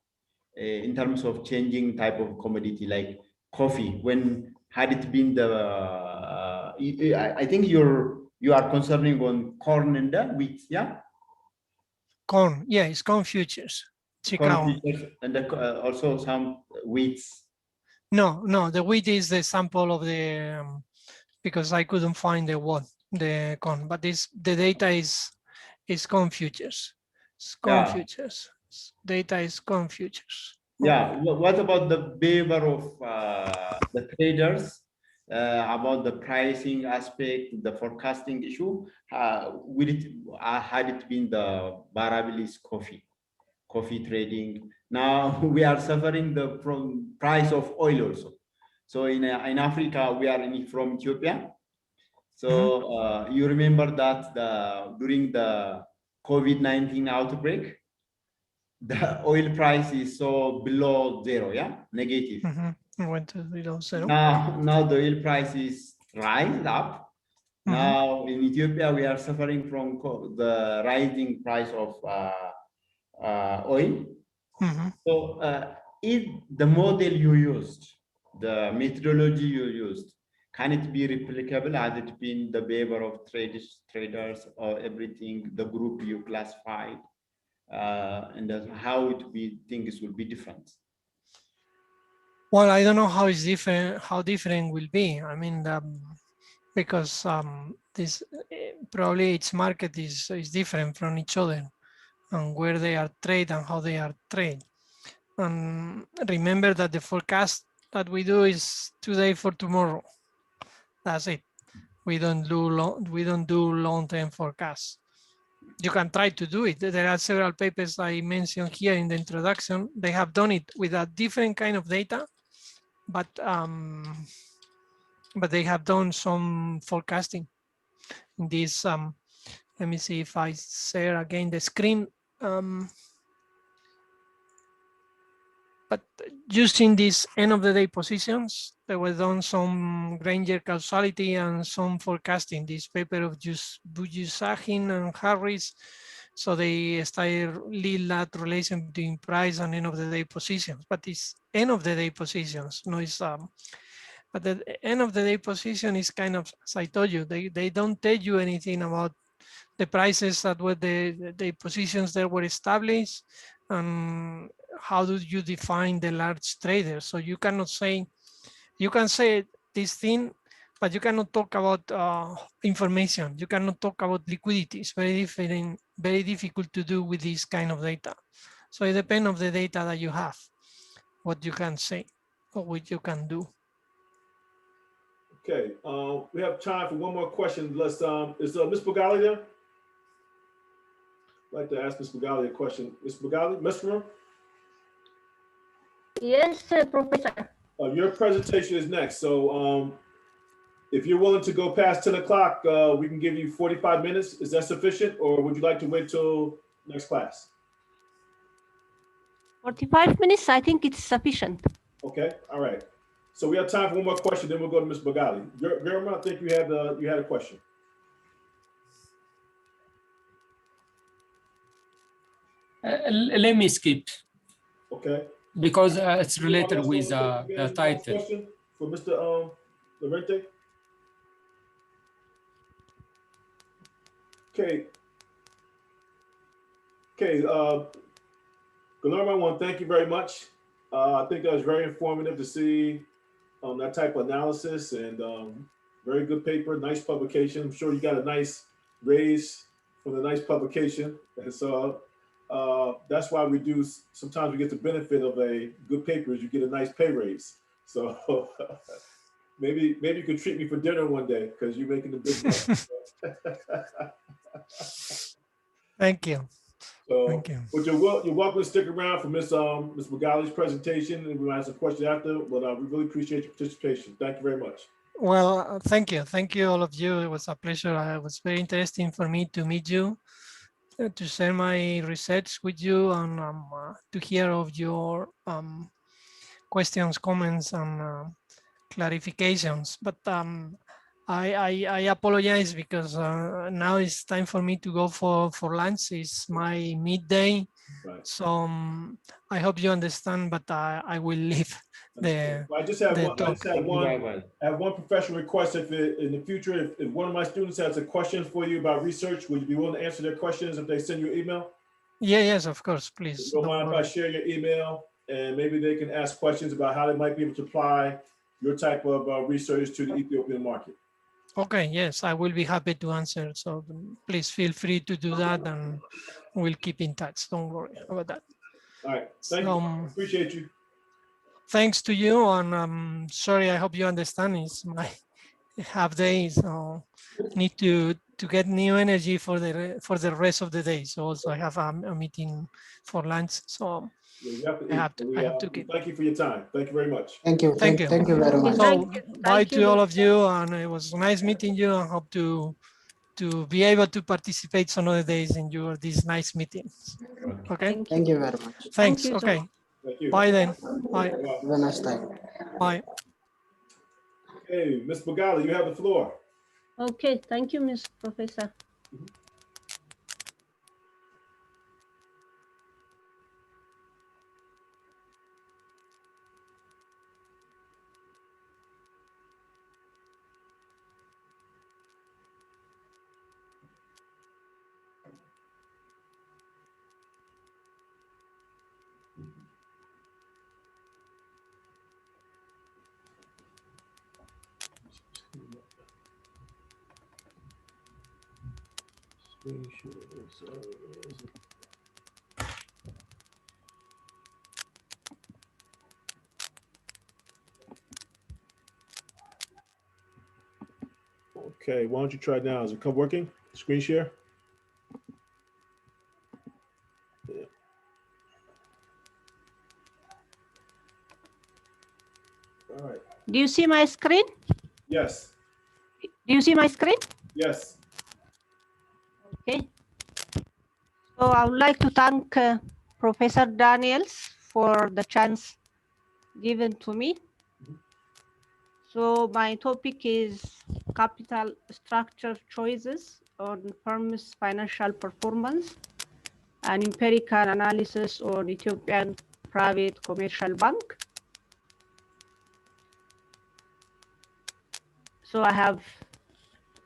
in terms of changing type of commodity like coffee? When had it been the I think you are concerning on corn and wheat, yeah? Corn, yeah, it's corn futures. Chicago. Corn futures and also some wheats. No, the wheat is the sample of the because I couldn't find the corn, but the data is corn futures. It's corn futures. Data is corn futures. Yeah. What about the behavior of the traders about the pricing aspect, the forecasting issue? Had it been the Barabilis coffee trading? Now we are suffering from price of oil also. So in Africa, we are from Ethiopia. So you remember that during the COVID-19 outbreak, the oil price is so below zero, yeah, negative. It went to below zero. Now the oil price is rise up. Now in Ethiopia, we are suffering from the rising price of oil. So if the model you used, the methodology you used, can it be replicable? Has it been the behavior of traders or everything, the group you classified? And how things will be different? Well, I don't know how it's different. How different will be. I mean, because this probably its market is different from each other, and where they are trade and how they are trade. And remember that the forecast that we do is today for tomorrow. That's it. We don't do long-term forecasts. You can try to do it. There are several papers I mentioned here in the introduction. They have done it with a different kind of data, but they have done some forecasting in this. Let me see if I share again the screen. But using these end of the day positions, they were done some Granger causality and some forecasting. This paper of Bujusahin and Harris. So they study that relation between price and end of the day positions, but it's end of the day positions. No, it's but the end of the day position is kind of, as I told you, they don't tell you anything about the prices that were the positions that were established, and how do you define the large traders? So you cannot say, you can say this thing, but you cannot talk about information. You cannot talk about liquidity. It's very different, very difficult to do with this kind of data. So it depends on the data that you have, what you can say or what you can do. Okay, we have time for one more question. Let's, is Ms. Bugali there? I'd like to ask Ms. Bugali a question. Ms. Bugali, Mr. Yes, Professor. Your presentation is next. So if you're willing to go past 10 o'clock, we can give you 45 minutes. Is that sufficient, or would you like to wait till next class? 45 minutes, I think it's sufficient. Okay, all right. So we have time for one more question, then we'll go to Ms. Bugali. Guillermo, I think you had a question. Let me skip. Okay. Because it's related with the title. Question for Mr. Llorente. Okay. Okay. Guillermo, I want to thank you very much. I think that was very informative to see that type of analysis, and very good paper, nice publication. I'm sure you got a nice raise from the nice publication. And so that's why we do, sometimes we get the benefit of a good paper is you get a nice pay raise. So maybe you could treat me for dinner one day because you're making the big bucks. Thank you. So, thank you. But you're welcome to stick around for Ms. Bugali's presentation, and we'll answer questions after. But we really appreciate your participation. Thank you very much. Well, thank you. Thank you, all of you. It was a pleasure. It was very interesting for me to meet you, to share my research with you, and to hear of your questions, comments, and clarifications. But I apologize because now it's time for me to go for lunch. It's my midday. Right. So I hope you understand, but I will leave the. Well, I have one professional request. If in the future, if one of my students has a question for you about research, would you be willing to answer their questions if they send you an email? Yeah, yes, of course, please. Don't mind if I share your email, and maybe they can ask questions about how they might be able to apply your type of research to the Ethiopian market. Okay, yes, I will be happy to answer. So please feel free to do that and we'll keep in touch. Don't worry about that. All right. Thank you. Appreciate you. Thanks to you. And sorry, I hope you understand. It's my half day, so need to get new energy for the rest of the day. So also I have a meeting for lunch. So I have to get. Thank you for your time. Thank you very much. Thank you. Thank you. Thank you very much. So bye to all of you, and it was nice meeting you. I hope to be able to participate some other days in these nice meetings. Okay. Thank you very much. Thanks. Thank you, Okay. Thank you. Bye then. Bye. Have a nice time. Bye. Hey, Ms. Bagali, you have the floor. Okay, thank you, Mr. Professor. Okay, why don't you try now? Is it working? Screen share? Yeah. All right. Do you see my screen? Yes. Do you see my screen? Yes. Okay. So I would like to thank Professor Daniels for the chance given to me. So my topic is capital structure choices on firms' financial performance and empirical analysis on Ethiopian private commercial bank. So I have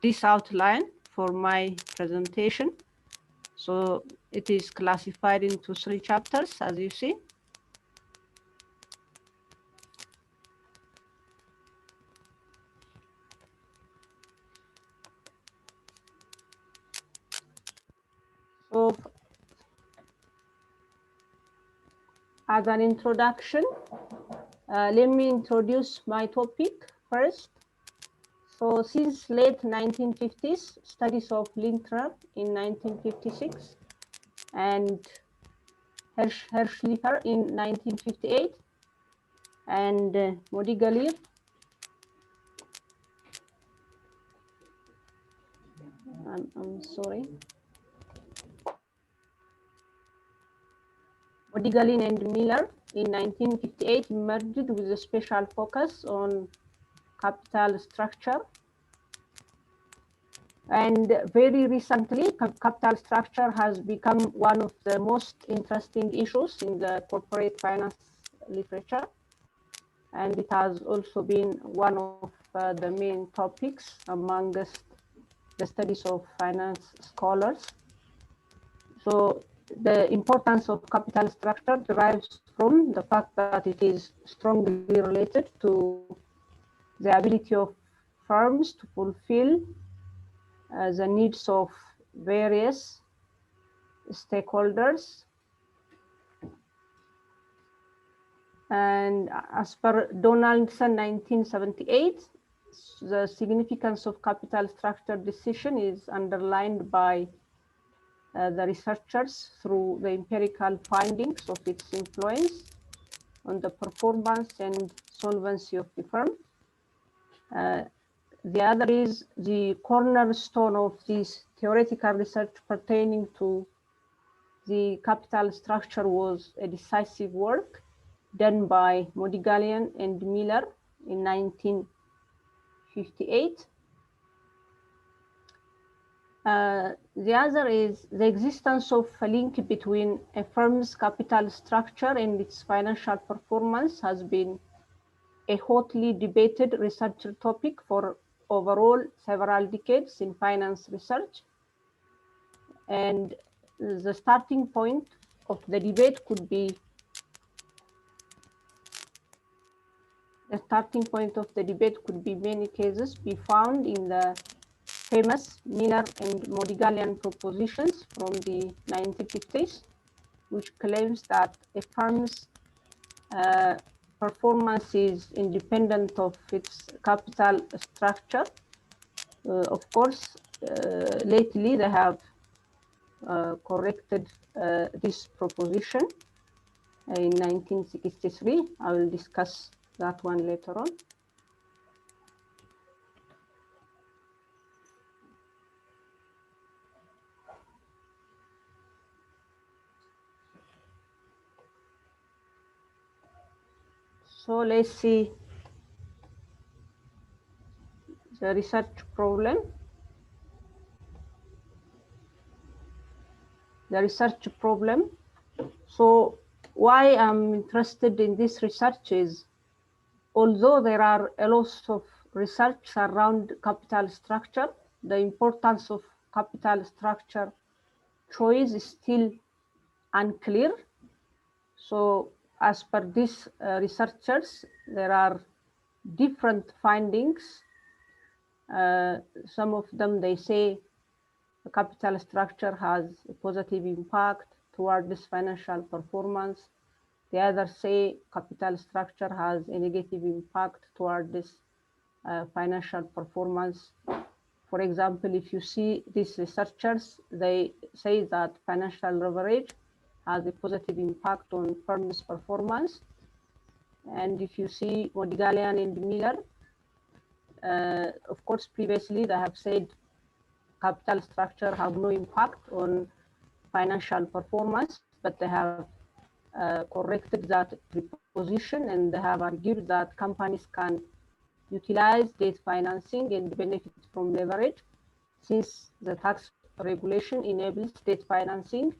this outline for my presentation. So it is classified into 3 chapters, as you see. So as an introduction, let me introduce my topic first. So since late 1950s, studies of Lindner in 1956 and Herschlifer in 1958 and Modigalir I'm sorry. Modigalin and Miller in 1958 emerged with a special focus on capital structure. And very recently, capital structure has become one of the most interesting issues in the corporate finance literature. And it has also been one of the main topics amongst the studies of finance scholars. So the importance of capital structure derives from the fact that it is strongly related to the ability of firms to fulfill the needs of various stakeholders. And as per Donaldson 1978, the significance of capital structure decision is underlined by the researchers through the empirical findings of its influence on the performance and solvency of the firm. The other is the cornerstone of this theoretical research pertaining to the capital structure was a decisive work done by Modigallian and Miller in 1958. The other is the existence of a link between a firm's capital structure and its financial performance has been a hotly debated research topic for overall several decades in finance research. And the starting point of the debate could be The starting point of the debate could be many cases be found in the famous Miller and Modiglian propositions from the 1950s, which claims that a firm's performance is independent of its capital structure. Of course, lately they have corrected this proposition in 1963. I will discuss that one later on. So let's see the research problem. The research problem. So why I'm interested in this research is, although there are a lot of research around capital structure, the importance of capital structure choice is still unclear. So as per these researchers, there are different findings. Some of them, they say the capital structure has a positive impact toward this financial performance. The others say capital structure has a negative impact toward this financial performance. For example, if you see these researchers, they say that financial leverage has a positive impact on firms' performance. And if you see Modiglian and Miller, of course, previously they have said capital structure have no impact on financial performance, but they have corrected that proposition, and they have argued that companies can utilize debt financing and benefit from leverage, since the tax regulation enables debt financing.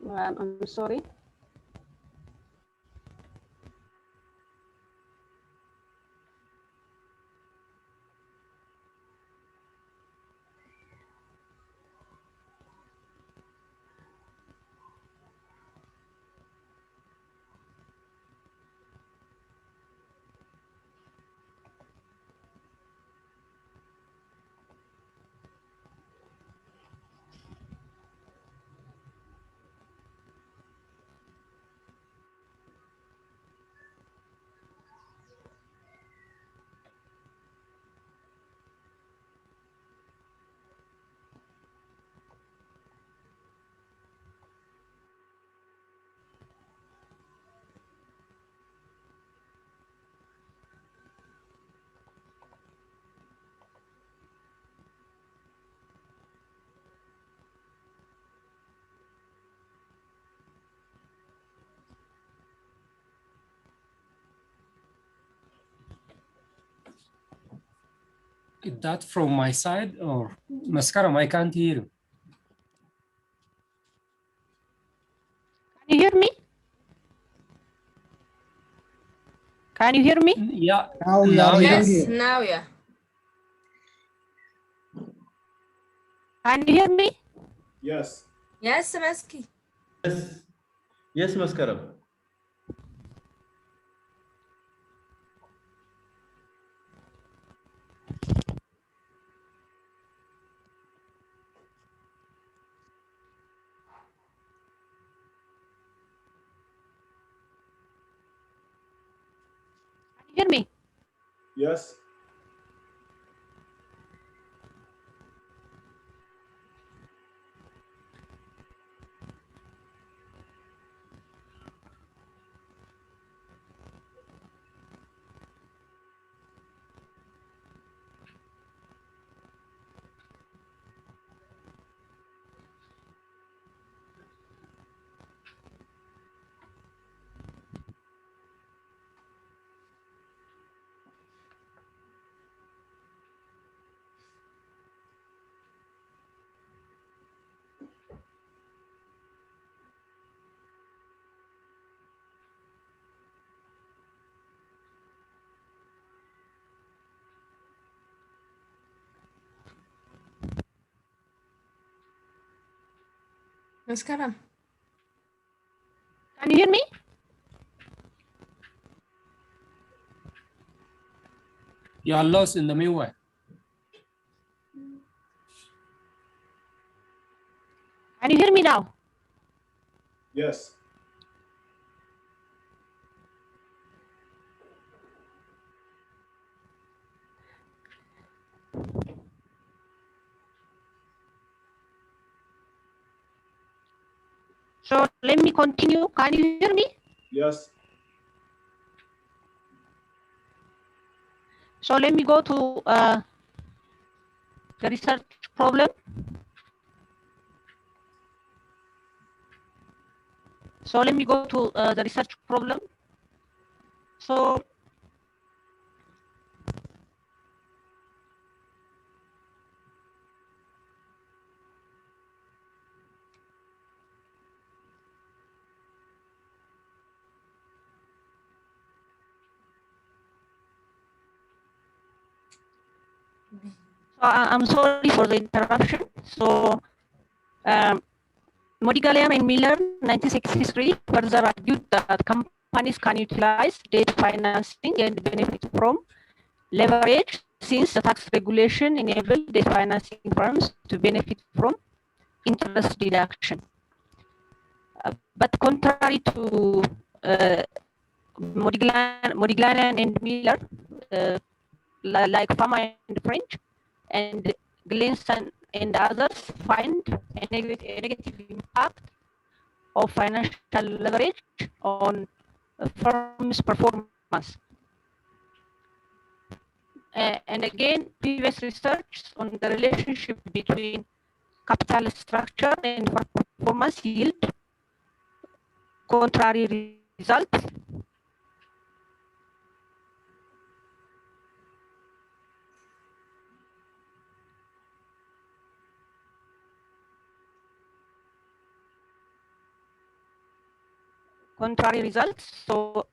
I'm sorry. Is that from my side or Maskaram? I can't hear you. Can you hear me? Can you hear me? Yeah. Now we are Yes, hearing you. now yeah. Can you hear me? Yes. Yes, Maski. Yes, yes, Maskaram. Can you hear me? Yes. Mascara. Can you hear me? You are lost in the midway. Can you hear me now? Yes. So let me continue. Can you hear me? Yes. So let me go to the research problem. So let me go to the research problem. So I'm sorry for the interruption. So Modigliani and Miller, 1963, further argued that companies can utilize debt financing and benefit from leverage, since the tax regulation enabled debt financing firms to benefit from interest deduction. But contrary to Modigliani and Miller, like Fama and French, and Glinson and others, find a negative impact of financial leverage on a firm's performance. And again, previous research on the relationship between capital structure and performance yield contrary results. Contrary results. So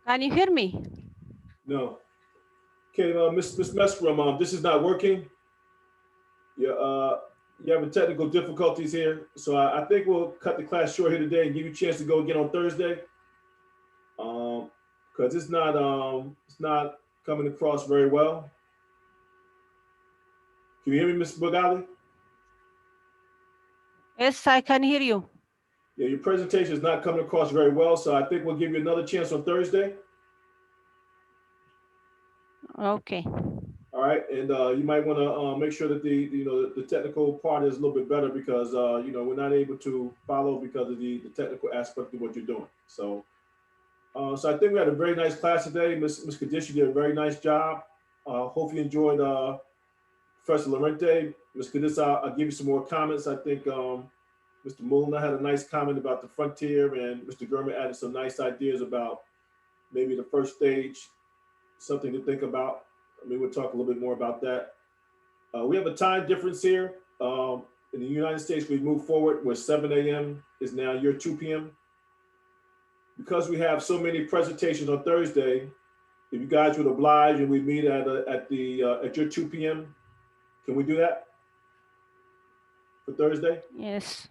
can you hear me? No. Okay, Miss Mesram, this is not working. You're having technical difficulties here, so I think we'll cut the class short here today and give you a chance to go again on Thursday. Because it's not coming across very well. Can you hear me, Mr. Bugali? Yes, I can hear you. Yeah, your presentation is not coming across very well, so I think we'll give you another chance on Thursday. Okay. All right, and you might want to make sure that the technical part is a little bit better, because we're not able to follow because of the technical aspect of what you're doing. So I think we had a very nice class today. Ms. Kadish, you did a very nice job. Hope you enjoyed Professor Llorente. Ms. Kadish, I'll give you some more comments. I think Mr. Molina had a nice comment about the frontier, and Mr. Gurman added some nice ideas about maybe the first stage, something to think about. I mean, we'll talk a little bit more about that. We have a time difference here. In the United States, we move forward where 7 a.m. is now your 2 p.m. Because we have so many presentations on Thursday, if you guys would oblige and we meet at your 2 p.m., can we do that for Thursday? Yes.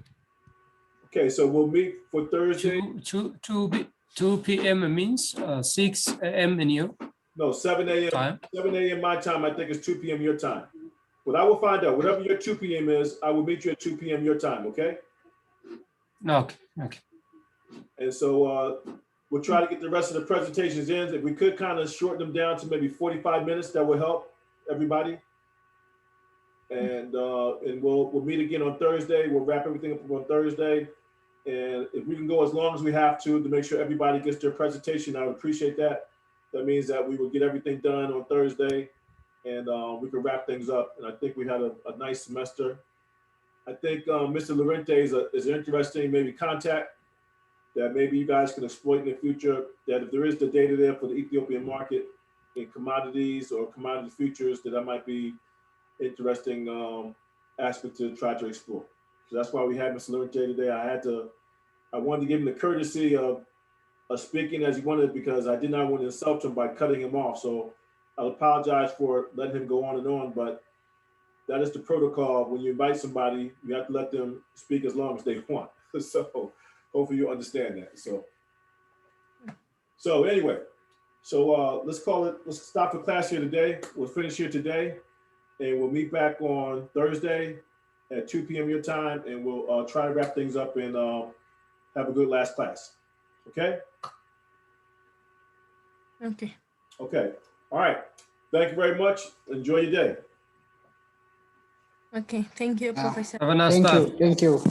Okay, so we'll meet for Thursday. 2 p.m. means 6 a.m. in your No, 7 a.m. time. 7 a.m. my time, I think it's 2 p.m. your time. But I will find out. Whatever your 2 p.m. is, I will meet you at 2 p.m. your time, okay? Okay, okay. And so we'll try to get the rest of the presentations in. If we could kind of shorten them down to maybe 45 minutes, that will help everybody. And we'll meet again on Thursday. We'll wrap everything up on Thursday. And if we can go as long as we have to make sure everybody gets their presentation, I would appreciate that. That means that we will get everything done on Thursday, and we can wrap things up. And I think we had a nice semester. I think Mr. Llorente is an interesting maybe contact that maybe you guys can exploit in the future, that if there is the data there for the Ethiopian market in commodities or commodity futures, that might be interesting aspect to try to explore. So that's why we had Mr. Llorente today. I wanted to give him the courtesy of speaking as he wanted, because I did not want to insult him by cutting him off. So I apologize for letting him go on, but that is the protocol. When you invite somebody, you have to let them speak as long as they want. So hopefully you understand that. So anyway, let's stop the class here today. We'll finish here today, and we'll meet back on Thursday at 2 p.m. your time, and we'll try to wrap things up and have a good last class. Okay? Okay. Okay. All right. Thank you very much. Enjoy your day. Okay. Thank you, Professor. Have a nice Thank time. you. Thank you.